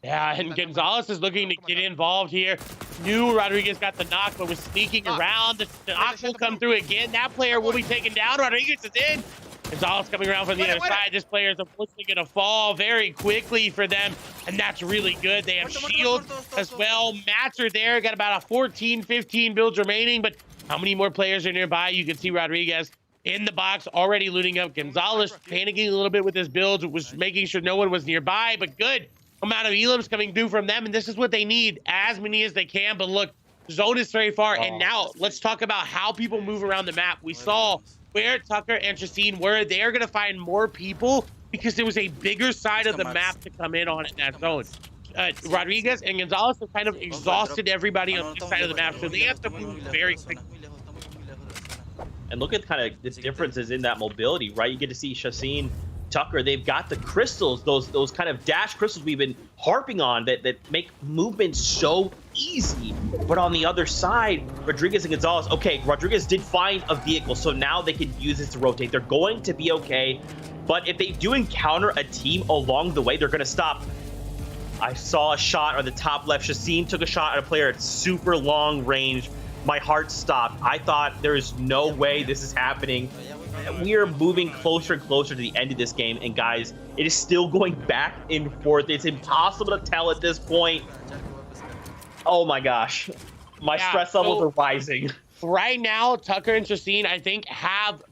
Yeah, and Gonzalez is looking to get involved here. Knew Rodriguez got the knock, but was sneaking around. The knock will come through again. That player will be taken down. Rodriguez is in. Gonzalez coming around from the other side. This player is unfortunately going to fall very quickly for them, and that's really good. They have shield as well. Mats are there. Got about a 14, 15 builds remaining, but how many more players are nearby? You can see Rodriguez in the box already looting up. Gonzalez panicking a little bit with his builds, was making sure no one was nearby, but good amount of Elams coming through from them, and this is what they need, as many as they can. But look, zone is very far, and now let's talk about how people move around the map. We saw where Tucker and Shaseen were. They're going to find more people because there was a bigger side of the map to come in on in that zone. Rodriguez and Gonzalez have kind of exhausted everybody on this side of the map, so they have to move very quickly. And look at kind of the differences in that mobility, right? You get to see Shaseen, Tucker, they've got the crystals, those kind of dash crystals we've been harping on that make movement so easy. But on the other side, Rodriguez and Gonzalez, okay, Rodriguez did find a vehicle, so now they can use it to rotate. They're going to be okay. But if they do encounter a team along the way, they're going to stop. I saw a shot on the top left. Shaseen took a shot at a player at super long range. My heart stopped. I thought there is no way this is happening. We are moving closer and closer to the end of this game, and guys, it is still going back and forth. It's impossible to tell at this point. Oh my gosh, my stress levels are rising. Right now, Tucker and Shaseen, I think, have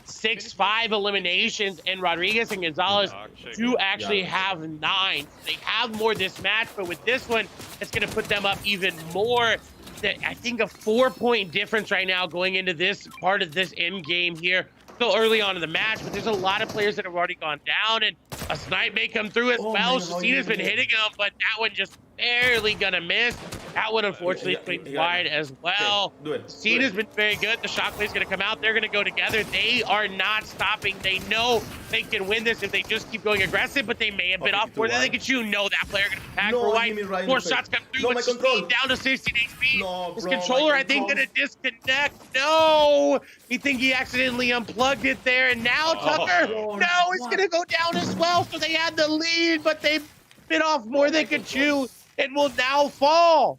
6-5 eliminations, and Rodriguez and Gonzalez do actually have 9. They have more this match, but with this one, it's going to put them up even more. I think a 4-point difference right now going into this part of this end game here. Still early on in the match, but there's a lot of players that have already gone down, and a snipe may come through as well. Shaseen's been hitting him, but that one just barely gonna miss. That one unfortunately swings wide as well. Shaseen has been very good. The shockwave's gonna come out. They're gonna go together. They are not stopping. They know they can win this if they just keep going aggressive, but they may have bit off more than they could chew. No, that player gonna attack for white. More shots come through, but Shaseen down to 16 HP. His controller, I think, gonna disconnect. No! You think he accidentally unplugged it there, and now Tucker, no, it's gonna go down as well. So they had the lead, but they bit off more than they could chew. It will now fall.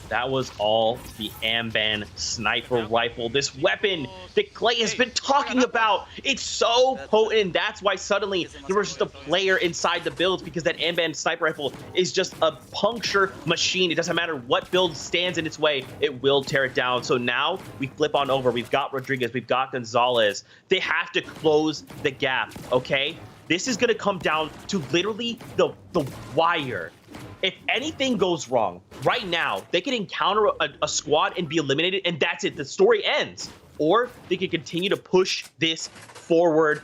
That was all the Amban sniper rifle. This weapon that Clay has been talking about. It's so potent. That's why suddenly there was just a player inside the builds, because that Amban sniper rifle is just a puncture machine. It doesn't matter what build stands in its way, it will tear it down. So now we flip on over. We've got Rodriguez, we've got Gonzalez. They have to close the gap, okay? This is going to come down to literally the wire. If anything goes wrong right now, they can encounter a squad and be eliminated, and that's it. The story ends. Or they can continue to push this forward.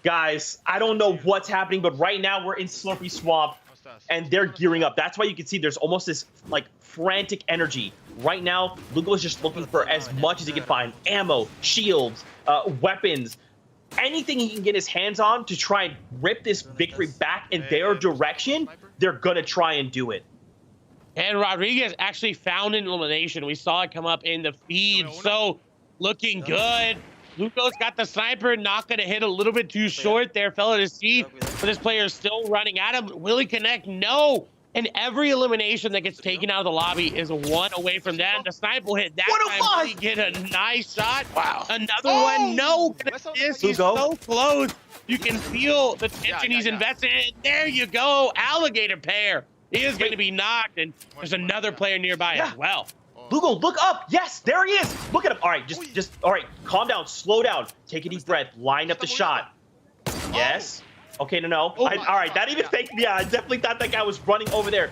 Guys, I don't know what's happening, but right now we're in Slurpee Swamp, and they're gearing up. That's why you can see there's almost this, like, frantic energy. Right now, Lugo is just looking for as much as he can find. Ammo, shields, weapons, anything he can get his hands on to try and rip this victory back in their direction. They're gonna try and do it. And Rodriguez actually found an elimination. We saw it come up in the feed. So looking good. Lugo's got the sniper, not gonna hit a little bit too short there, fella to see. But this player is still running at him. Will he connect? No. And every elimination that gets taken out of the lobby is 1 away from that. The sniper will hit that time. He get a nice shot. Wow. Another one. No. He's so close. You can feel the tension he's invested in. There you go. Alligator pair. He is going to be knocked, and there's another player nearby as well. Lugo, look up. Yes, there he is. Look at him. All right, just all right. Calm down. Slow down. Take a deep breath. Line up the shot. Yes. Okay, no. All right, that even faked me out. I definitely thought that guy was running over there.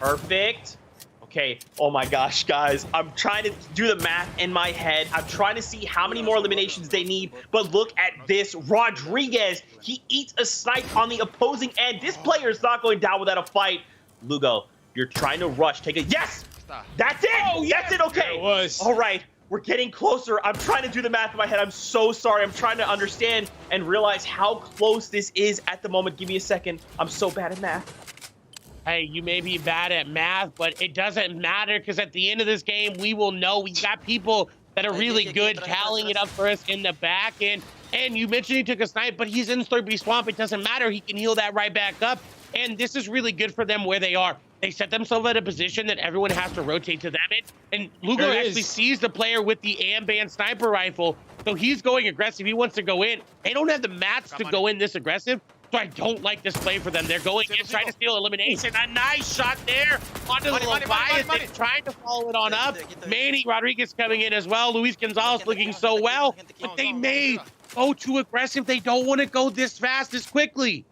Perfect. Okay. Oh my gosh, guys. I'm trying to do the math in my head. I'm trying to see how many more eliminations they need. But look at this. Rodriguez, he eats a snipe on the opposing end. This player is not going down without a fight. Lugo, you're trying to rush. Take a yes. That's it. Oh, yes. That's it. Okay. It was. All right. We're getting closer. I'm trying to do the math in my head. I'm so sorry. I'm trying to understand and realize how close this is at the moment. Give me a second. I'm so bad at math. Hey, you may be bad at math, but it doesn't matter because at the end of this game, we will know. We got people that are really good tallying it up for us in the back end. And you mentioned he took a snipe, but he's in Slurpee Swamp. It doesn't matter. He can heal that right back up. And this is really good for them where they are. They set themselves at a position that everyone has to rotate to them in. And Lugo actually sees the player with the Amband sniper rifle. So he's going aggressive. He wants to go in. They don't have the mats to go in this aggressive. So I don't like this play for them. They're going in, trying to steal elimination. A nice shot there onto the Leviathan, trying to follow it on up. Manny Rodriguez coming in as well. Luis Gonzalez looking so well. But they may go too aggressive. They don't want to go this fast, this quickly.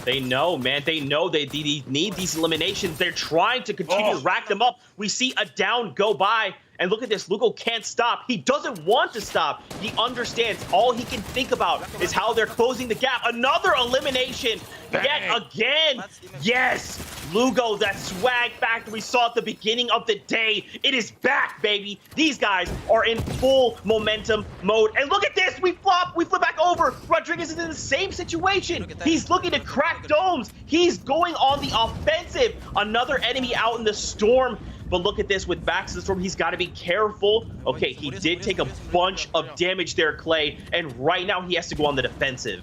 They know, man. They know they need these eliminations. They're trying to continue to rack them up. We see a down go by. And look at this. Lugo can't stop. He doesn't want to stop. He understands. All he can think about is how they're closing the gap. Another elimination yet again. Yes. Lugo, that swag factor we saw at the beginning of the day. It is back, baby. These guys are in full momentum mode. And look at this. We flip back over. Rodriguez is in the same situation. He's looking to crack domes. He's going on the offensive. Another enemy out in the storm. But look at this, with backs to the storm, he's got to be careful. Okay, he did take a bunch of damage there, Clay, and right now he has to go on the defensive.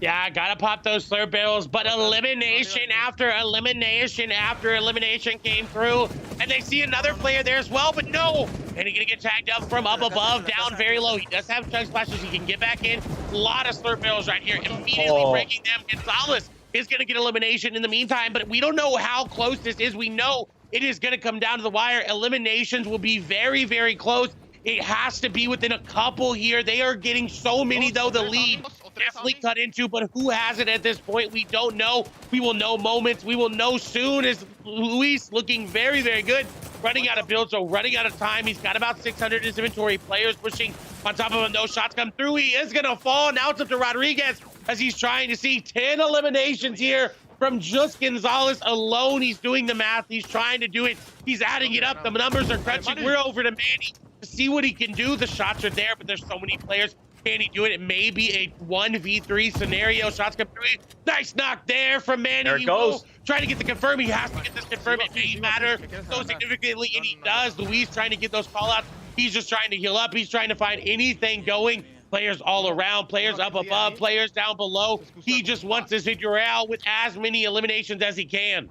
Yeah, gotta pop those slurp barrels, but elimination after elimination after elimination came through, and they see another player there as well, but no! And he's gonna get tagged up from up above, down very low. He does have chug splashes, he can get back in. A lot of slurp barrels right here, immediately breaking them. Gonzalez is gonna get elimination in the meantime, but we don't know how close this is. We know it is going to come down to the wire. Eliminations will be very, very close. It has to be within a couple here. They are getting so many, though. The lead definitely cut into, but who has it at this point? We don't know. We will know moments. We will know soon, as Luis looking very, very good. Running out of builds, so running out of time. He's got about 600 in his inventory. Players pushing on top of him. Those shots come through. He is going to fall. Now it's up to Rodriguez as he's trying to see 10 eliminations here. From just Gonzalez alone. He's doing the math. He's trying to do it. He's adding it up. The numbers are crunching. We're over to Manny to see what he can do. The shots are there, but there's so many players. Can he do it? It may be a 1v3 scenario. Shots come through. Nice knock there from Manny. There it goes. Trying to get the confirm. He has to get this confirm. It may matter so significantly, and he does. Luis trying to get those call-outs. He's just trying to heal up. He's trying to find anything going. Players all around, players up above, players down below. He just wants this victory royale with as many eliminations as he can.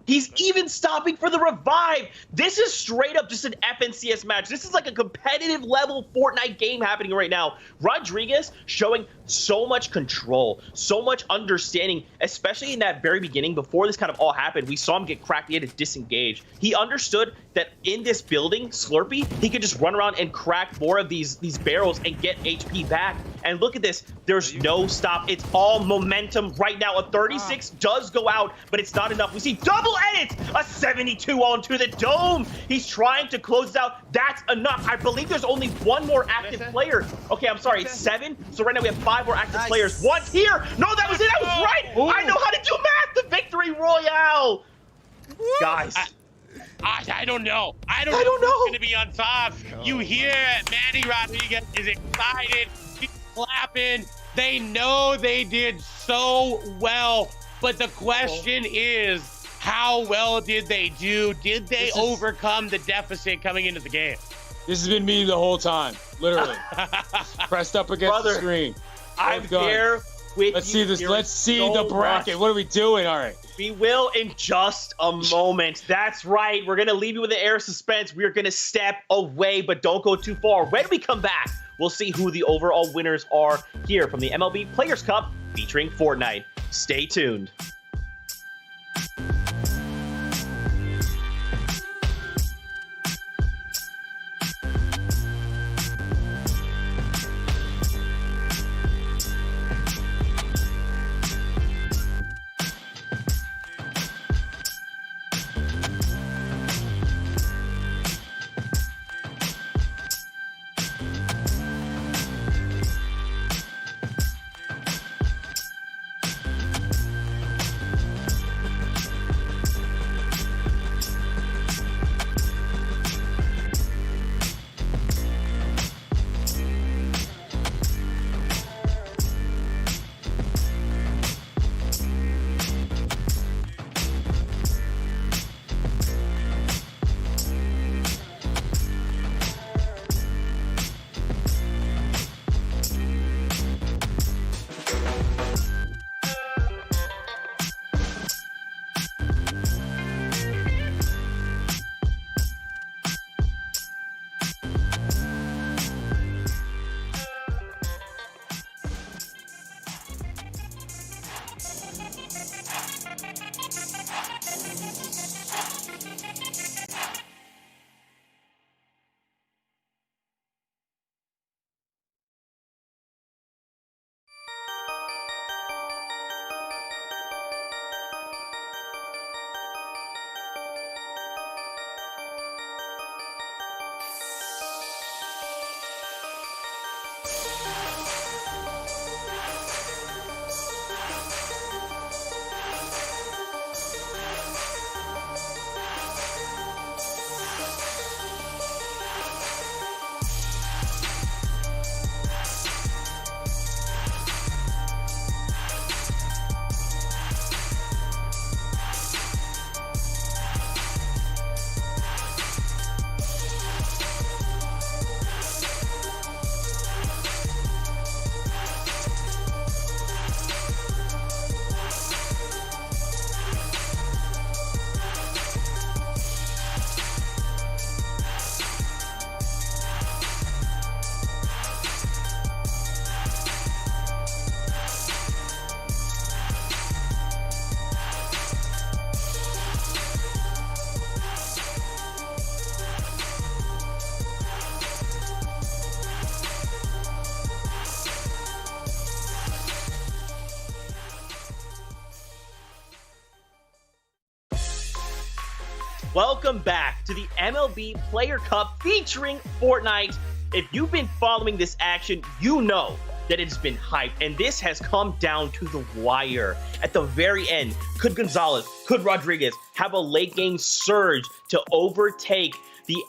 He's even stopping for the revive. This is straight up just an FNCS match. This is like a competitive level Fortnite game happening right now. Rodriguez showing so much control, so much understanding, especially in that very beginning before this kind of all happened. We saw him get cracked. He had to disengage. He understood that in this building, Slurpee, he could just run around and crack more of these barrels and get HP back. And look at this. There's no stop. It's all momentum right now. A 36 does go out, but it's not enough. We see double edits. A 72 onto the dome. He's trying to close it out. That's enough. I believe there's only one more active player. Okay, I'm sorry. It's 7. So right now we have 5 more active players. One's here. No, that was it. I was right. Ooh. I know how to do math. The victory royale. Guys. I don't know. I don't know who's going to be on top. You hear Manny Rodriguez is excited. He's clapping. They know they did so well. But the question is, how well did they do? Did they overcome the deficit coming into the game? This has been me the whole time, literally. Pressed up against the screen. I'm here with Let's you. see this. There Let's is see so the bracket. much. What are we doing? All right. We will in just a moment. That's right. We're going to leave you with the air of suspense. We're going to step away, but don't go too far. When we come back, we'll see who the overall winners are here from the MLB Players Cup featuring Fortnite. Stay tuned. Welcome back to the MLB Player Cup featuring Fortnite. If you've been following this action, you know that it's been hyped, and this has come down to the wire. At the very end, could Gonzalez, could Rodriguez have a late game surge to overtake the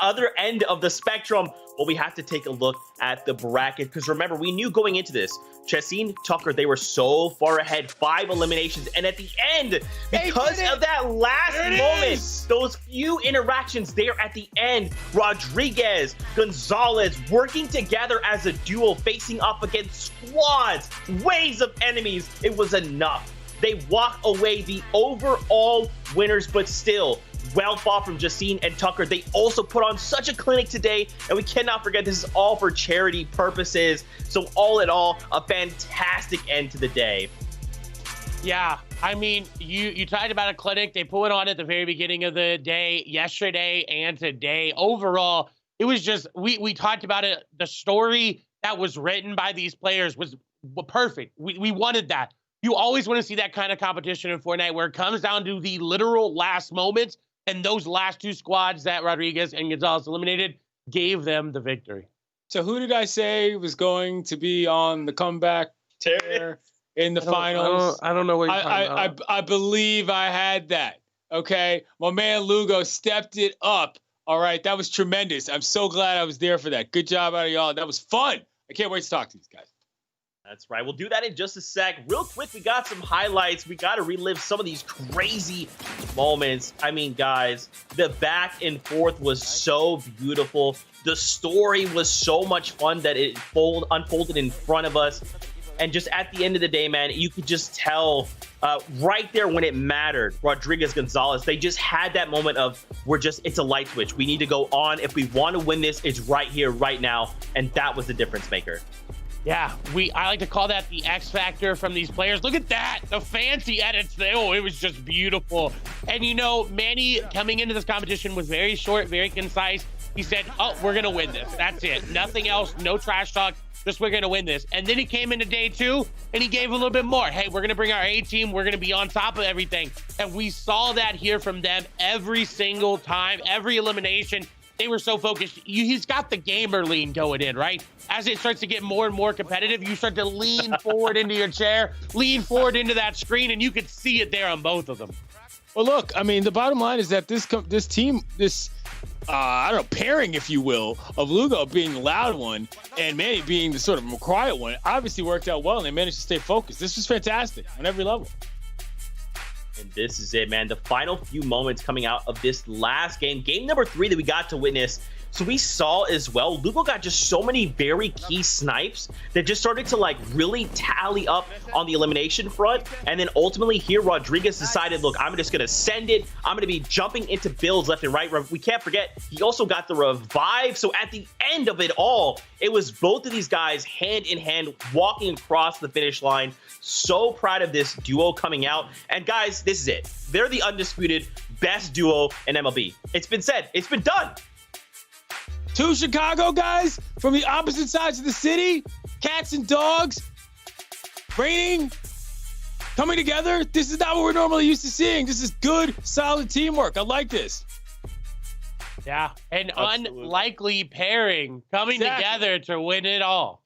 other end of the spectrum? Well, we have to take a look at the bracket, because remember, we knew going into this, Chesine, Tucker, they were so far ahead, 5 eliminations, and at the end, because of that last moment, those few interactions there at the end, Rodriguez, Gonzalez working together as a duo, facing off against squads, waves of enemies, it was enough. They walk away the overall winners, but still, well fought from Justine and Tucker. They also put on such a clinic today, and we cannot forget this is all for charity purposes. So all in all, a fantastic end to the day. Yeah, I mean, you talked about a clinic. They put it on at the very beginning of the day, yesterday and today. Overall, it was just, we talked about it. The story that was written by these players was perfect. We wanted that. You always want to see that kind of competition in Fortnite where it comes down to the literal last moments, and those last two squads that Rodriguez and Gonzalez eliminated gave them the victory. So who did I say was going to be on the comeback in the finals? I don't know what you're talking about. I believe I had that. Okay. My man Lugo stepped it up. All right. That was tremendous. I'm so glad I was there for that. Good job out of y'all. That was fun. I can't wait to talk to these guys. That's right. We'll do that in just a sec. Real quick, we got some highlights. We got to relive some of these crazy moments. I mean, guys, the back and forth was so beautiful. The story was so much fun that it unfolded in front of us. And just at the end of the day, man, you could just tell right there when it mattered, Rodriguez Gonzalez, they just had that moment of, it's a light switch. We need to go on. If we want to win this, it's right here, right now. And that was the difference maker. Yeah, I like to call that the X factor from these players. Look at that, the fancy edits there. Oh, it was just beautiful. And you know, Manny coming into this competition was very short, very concise. He said, oh, we're gonna win this. That's it. Nothing else, no trash talk, just we're gonna win this. And then he came into day 2 and he gave a little bit more. Hey, we're gonna bring our A team. We're gonna be on top of everything. And we saw that here from them every single time, every elimination. They were so focused. He's got the gamer lean going in, right? As it starts to get more and more competitive, you start to lean forward into your chair, lean forward into that screen, and you could see it there on both of them. Well, look, I mean, the bottom line is that this team, I don't know, pairing, if you will, of Lugo being the loud one and Manny being the sort of quiet one, obviously worked out well, and they managed to stay focused. This was fantastic on every level. And this is it, man. The final few moments coming out of this last game number 3 that we got to witness. So we saw as well, Lugo got just so many very key snipes that just started to like really tally up on the elimination front. And then ultimately here, Rodriguez decided, look, I'm just going to send it. I'm going to be jumping into builds left and right. We can't forget, he also got the revive. So at the end of it all, it was both of these guys hand in hand walking across the finish line. So proud of this duo coming out. And guys, this is it. They're the undisputed best duo in MLB. It's been said. It's been done. 2 Chicago guys from the opposite sides of the city, cats and dogs, raining, coming together. This is not what we're normally used to seeing. This is good, solid teamwork. I like this. Yeah, an unlikely pairing coming together to win it all.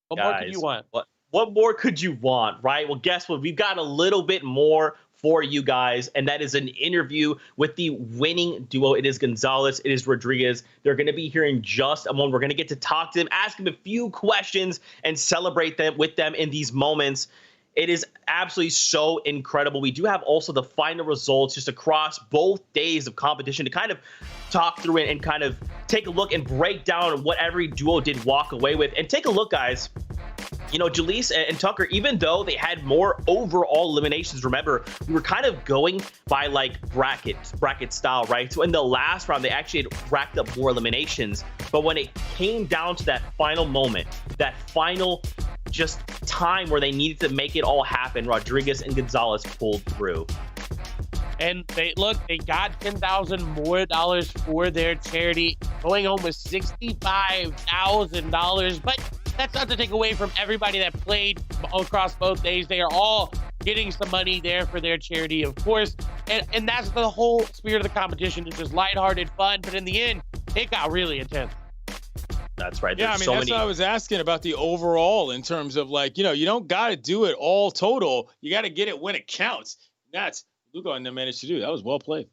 What more could you want? What more could you want, right? Well, guess what? We've got a little bit more for you guys, and that is an interview with the winning duo. It is Gonzalez, it is Rodriguez. They're going to be here in just a moment. We're going to get to talk to them, ask them a few questions, and celebrate them with them in these moments. It is absolutely so incredible. We do have also the final results just across both days of competition to kind of talk through it and kind of take a look and break down what every duo did walk away with. And take a look, guys. You know, Jalise and Tucker, even though they had more overall eliminations, remember, we were kind of going by like bracket style, right? So in the last round, they actually had racked up more eliminations. But when it came down to that final moment, that final just time where they needed to make it all happen, Rodriguez and Gonzalez pulled through. And they got $10,000 more for their charity, going home with $65,000. But that's not to take away from everybody that played across both days. They are all getting some money there for their charity, of course. And that's the whole spirit of the competition. It's just lighthearted fun. But in the end, it got really intense. That's right. Yeah, I mean, that's what I was asking about the overall in terms of like, you know, you don't got to do it all total. You got to get it when it counts. That's Lugo and them managed to do. That was well played.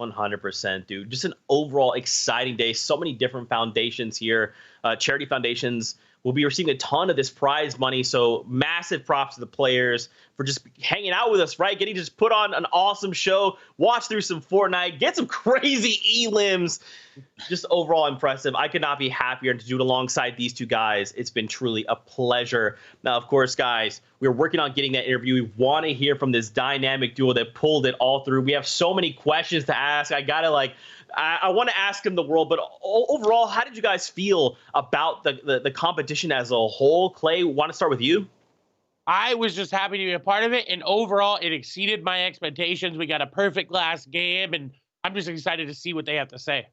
100%, dude. Just an overall exciting day. So many different foundations here. Charity foundations will be receiving a ton of this prize money. So massive props to the players for just hanging out with us, right? Getting to just put on an awesome show, watch through some Fortnite, get some crazy elims. Just overall impressive. I could not be happier to do it alongside these two guys. It's been truly a pleasure. Now, of course, guys, we're working on getting that interview. We want to hear from this dynamic duo that pulled it all through. We have so many questions to ask. I want to ask him the world, but overall, how did you guys feel about the competition as a whole? Clay, want to start with you? I was just happy to be a part of it, and overall, it exceeded my expectations. We got a perfect last game, and I'm just excited to see what they have to say.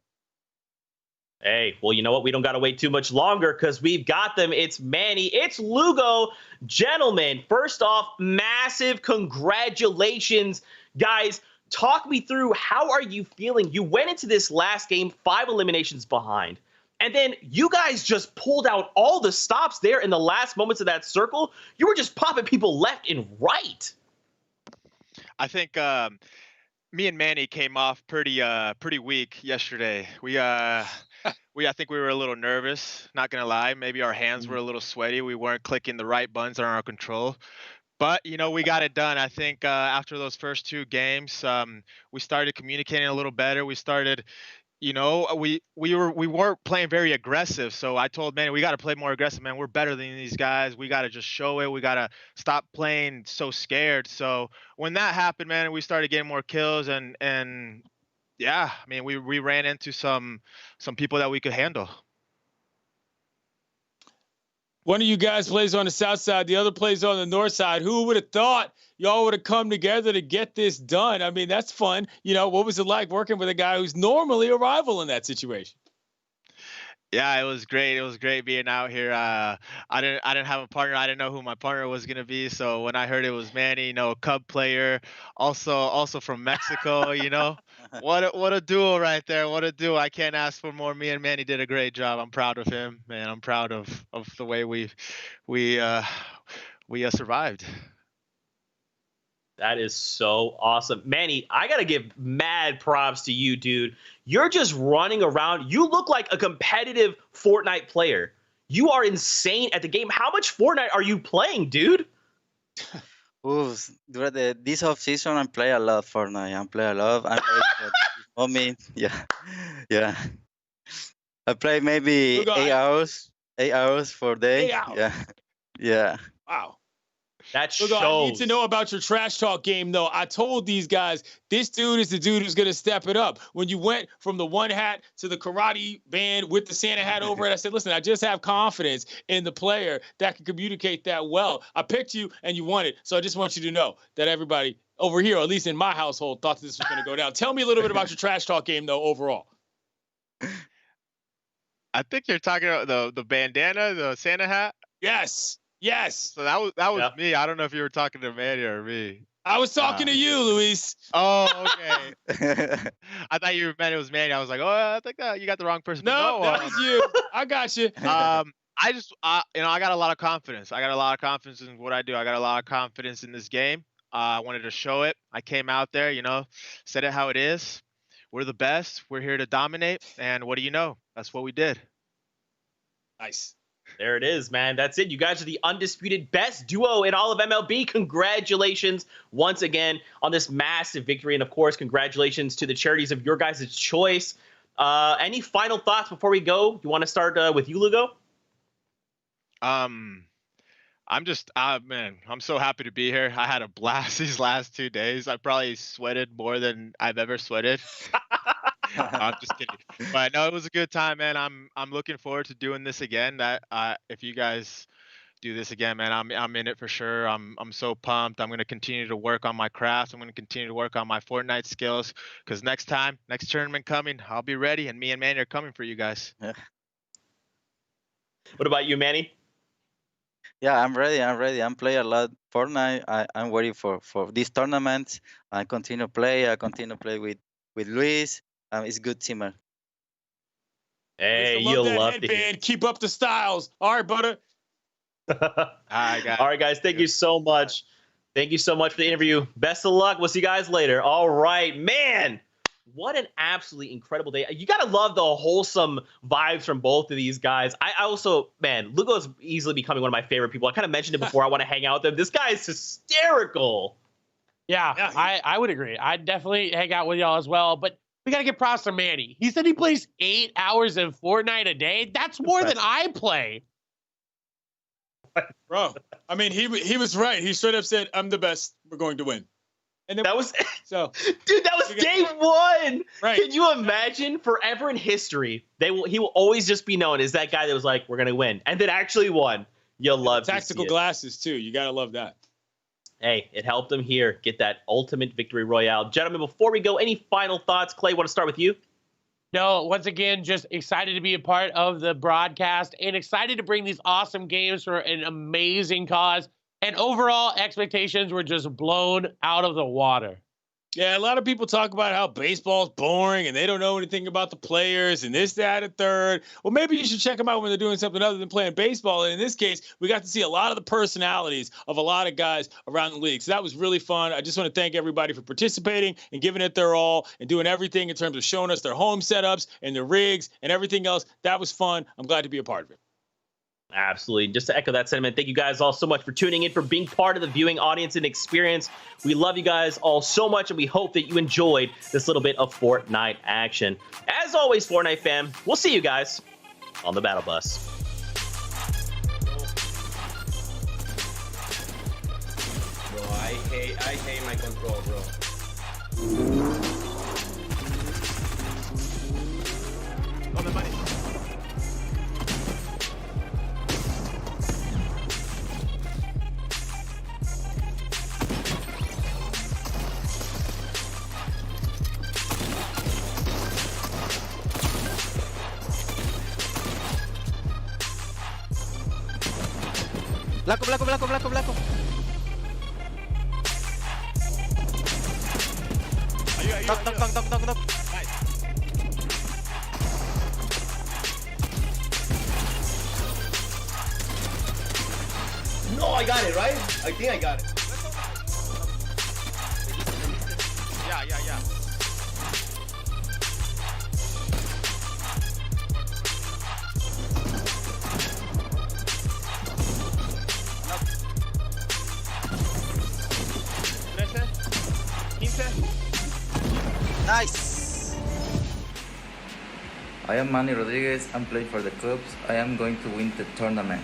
Hey, well, you know what? We don't got to wait too much longer because we've got them. It's Manny. It's Lugo. Gentlemen, first off, massive congratulations. Guys, talk me through, how are you feeling? You went into this last game 5 eliminations behind, and then you guys just pulled out all the stops there in the last moments of that circle. You were just popping people left and right. I think me and Manny came off pretty weak yesterday. I think we were a little nervous, not gonna lie. Maybe our hands were a little sweaty. We weren't clicking the right buttons on our control. But, you know, we got it done. I think after those first 2 games, we started communicating a little better. We started you know, we weren't playing very aggressive. So I told Manny, we got to play more aggressive, man. We're better than these guys. We got to just show it. We got to stop playing so scared. So when that happened, man, we started getting more kills and yeah, I mean, we ran into some people that we could handle. One of you guys plays on the south side, the other plays on the north side. Who would have thought y'all would have come together to get this done? I mean, that's fun. You know, what was it like working with a guy who's normally a rival in that situation? Yeah, it was great. It was great being out here. I didn't have a partner. I didn't know who my partner was gonna be. So when I heard it was Manny, you know, a Cub player, also from Mexico, you know, what a duo right there. What a duo. I can't ask for more. Me and Manny did a great job. I'm proud of him, man. I'm proud of the way we survived. That is so awesome. Manny, I got to give mad props to you, dude. You're just running around. You look like a competitive Fortnite player. You are insane at the game. How much Fortnite are you playing, dude? During this off season, I play a lot Fortnite. I play a lot. I'm ready for this moment. Yeah. I play maybe 8 hours. 8 hours for day. 8 hours. Yeah. Wow. That shows. Look, I need to know about your trash talk game, though. I told these guys, this dude is the dude who's going to step it up. When you went from the one hat to the karate band with the Santa hat over it, I said, listen, I just have confidence in the player that can communicate that well. I picked you, and you won it. So I just want you to know that everybody over here, or at least in my household, thought this was going to go down. Tell me a little bit about your trash talk game, though, overall. I think you're talking about the bandana, the Santa hat. Yes. So that was me. I don't know if you were talking to Manny or me. I was talking to you, Luis. Oh, okay. I thought you meant it was Manny. I was like, oh, I think that you got the wrong person. No, that was you. I got you. I got a lot of confidence. I got a lot of confidence in what I do. I got a lot of confidence in this game. I wanted to show it. I came out there, you know, said it how it is. We're the best. We're here to dominate. And what do you know? That's what we did. Nice. There it is, man. That's it. You guys are the undisputed best duo in all of MLB. Congratulations once again on this massive victory. And, of course, congratulations to the charities of your guys' choice. Any final thoughts before we go? You want to start with you, Lugo? I'm so happy to be here. I had a blast these last 2 days. I probably sweated more than I've ever sweated. I'm just kidding. But no, it was a good time, man. I'm looking forward to doing this again. If you guys do this again, man, I'm in it for sure. I'm so pumped. I'm gonna continue to work on my craft. I'm gonna continue to work on my Fortnite skills because next tournament coming, I'll be ready, and me and Manny are coming for you guys. Yeah. What about you, Manny? Yeah, I'm ready. I'm playing a lot Fortnite. I'm waiting for these tournaments. I continue to play. I continue to play with Luis. It's good teamer. Hey, you'll love to hear. Keep up the styles. All right, brother. All right, guys. Thank you so much. Thank you so much for the interview. Best of luck. We'll see you guys later. All right, man. What an absolutely incredible day. You got to love the wholesome vibes from both of these guys. I also, man, Lugo's easily becoming one of my favorite people. I kind of mentioned it before. I want to hang out with him. This guy is hysterical. Yeah, I would agree. I'd definitely hang out with y'all as well. But we got to get props to Manny. He said he plays 8 hours of Fortnite a day. That's more than I play. Bro, I mean, he was right. He straight up said, I'm the best. We're going to win. And then, that was so, dude. That was day one. Right? Can you imagine? Forever in history, he will always just be known as that guy that was like, "We're gonna win," and then actually won. You'll love tactical glasses too. You gotta love that. Hey, it helped him here get that ultimate victory royale, gentlemen. Before we go, any final thoughts? Clay, want to start with you? No, once again, just excited to be a part of the broadcast and excited to bring these awesome games for an amazing cause. And overall, expectations were just blown out of the water. Yeah, a lot of people talk about how baseball's boring and they don't know anything about the players and this, that, and third. Well, maybe you should check them out when they're doing something other than playing baseball. And in this case, we got to see a lot of the personalities of a lot of guys around the league. So that was really fun. I just want to thank everybody for participating and giving it their all and doing everything in terms of showing us their home setups and their rigs and everything else. That was fun. I'm glad to be a part of it. Absolutely. Just to echo that sentiment, thank you guys all so much for tuning in, for being part of the viewing audience and experience. We love you guys all so much, and we hope that you enjoyed this little bit of Fortnite action. As always, Fortnite fam, we'll see you guys on the battle bus. Bro, I hate my control, bro. Come buddy. Blanco. Knock. Nice. No, I got it, right? I think I got it. Yeah. Nice. I am Manny Rodriguez. I'm playing for the Cubs. I am going to win the tournament.